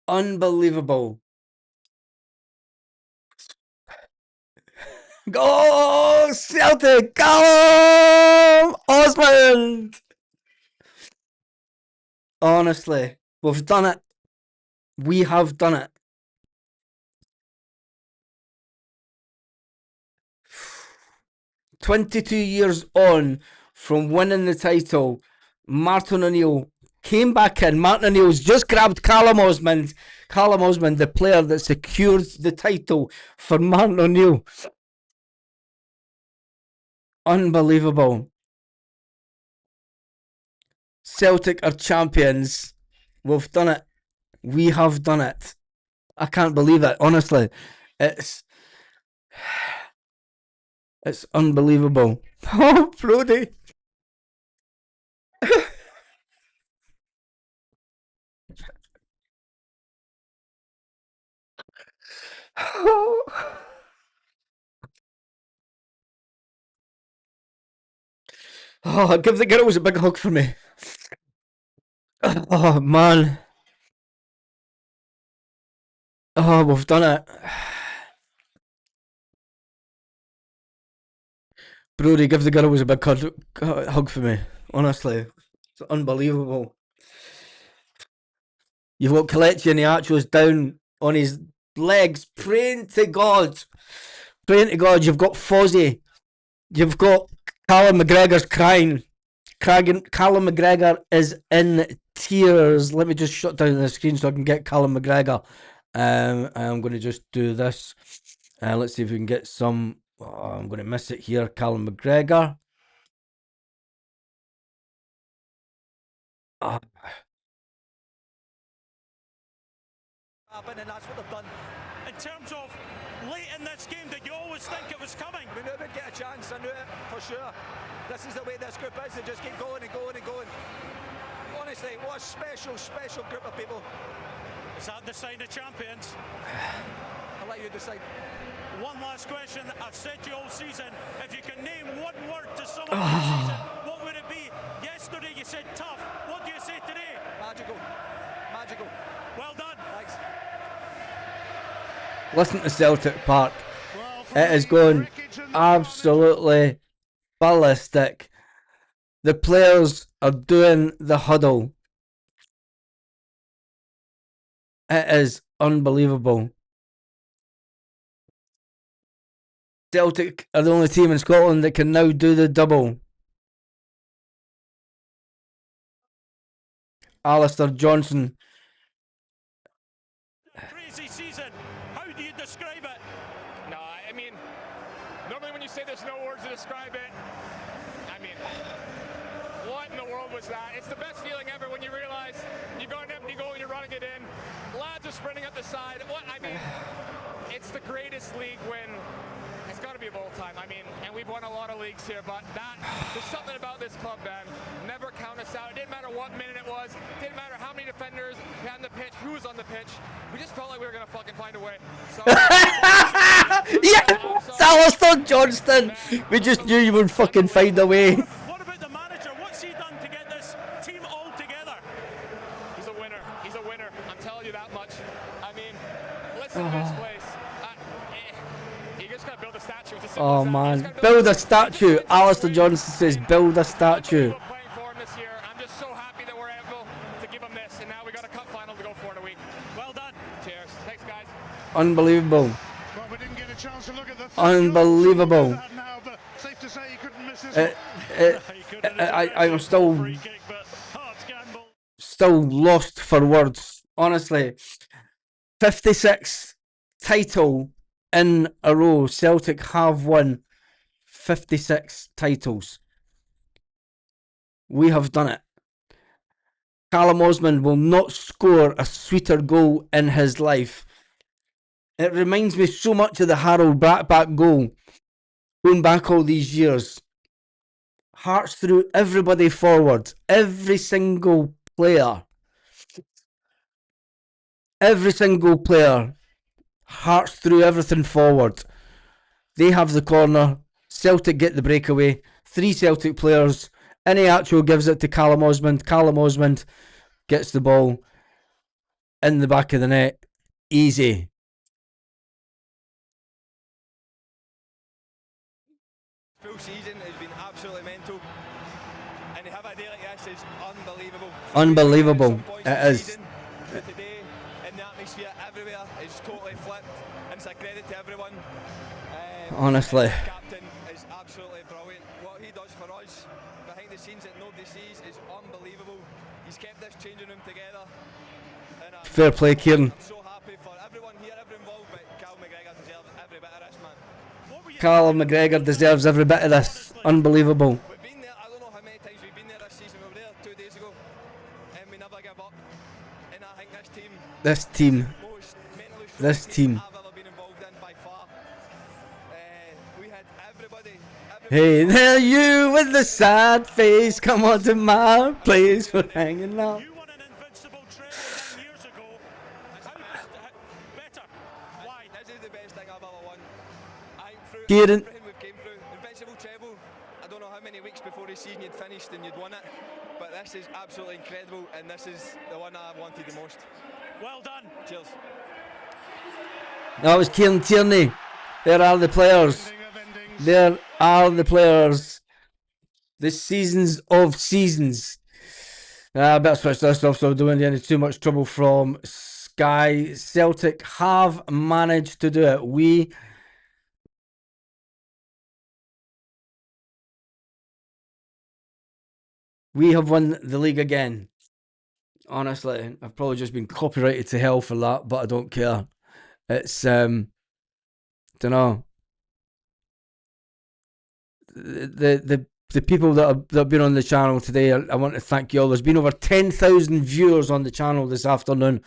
Unbelievable. Go Celtic! Go Osmond! Honestly, we've done it. We have done it. "22 years on from winning the title, Martin O'Neill came back in. Martin O'Neill's just grabbed Callum Osmond. Callum Osmond, the player that secured the title for Martin O'Neill. Unbelievable. Celtic are champions. We've done it. We have done it. I can't believe it, honestly. It's unbelievable. Oh, Brody. Oh, give the girls a big hug for me. Oh, man. Oh, we've done it. Brody, give the girls a big hug for me. Honestly. It's unbelievable. You've got Kelechi Iheanacho's down on his legs, praying to God. Praying to God. You've got Fozzie. You've got Callum McGregor's crying. Callum McGregor is in tears. Let me just shut down the screen so I can get Callum McGregor. I'm going to just do this. Let's see if we can get some. Oh, I'm going to miss it here. Callum McGregor. And that's what they've done. In terms of late in this game, did you always think it was coming? We knew we'd get a chance, I knew it for sure. This is the way this group is, they just keep going and going and going. Honestly, what a special, special group of people. Is that the sign of champions? I'll let you decide. One last question. I've said to you all season, if you can name one word to sum up the season, what would it be? Yesterday you said tough. What do you say today? Magical. Magical. Well done. Thanks. Listen to Celtic Park. It is going absolutely ballistic. The players are doing the huddle. It is unbelievable. Celtic are the only team in Scotland that can now do the double. Alistair Johnson. Crazy season. How do you describe it? No, mean, normally when you say there's no words to describe it, I mean, what in the world was that? It's the best feeling ever when you realize you got an empty goal and you're running it in. Lads are sprinting up the side. What I mean, it's the greatest league win. It's got to be of all time. I mean, and we've won a lot of leagues here, but there's something about this club, man. Never count us out. It didn't matter what minute it was. It didn't matter how many defenders we had on the pitch, who was on the pitch. We just felt like we were going to fucking find a way. So, Yeah, Alistair Johnston. We just knew you would fucking find a way. What about the manager? What's he done to get this team all together? He's a winner. He's a winner. I'm telling you that much. I mean, listen to this place. You just gotta build a statue. It's as simple Oh as that. You man, just gotta build a statue. Alistair Johnston says build a statue. People playing for him this year. I'm just so happy that we're able to give him this, and now we got a cup final to go for in a week. Well done. Cheers. Thanks, guys. Unbelievable. Well, we didn't get a chance to look at the Unbelievable. now, but safe to say you couldn't miss this one. I'm still Free kick, but hard gamble. still lost for words. Honestly, 56 title in a row. Celtic have won 56 titles. We have done it. Callum Osmond will not score a sweeter goal in his life. It reminds me so much of the Harold Brackback goal, going back all these years. Hearts through everybody forward. Every single player. Every single player. Hearts through everything forward. They have the corner. Celtic get the breakaway. 3 Celtic players. Iniacho gives it to Callum Osmond. Callum Osmond gets the ball in the back of the net. Easy. Full season has been absolutely mental, and to have a day like this is unbelievable. Unbelievable. It is. Season, today, in the atmosphere everywhere, is totally flipped, and it's a credit to everyone. Honestly. The captain is absolutely brilliant. What he does for us behind the scenes that nobody sees is unbelievable. He's kept this changing room together. And Fair play, Kieran. I'm so happy for everyone here, everyone involved, but Cal McGregor deserves every bit of this, man. What were you Callum McGregor deserves every bit of this. Unbelievable. We've been there, I don't know how many times we've been there this season. We were there 2 days ago, and we never give up. And I think this team, This team. most mentally strong This team. I've ever been involved in by far. We had everybody. Hey there, you with the sad face. Come on to my place for hanging out. You won an invincible treble 10 years ago. Better. Why? This is the best thing I've ever won. I think through Kieran. everything we've came through, invincible treble. I don't know how many weeks before the season you'd finished and you'd won it, but this is absolutely incredible, and this is the one I wanted the most. Well done. Cheers. That was Kieran Tierney. There are the players. Ending of endings. There are the players. The seasons of seasons. I better switch this off so I don't get into too much trouble from Sky. Celtic have managed to do it. We have won the league again. Honestly, I've probably just been copyrighted to hell for that, but I don't care. It's don't know. The people that have been on the channel today, I want to thank you all. There's been over 10,000 viewers on the channel this afternoon.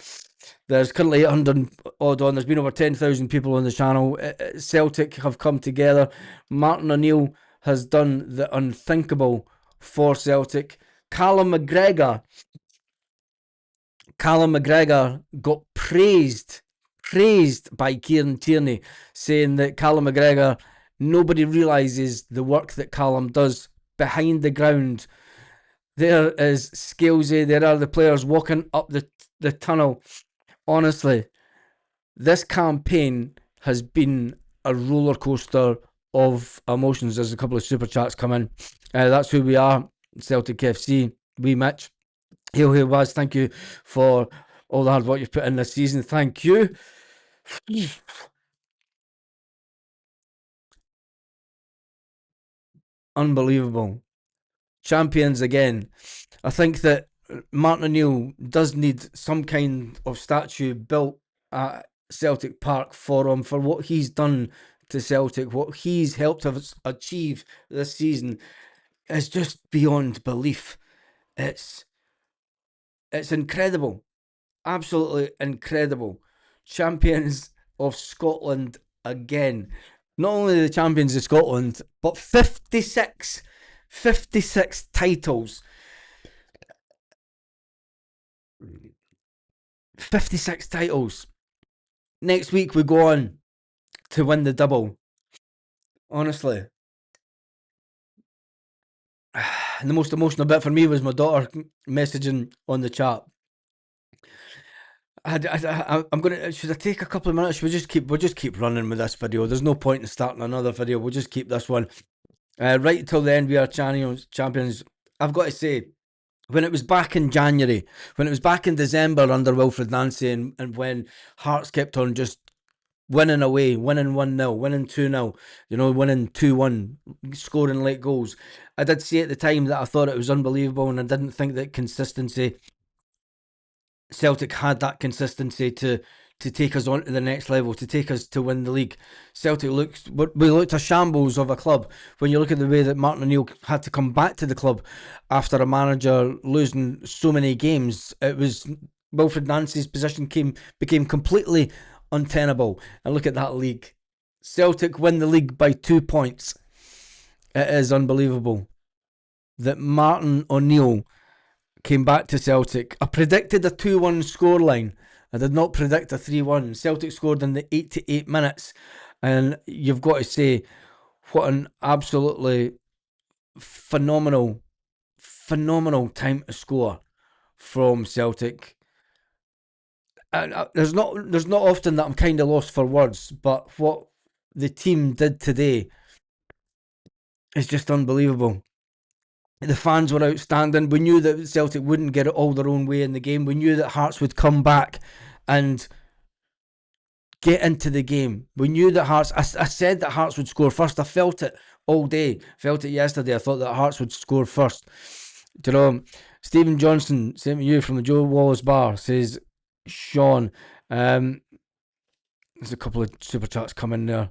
There's currently 800 odd on. There's been over 10,000 people on the channel. Celtic have come together. Martin O'Neill has done the unthinkable for Celtic. Callum McGregor got praised by Kieran Tierney, saying that Callum McGregor, nobody realises the work that Callum does behind the ground. There is Scalesy, there are the players walking up the tunnel. Honestly, this campaign has been a roller coaster of emotions. There's a couple of super chats come in. That's who we are, Celtic FC. We Mitch. Hail Baz, thank you for all the hard work you've put in this season. Thank you. Unbelievable. Champions again. I think that Martin O'Neill does need some kind of statue built at Celtic Park for him for what he's done to Celtic, what he's helped us achieve this season is just beyond belief. It's incredible. Absolutely incredible. Champions of Scotland again. Not only the champions of Scotland, but 56 titles. 56 titles. Next week we go on to win the double. Honestly. The most emotional bit for me was my daughter messaging on the chat. I'm gonna. Should I take a couple of minutes? We'll just keep running with this video. There's no point in starting another video. We'll just keep this one right till the end. We are champions. I've got to say, when it was back in January, when it was back in December under Wilfred Nancy, and when Hearts kept on just winning away, winning 1-0, winning 2-0, winning 2-1, scoring late goals. I did say at the time that I thought it was unbelievable, and I didn't think that Celtic had that consistency to take us on to the next level, to take us to win the league. We looked a shambles of a club. When you look at the way that Martin O'Neill had to come back to the club after a manager losing so many games, it was Wilfred Nancy's position became completely untenable. And look at that league. Celtic win the league by 2 points. It is unbelievable that Martin O'Neill came back to Celtic. I predicted a 2-1 scoreline. I did not predict a 3-1. Celtic scored in the 88 minutes. And you've got to say, what an absolutely phenomenal time to score from Celtic. And there's not often that I'm kind of lost for words, but what the team did today is just unbelievable. The fans were outstanding. We knew that Celtic wouldn't get it all their own way in the game. We knew that Hearts would come back and get into the game. We knew that Hearts... I said that Hearts would score first. I felt it all day. Felt it yesterday. I thought that Hearts would score first. Stephen Johnson, same to you from the Joe Wallace Bar, says, Sean, there's a couple of super chats coming there.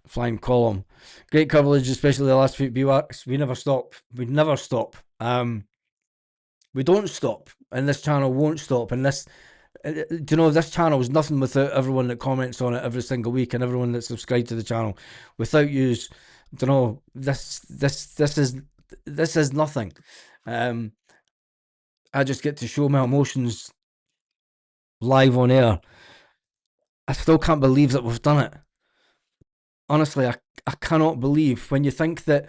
Flying column. Great coverage, especially the last few weeks. We never stop. We never stop. We don't stop. And this channel won't stop. And this, this channel is nothing without everyone that comments on it every single week and everyone that's subscribed to the channel. Without you, this is nothing. I just get to show my emotions live on air. I still can't believe that we've done it. Honestly, I cannot believe when you think that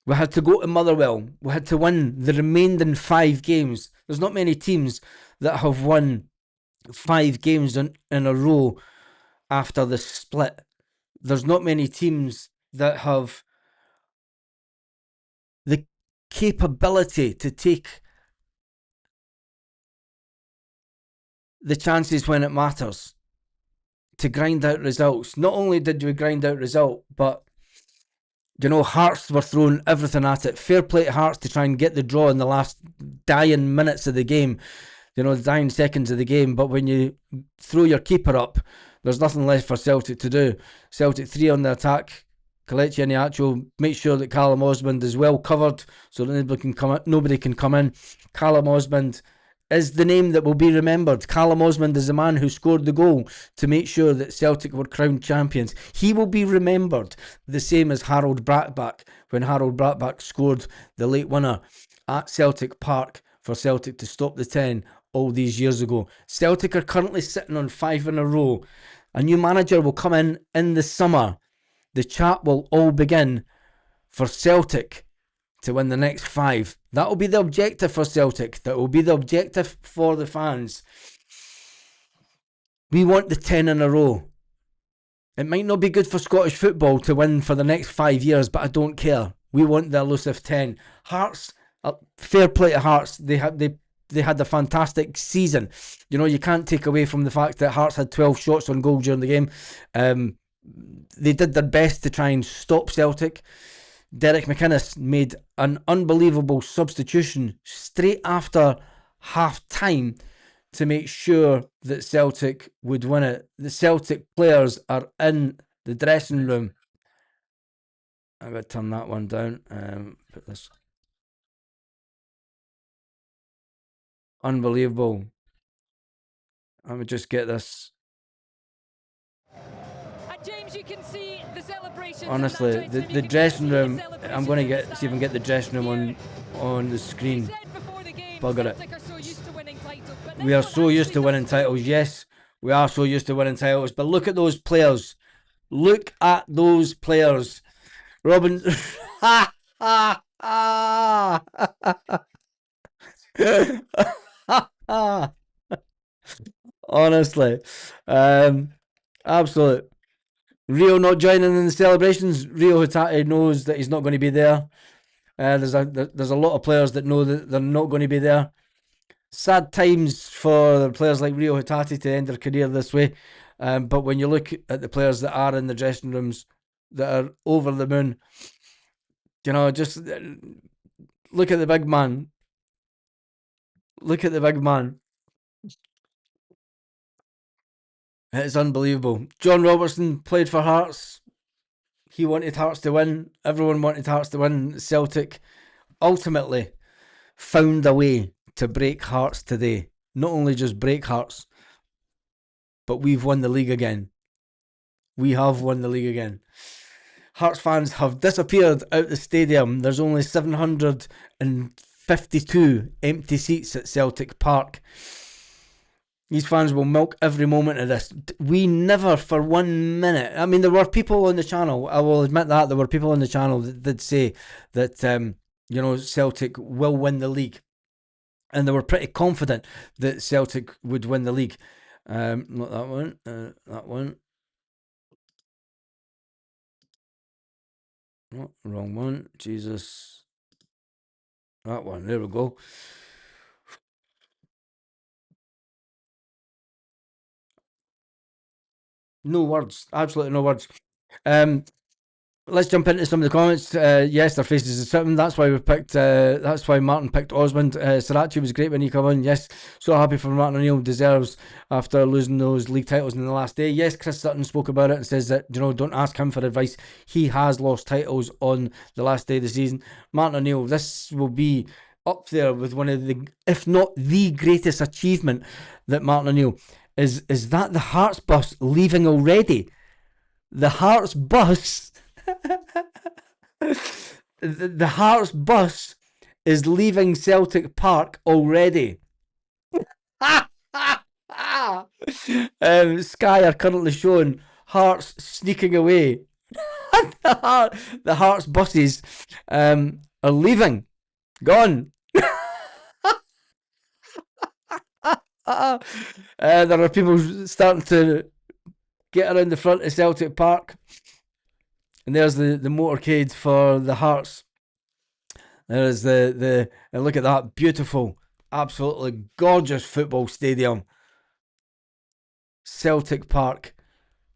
we had to go to Motherwell, we had to win the remaining 5 games. There's not many teams that have won 5 games in a row after the split. There's not many teams that have the capability to take the chances when it matters, to grind out results. Not only did we grind out result, but Hearts were throwing everything at it. Fair play to Hearts to try and get the draw in the last dying minutes of the game, the dying seconds of the game. But when you throw your keeper up, there's nothing left for Celtic to do. Celtic 3 on the attack. Kelechi Iheanacho, make sure that Callum Osmond is well covered so that nobody can come in. Callum Osmond is the name that will be remembered. Callum Osmond is the man who scored the goal to make sure that Celtic were crowned champions. He will be remembered the same as Harold Brackback, when Harold Brackback scored the late winner at Celtic Park for Celtic to stop the 10 all these years ago. Celtic are currently sitting on 5 in a row. A new manager will come in the summer. The chat will all begin for Celtic to win the next 5. That will be the objective for Celtic. That will be the objective for the fans. We want the 10 in a row. It might not be good for Scottish football to win for the next 5 years, but I don't care. We want the elusive 10. Hearts, fair play to Hearts. They had a fantastic season. You can't take away from the fact that Hearts had 12 shots on goal during the game. They did their best to try and stop Celtic. Derek McInnes made an unbelievable substitution straight after half-time to make sure that Celtic would win it. The Celtic players are in The dressing room. I'm going to turn that one down. Put this. Unbelievable. Let me just get this. And James, you can see the celebrations. Honestly, the dressing room. I'm going to see if I can get the dressing room on the screen. Bugger it. We are so used to winning titles. Yes, we are so used to winning titles. But look at those players. Look at those players. Robin. Ha ha ha. Honestly, absolute. Rio not joining in the celebrations. Rio Hatate knows that he's not going to be there. There's a lot of players that know that they're not going to be there. Sad times for players like Rio Hatate to end their career this way. But when you look at the players that are in the dressing rooms that are over the moon, just look at the big man. Look at the big man. It's unbelievable. John Robertson played for Hearts. He wanted Hearts to win. Everyone wanted Hearts to win. Celtic ultimately found a way to break Hearts today. Not only just break Hearts, but we've won the league again. We have won the league again. Hearts fans have disappeared out the stadium. There's only 752 empty seats at Celtic Park. These fans will milk every moment of this. We never for 1 minute. I mean, there were people on the channel. I will admit that there were people on the channel that did say that Celtic will win the league, and they were pretty confident that Celtic would win the league. Not that one. That one. Oh, wrong one. Jesus. That one. There we go. No words. Absolutely no words. Let's jump into some of the comments. Yes, their faces are certain. That's why we picked. That's why Martin picked Osmond. Sriracha was great when he came in. Yes, so happy for Martin O'Neill. Deserves after losing those league titles in the last day. Yes, Chris Sutton spoke about it and says that don't ask him for advice. He has lost titles on the last day of the season. Martin O'Neill. This will be up there with one of the, if not the greatest achievement that Martin O'Neill is that the Hearts bus leaving already. The Hearts bus. The Hearts bus is leaving Celtic Park already. Sky are currently showing Hearts sneaking away. The Hearts buses are leaving. Gone. There are people starting to get around the front of Celtic Park. And there's the motorcade for the Hearts. There's and look at that beautiful, absolutely gorgeous football stadium. Celtic Park.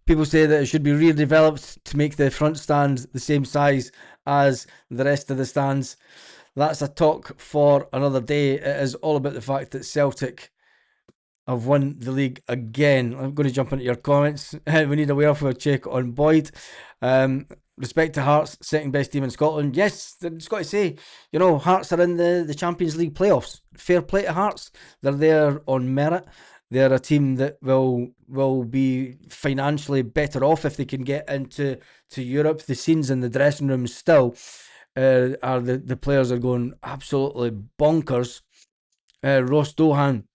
People say that it should be redeveloped to make the front stand the same size as the rest of the stands. That's a talk for another day. It is all about the fact that Celtic have won the league again. I'm going to jump into your comments. We need a welfare check on Boyd. Respect to Hearts, second best team in Scotland. Yes, it's got to say, Hearts are in the Champions League playoffs. Fair play to Hearts. They're there on merit. They're a team that will be financially better off if they can get into Europe. The scenes in the dressing room still are the players are going absolutely bonkers. Ross Dohan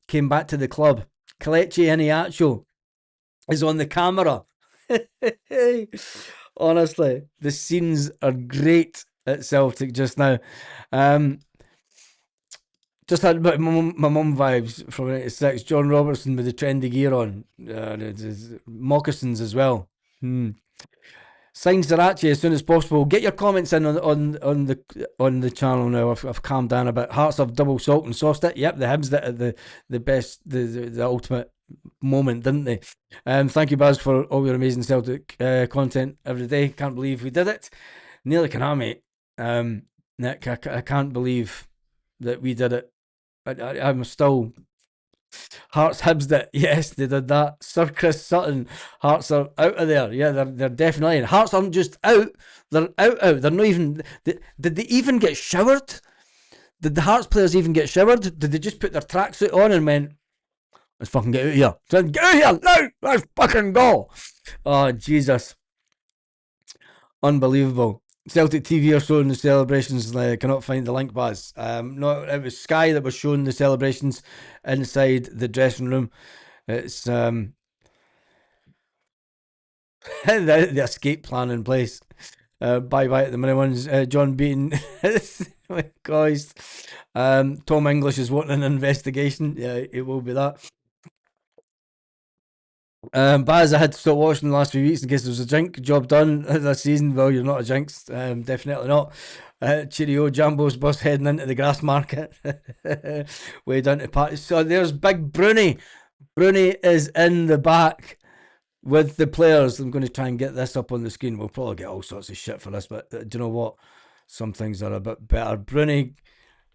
came back to the club. Kelechi Iheanacho is on the camera. Honestly, the scenes are great at Celtic just now. Just had my mum vibes from '86. John Robertson with the trendy gear on, moccasins as well. Sign Sriracha as soon as possible. Get your comments in on the channel now. I've calmed down a bit. Hearts have double salt and sauced it. Yep, the Hibs that had the best, the ultimate moment, didn't they? Thank you, Baz, for all your amazing Celtic content every day. Can't believe we did it. Nearly can I, mate. Nick, I can't believe that we did it. I'm still Hearts Hibs it. Yes, they did that. Sir Chris Sutton. Hearts are out of there. Yeah, they're definitely in. Hearts aren't just out. They're out. They're not even. Did they even get showered? Did the Hearts players even get showered? Did they just put their tracksuit on and went, let's fucking get out of here. Get out of here now. Let's fucking go. Oh, Jesus. Unbelievable. Celtic TV are showing the celebrations. Cannot find the link, Baz. No, it was Sky that was showing the celebrations inside the dressing room. It's the escape plan in place. Bye at the minute ones. John Beaton. Oh my gosh. Tom English is wanting an investigation. Yeah, it will be that. Baz, I had to stop watching the last few weeks in case there was a jinx. Job done this season. Well, you're not a jinx. Definitely not. Cheerio, Jambo's bus heading into the grass market. Way down to Pat. So there's big Bruni. Bruni is in the back with the players. I'm going to try and get this up on the screen. We'll probably get all sorts of shit for this, but do you know what? Some things are a bit better. Bruni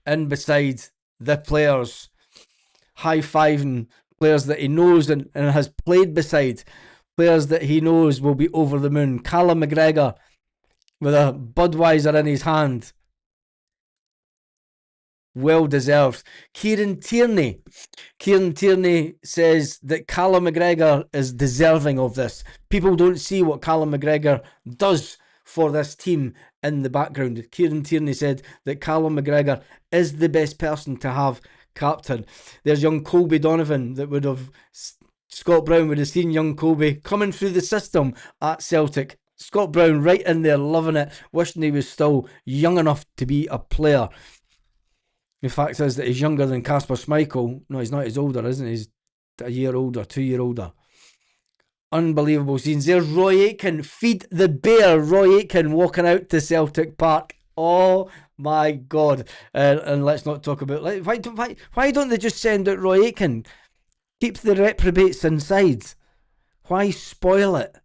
in beside the players, high-fiving players that he knows and has played beside, players that he knows will be over the moon. Callum McGregor with a Budweiser in his hand. Well deserved. Kieran Tierney says that Callum McGregor is deserving of this. People don't see what Callum McGregor does for this team in the background. Kieran Tierney said that Callum McGregor is the best person to have captain. There's young Colby Donovan that would have... Scott Brown would have seen young Colby coming through the system at Celtic. Scott Brown right in there loving it, wishing he was still young enough to be a player. The fact is that he's younger than Kasper Schmeichel. No, he's not. He's older, isn't he? He's a year older, 2 year older. Unbelievable scenes. There's Roy Aitken. Feed the bear. Roy Aitken walking out to Celtic Park. Oh my God. And let's not talk about... Why don't they just send out Roy Aitken? Keep the reprobates inside. Why spoil it?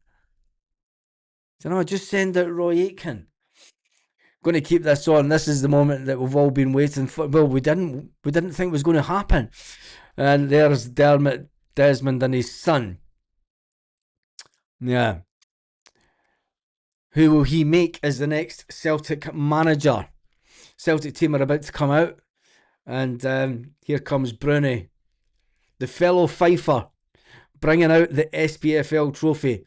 You know, just send out Roy Aitken. Going to keep this on. This is the moment that we've all been waiting for. Well, we didn't think it was going to happen. And there's Dermot Desmond and his son. Yeah. Who will he make as the next Celtic manager? Celtic team are about to come out. And here comes Bruni, the fellow Fifer, bringing out the SPFL trophy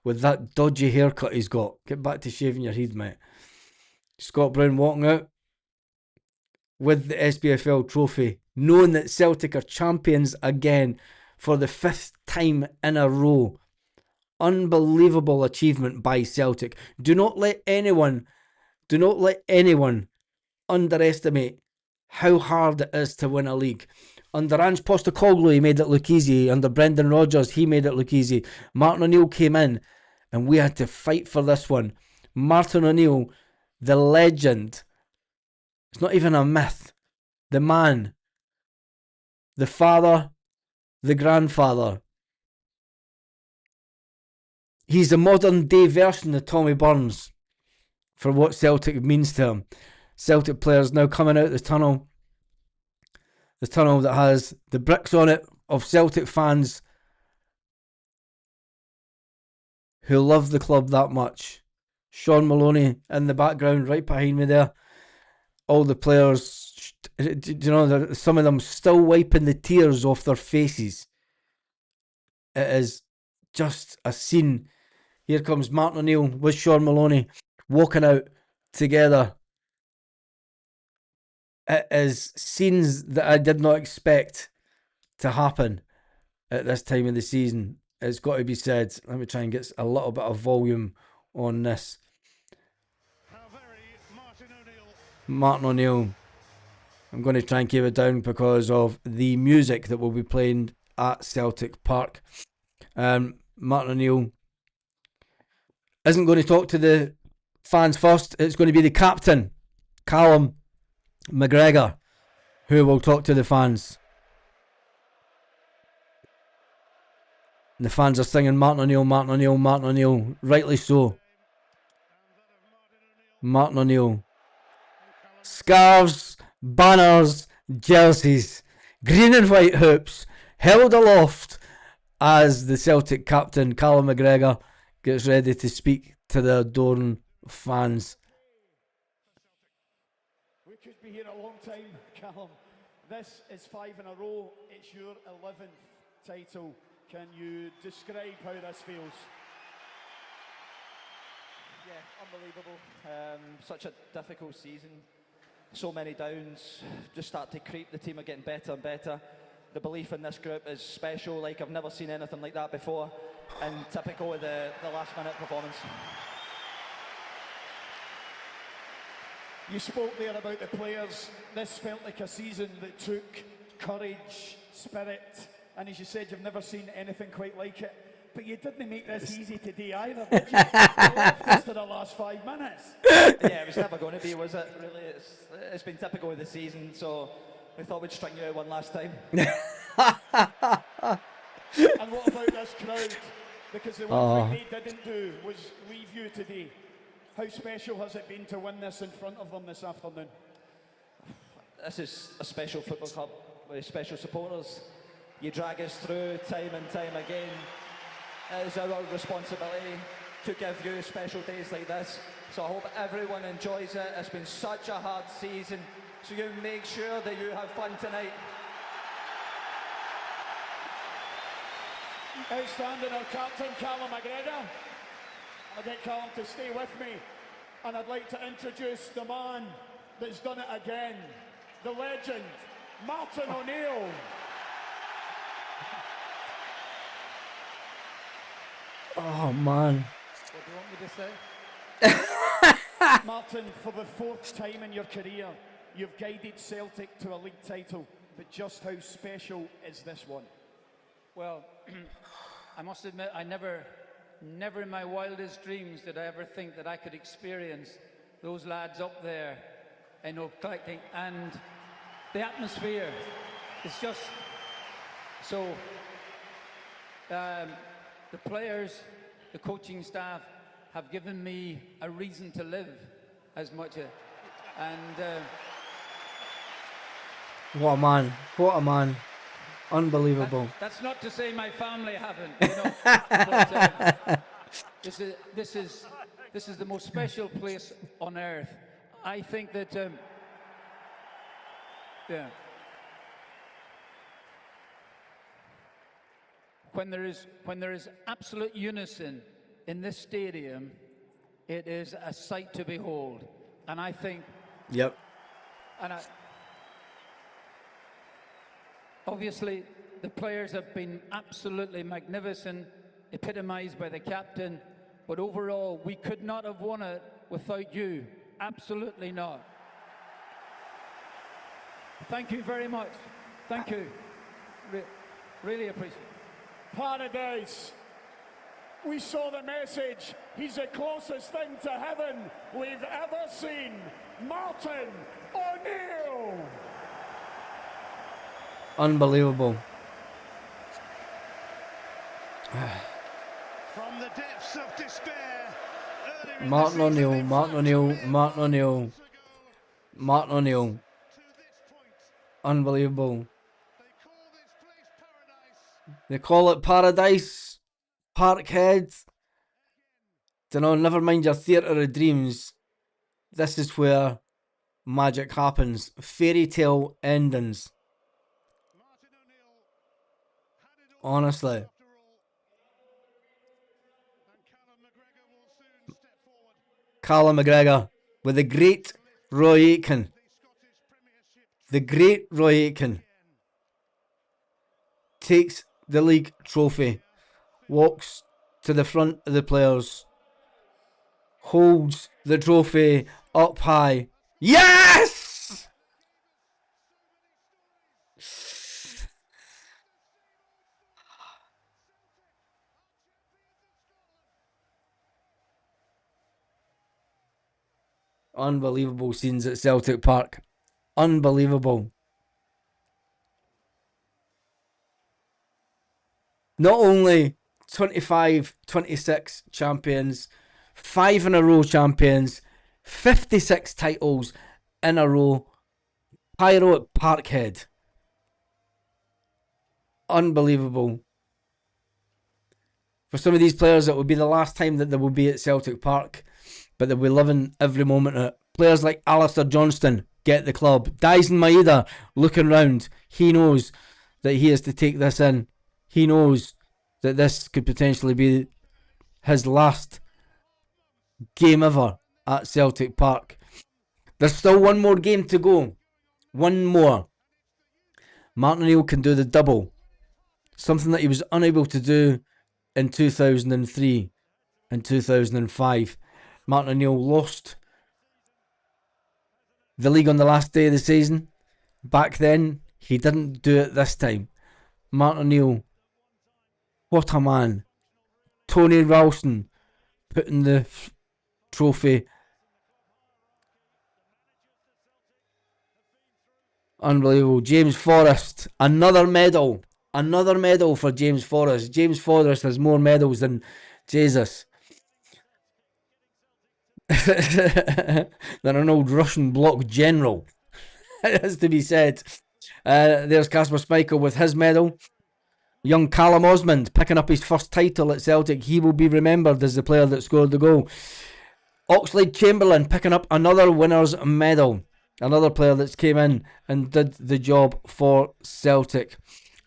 with that dodgy haircut he's got. Get back to shaving your head, mate. Scott Brown walking out with the SPFL trophy, knowing that Celtic are champions again for the 5th time in a row. Unbelievable achievement by Celtic. Do not let anyone underestimate how hard it is to win a league. Under Ange Postecoglou, he made it look easy. Under Brendan Rodgers, he made it look easy. Martin O'Neill came in and we had to fight for this one. Martin O'Neill, the legend. It's not even a myth. The man. The father. The grandfather. He's the modern day version of Tommy Burns for what Celtic means to him. Celtic players now coming out the tunnel. The tunnel that has the bricks on it of Celtic fans who love the club that much. Sean Maloney in the background right behind me there. All the players, you know, some of them still wiping the tears off their faces. It is just a scene. Here comes Martin O'Neill with Sean Maloney walking out together. It is scenes that I did not expect to happen at this time of the season. It's got to be said. Let me try and get a little bit of volume on this. Martin O'Neill. I'm going to try and keep it down because of the music that will be playing at Celtic Park. Martin O'Neill isn't going to talk to the fans first. It's going to be the captain, Callum McGregor, who will talk to the fans. And the fans are singing Martin O'Neill, Martin O'Neill, Martin O'Neill. Rightly so. Martin O'Neill. Scarves, banners, jerseys, green and white hoops, held aloft as the Celtic captain, Callum McGregor, gets ready to speak to the adoring fans. We could be here a long time, Callum. This is 5 in a row. It's your 11th title. Can you describe how this feels? Yeah, unbelievable. Such a difficult season. So many downs. Just start to creep. The team are getting better and better. The belief in this group is special. Like I've never seen anything like that before. And typical of the last minute performance. You spoke there about the players. This felt like a season that took courage, spirit, and as you said, you've never seen anything quite like it. But you didn't make this easy today either, did you? You left us to the last 5 minutes. Yeah, it was never going to be, was it? Really, it's been typical of the season, so we thought we'd string you out one last time. And what about this crowd? Because the one thing they didn't do was leave you today. How special has it been to win this in front of them this afternoon? This is a special football club with special supporters. You drag us through time and time again. It is our responsibility to give you special days like this. So I hope everyone enjoys it. It's been such a hard season. So you make sure that you have fun tonight. Outstanding, our captain, Callum McGregor. I'll get Callum to stay with me. And I'd like to introduce the man that's done it again. The legend, Martin O'Neill. Oh, man. What do you want me to say? Martin, for the 4th time in your career, you've guided Celtic to a league title. But just how special is this one? Well, I must admit, I never in my wildest dreams did I ever think that I could experience those lads up there, collecting, and the atmosphere is just so. The players, the coaching staff have given me a reason to live as much, and What a man. What a man. Unbelievable. that's not to say my family haven't, you know. But, this is the most special place on earth. I think that when there is absolute unison in this stadium, it is a sight to behold. And I think. Yep. And obviously, the players have been absolutely magnificent, epitomised by the captain. But overall, we could not have won it without you. Absolutely not. Thank you very much. Thank you. Really appreciate it. Paradise. We saw the message. He's the closest thing to heaven we've ever seen. Martin O'Neill. Unbelievable. From the depths of despair. Martin O'Neill, Martin O'Neill, Martin O'Neill, Martin O'Neill. Unbelievable. They call it paradise, Parkhead. Dunno, never mind your theatre of dreams. This is where magic happens. Fairy tale endings. Honestly. Callum McGregor with the great Roy Aitken. The great Roy Aitken takes the league trophy, walks to the front of the players, holds the trophy up high. Yes! Unbelievable scenes at Celtic Park. Unbelievable. Not only 25, 26 champions, 5 in a row champions, 56 titles in a row. Pyro at Parkhead. Unbelievable. For some of these players, it will be the last time that they will be at Celtic Park, but they'll be living every moment of it. Players like Alistair Johnston get the club. Dyson Maeda looking round. He knows that he has to take this in. He knows that this could potentially be his last game ever at Celtic Park. There's still one more game to go. One more. Martin O'Neill can do the double. Something that he was unable to do in 2003 and 2005. Martin O'Neill lost the league on the last day of the season. Back then, he didn't do it this time. Martin O'Neill, what a man. Tony Ralston putting the trophy. Unbelievable. James Forrest, another medal. Another medal for James Forrest. James Forrest has more medals than Jesus. Than an old Russian bloc general. It has to be said. There's Casper Schmeichel with his medal. Young Callum Osmond picking up his first title at Celtic. He will be remembered as the player that scored the goal. Oxlade Chamberlain picking up another winner's medal. Another player that's came in and did the job for Celtic.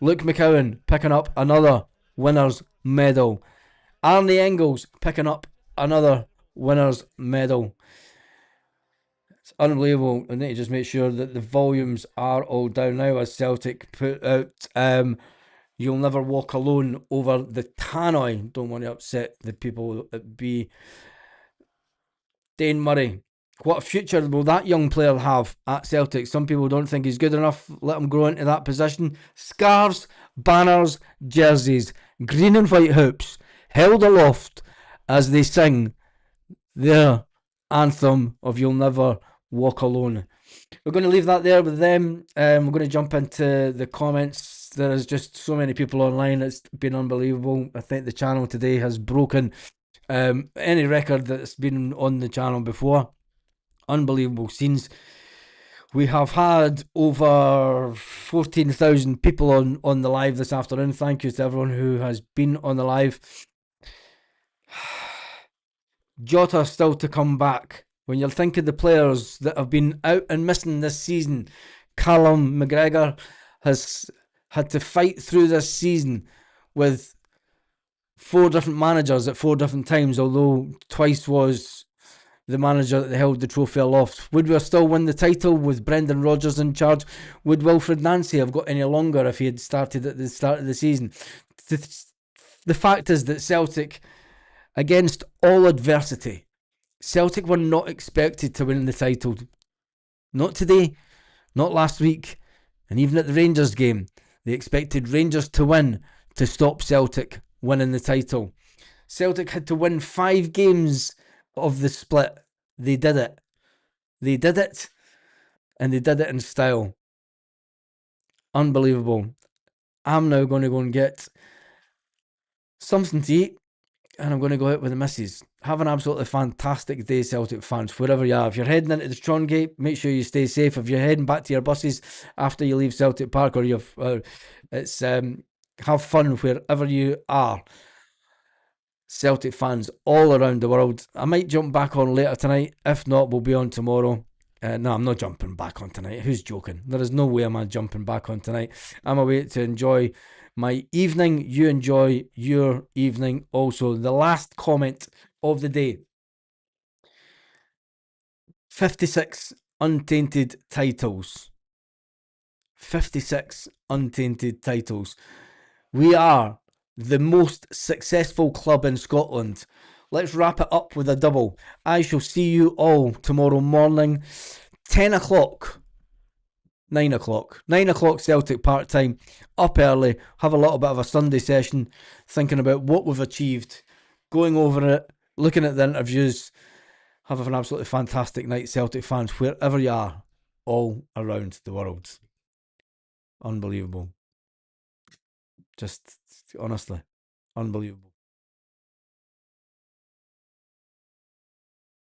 Luke McCowan picking up another winner's medal. Arnie Engels picking up another winner's medal. It's unbelievable. I need to just make sure that the volumes are all down now as Celtic put out You'll Never Walk Alone over the tannoy. Don't want to upset the people at B. Dane Murray. What future will that young player have at Celtic? Some people don't think he's good enough. Let him grow into that position. Scarves, banners, jerseys, green and white hoops held aloft as they sing their anthem of You'll Never Walk Alone. We're going to leave that there with them. We're going to jump into the comments. There is just so many people online. It's been unbelievable. I think the channel today has broken any record that's been on the channel before. Unbelievable scenes. We have had over 14,000 people on the live this afternoon. Thank you to everyone who has been on the live. Jota still to come back. When you think of the players that have been out and missing this season, Callum McGregor has had to fight through this season with 4 different managers at 4 different times, although twice was the manager that held the trophy aloft. Would we still win the title with Brendan Rodgers in charge? Would Wilfred Nancy have got any longer if he had started at the start of the season? The fact is that Celtic, against all adversity, Celtic were not expected to win the title. Not today, not last week, and even at the Rangers game. They expected Rangers to win to stop Celtic winning the title. Celtic had to win 5 games of the split. They did it. They did it, and they did it in style. Unbelievable. I'm now going to go and get something to eat, and I'm going to go out with the missus. Have an absolutely fantastic day, Celtic fans, wherever you are. If you're heading into the Strong Gate, make sure you stay safe. If you're heading back to your buses after you leave Celtic Park, or have fun wherever you are. Celtic fans all around the world. I might jump back on later tonight. If not, we'll be on tomorrow. No, I'm not jumping back on tonight. Who's joking? There is no way I'm jumping back on tonight. I'm away to enjoy my evening. You enjoy your evening also. The last comment of the day. 56 untainted titles. 56 untainted titles. We are the most successful club in Scotland. Let's wrap it up with a double. I shall see you all tomorrow morning, 10 o'clock. 9 o'clock. 9 o'clock Celtic Park time. Up early. Have a little bit of a Sunday session. Thinking about what we've achieved. Going over it. Looking at the interviews. Have an absolutely fantastic night, Celtic fans, wherever you are. All around the world. Unbelievable. Just honestly. Unbelievable.